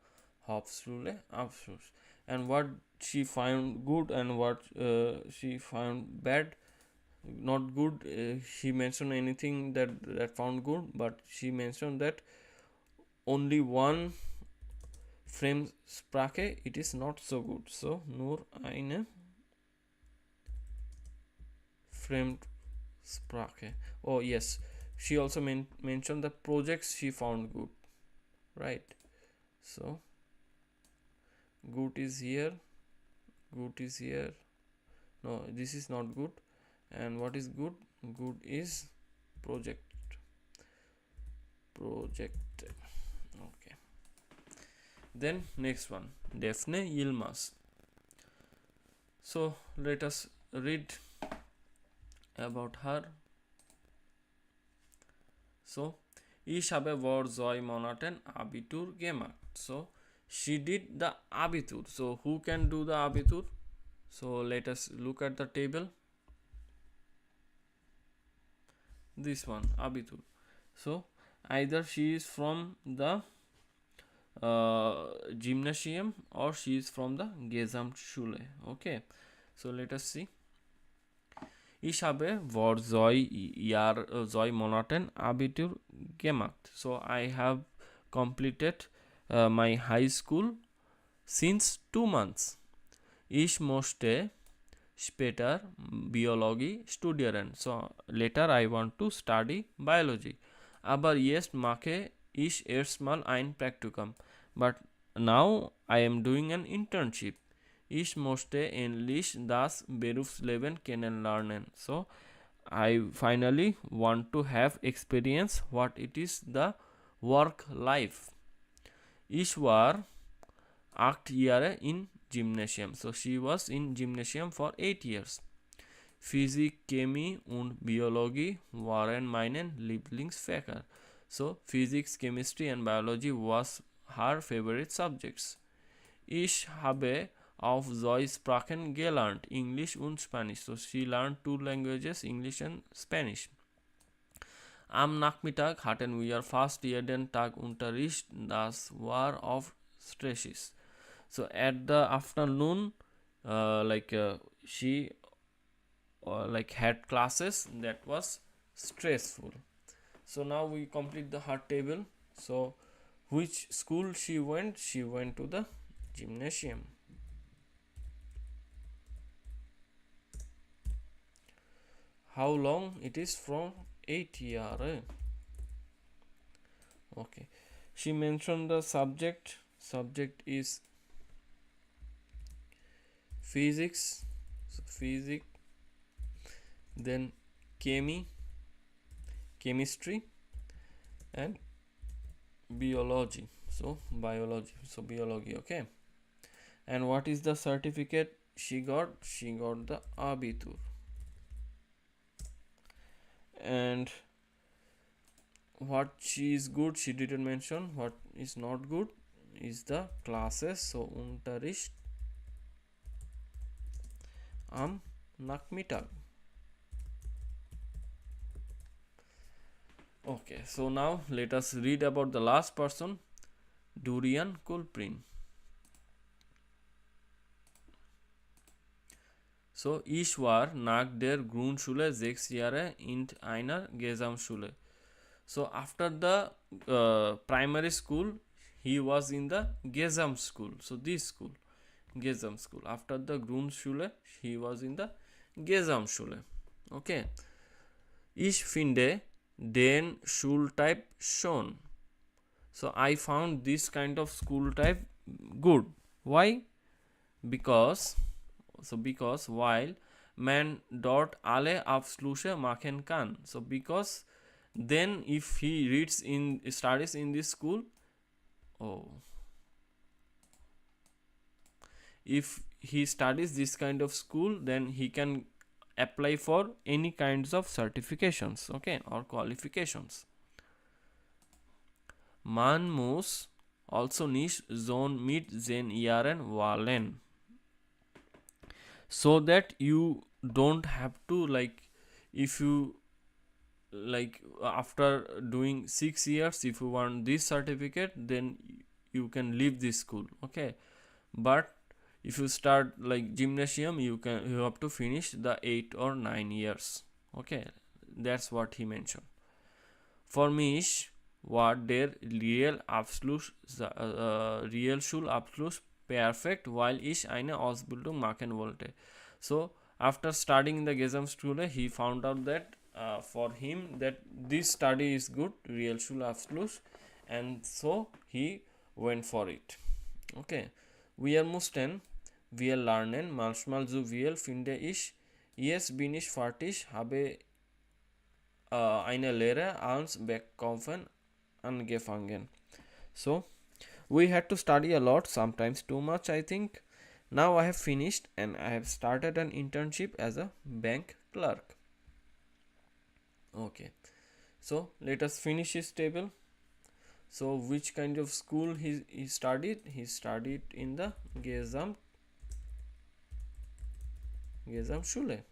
Hauptschule Abschluss. And what she found good and what she found bad, not good, she mentioned anything that found good, but she mentioned that only one Fremdsprache, it is not so good. So nur eine Fremdsprache. Oh yes, she also mentioned the projects she found good, right? So good is here, good is here. No, this is not good. And what is good? Good is project. Okay. Then next one, Daphne Yilmaz. So let us read about her. So ich habe vor 2 Monaten Abitur gemacht. So she did the Abitur. So who can do the Abitur? So let us look at the table. This one, Abitur. So either she is from the gymnasium or she is from the Gesamtschule. Okay, so let us see. Ich habe vor 2 Monaten Abitur gemacht. So I have completed my high school since 2 months. Ich möchte später Biologie studieren. So later I want to study biology. Aber jetzt mache ich erstmal ein Praktikum. But now I am doing an internship. Ich möchte endlich das Berufsleben kennenlernen. So I finally want to have experience what it is the work life. Ich war 8 Jahre in Gymnasium. So she was in Gymnasium for 8 years. Physik, Chemie und Biologie waren meine Lieblingsfächer. So physics, chemistry and biology was her favorite subjects. Ich habe auf 2 Sprachen gelernt, English und Spanish. So she learned 2 languages, English and Spanish. Am Nachmittag hatten wir fast jeden Tag Unterricht, das war auf Stressisch. So at the afternoon, she had classes that was stressful. So now we complete the her table. So which school she went? She went to the gymnasium. How long it is? From 8 years. Okay, she mentioned the subject. Subject is physics. So physics, then chemistry and biology. So biology. So biology. Okay. And what is the certificate she got? She got the Abitur. And what she is good, she didn't mention. What is not good is the classes. So Unterricht am Nachmittag. Okay, so now let us read about the last person, Durian Kulprin. So ich war nach der Grundschule 6 Jahre in einer Gesamtschule. So after the primary school, he was in the Gesam school. So this school, Gesam school. After the Grundschule, he was in the Gesamtschule. Okay. Ich finde den Schultype schon. So I found this kind of school type good. Why? Because So because while man dort alle Abschlüsse machen kann. So because then if he studies in this school, if he studies this kind of school, then he can apply for any kinds of certifications, okay, or qualifications. Man muss also nicht schon mit 10 Jahren wählen, so that you don't have to, like, if you like after doing 6 years, if you want this certificate, then you can leave this school, okay. But if you start like gymnasium, you have to finish the 8 or 9 years, okay. That's what he mentioned. For mich war der Realschulabschluss perfekt, weil ich eine Ausbildung machen wollte. So after studying in the Gesamtschule, he found out that for him that this study is good, Realschulabschluss, and so he went for it, okay. Wir lernen manchmal so viel, finde ich. Jetzt bin ich fertig, habe eine Lehre als Beckhofen angefangen. So we had to study a lot, sometimes too much, I think. Now I have finished and I have started an internship as a bank clerk. Okay, so let us finish his table. So which kind of school he studied? He studied in the Gesamtschule.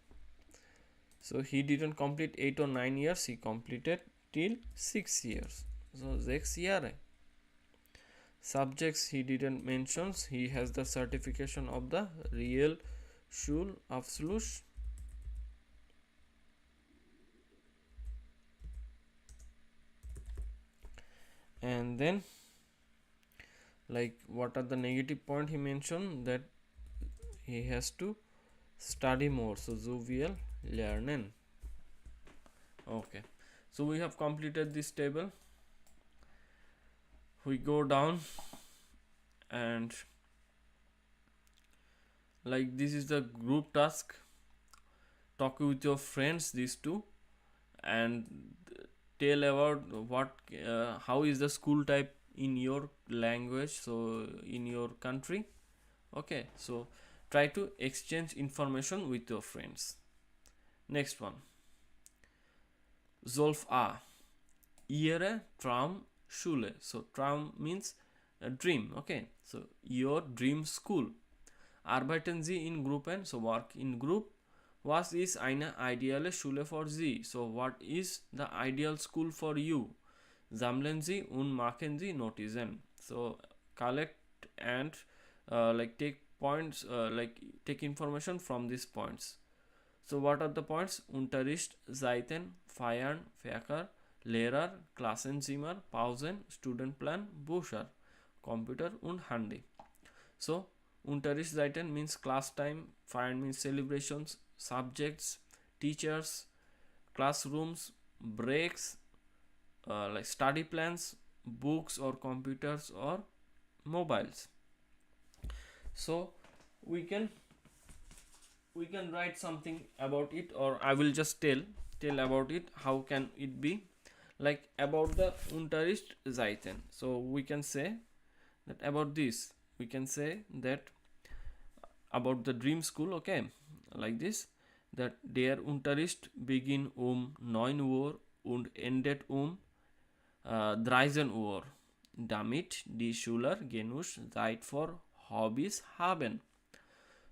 So he didn't complete 8 or 9 years, he completed till 6 years. So 6 Jahre. Subjects he didn't mention. He has the certification of the Realschulabschluss. And then, like, what are the negative point he mentioned? That he has to study more. So so viel lernen. Okay, so we have completed this table. We go down, and like this is the group task. Talk with your friends, these two, and tell about what how is the school type in your language, so in your country, okay. So try to exchange information with your friends. Next one, Zolf A. Ihre Traumschule. So Traum means a dream, okay. So your dream school. Arbeiten Sie in Gruppen, so work in group. Was ist eine ideale Schule für Sie? So what is the ideal school for you? Sammeln Sie und machen Sie Notizen. So collect and like take points, like take information from these points. So what are the points? Unterricht, Zeiten, Feiern, Fächer, Lehrer, Klassenzimmer, Pausen, Studentenplan, Bücher, Computer und Handy. So Unterrichtszeiten means class time, Feiern means celebrations, subjects, teachers, classrooms, breaks, like study plans, books or computers or mobiles. So we can write something about it, or I will just tell about it. How can it be? Like about the Unterrichtszeiten. So we can say that about this. We can say that about the dream school, okay, like this, that der Unterricht begin 9 Uhr und endet 13 Uhr, damit die Schüler genug Zeit für Hobbys haben.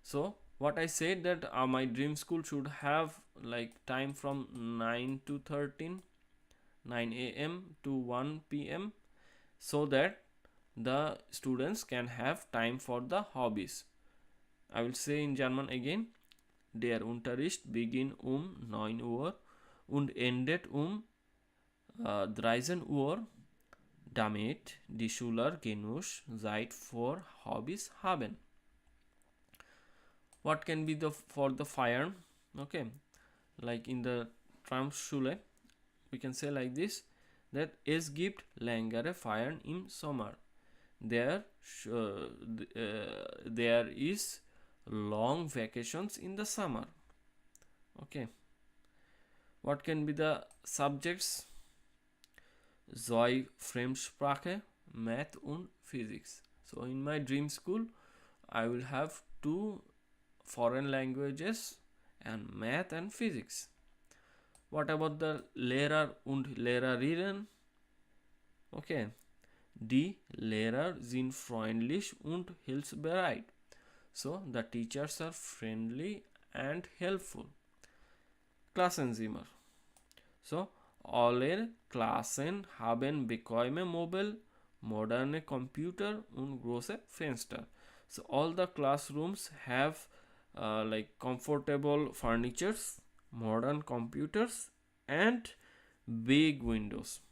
So what I said, that my dream school should have like time from 9 to 9 a.m. to 1 p.m. so that the students can have time for the hobbies. I will say in German again. Der Unterricht begin 9 Uhr und endet 13 Uhr, damit die Schüler genug Zeit für Hobbys haben. What can be for the Feiern? Okay, like in the Traumschule, we can say like this, that es gibt längere Feiern im Sommer. There is long vacations in the summer. Okay, what can be the subjects? Zwei Fremdsprache, Math und Physics. So in my dream school, I will have 2 foreign languages and math and physics. What about the Lehrer und Lehrerinnen? Okay, die Lehrer sind freundlich und hilfsbereit. So the teachers are friendly and helpful. Klassenzimmer. So alle Klassen haben bequeme Möbel, moderne Computer und große Fenster. So all the classrooms have like comfortable furnitures, modern computers and big windows.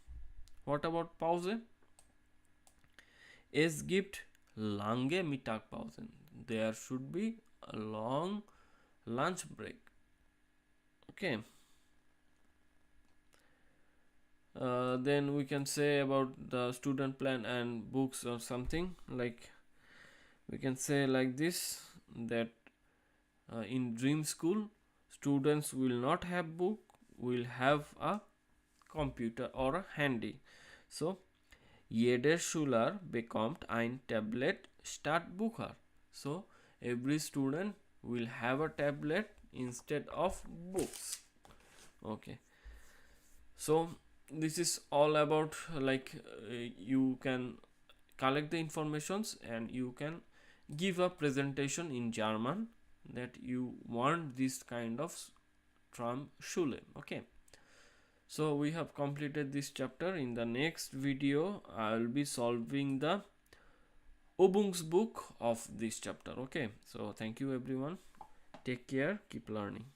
What about Pause? Es gibt lange Mittagpausen. There should be a long lunch break. Okay. Then we can say about the student plan and books or something, like we can say like this, that in dream school students will not have book, will have a computer or a handy. So jeder Schüler bekommt ein Tablet statt Bücher. So every student will have a tablet instead of books. Okay, so this is all about you can collect the informations and you can give a presentation in German that you want this kind of Schule. Okay, so we have completed this chapter. In the next video I will be solving the Übungsbuch of this chapter. Okay, so thank you everyone, take care, keep learning.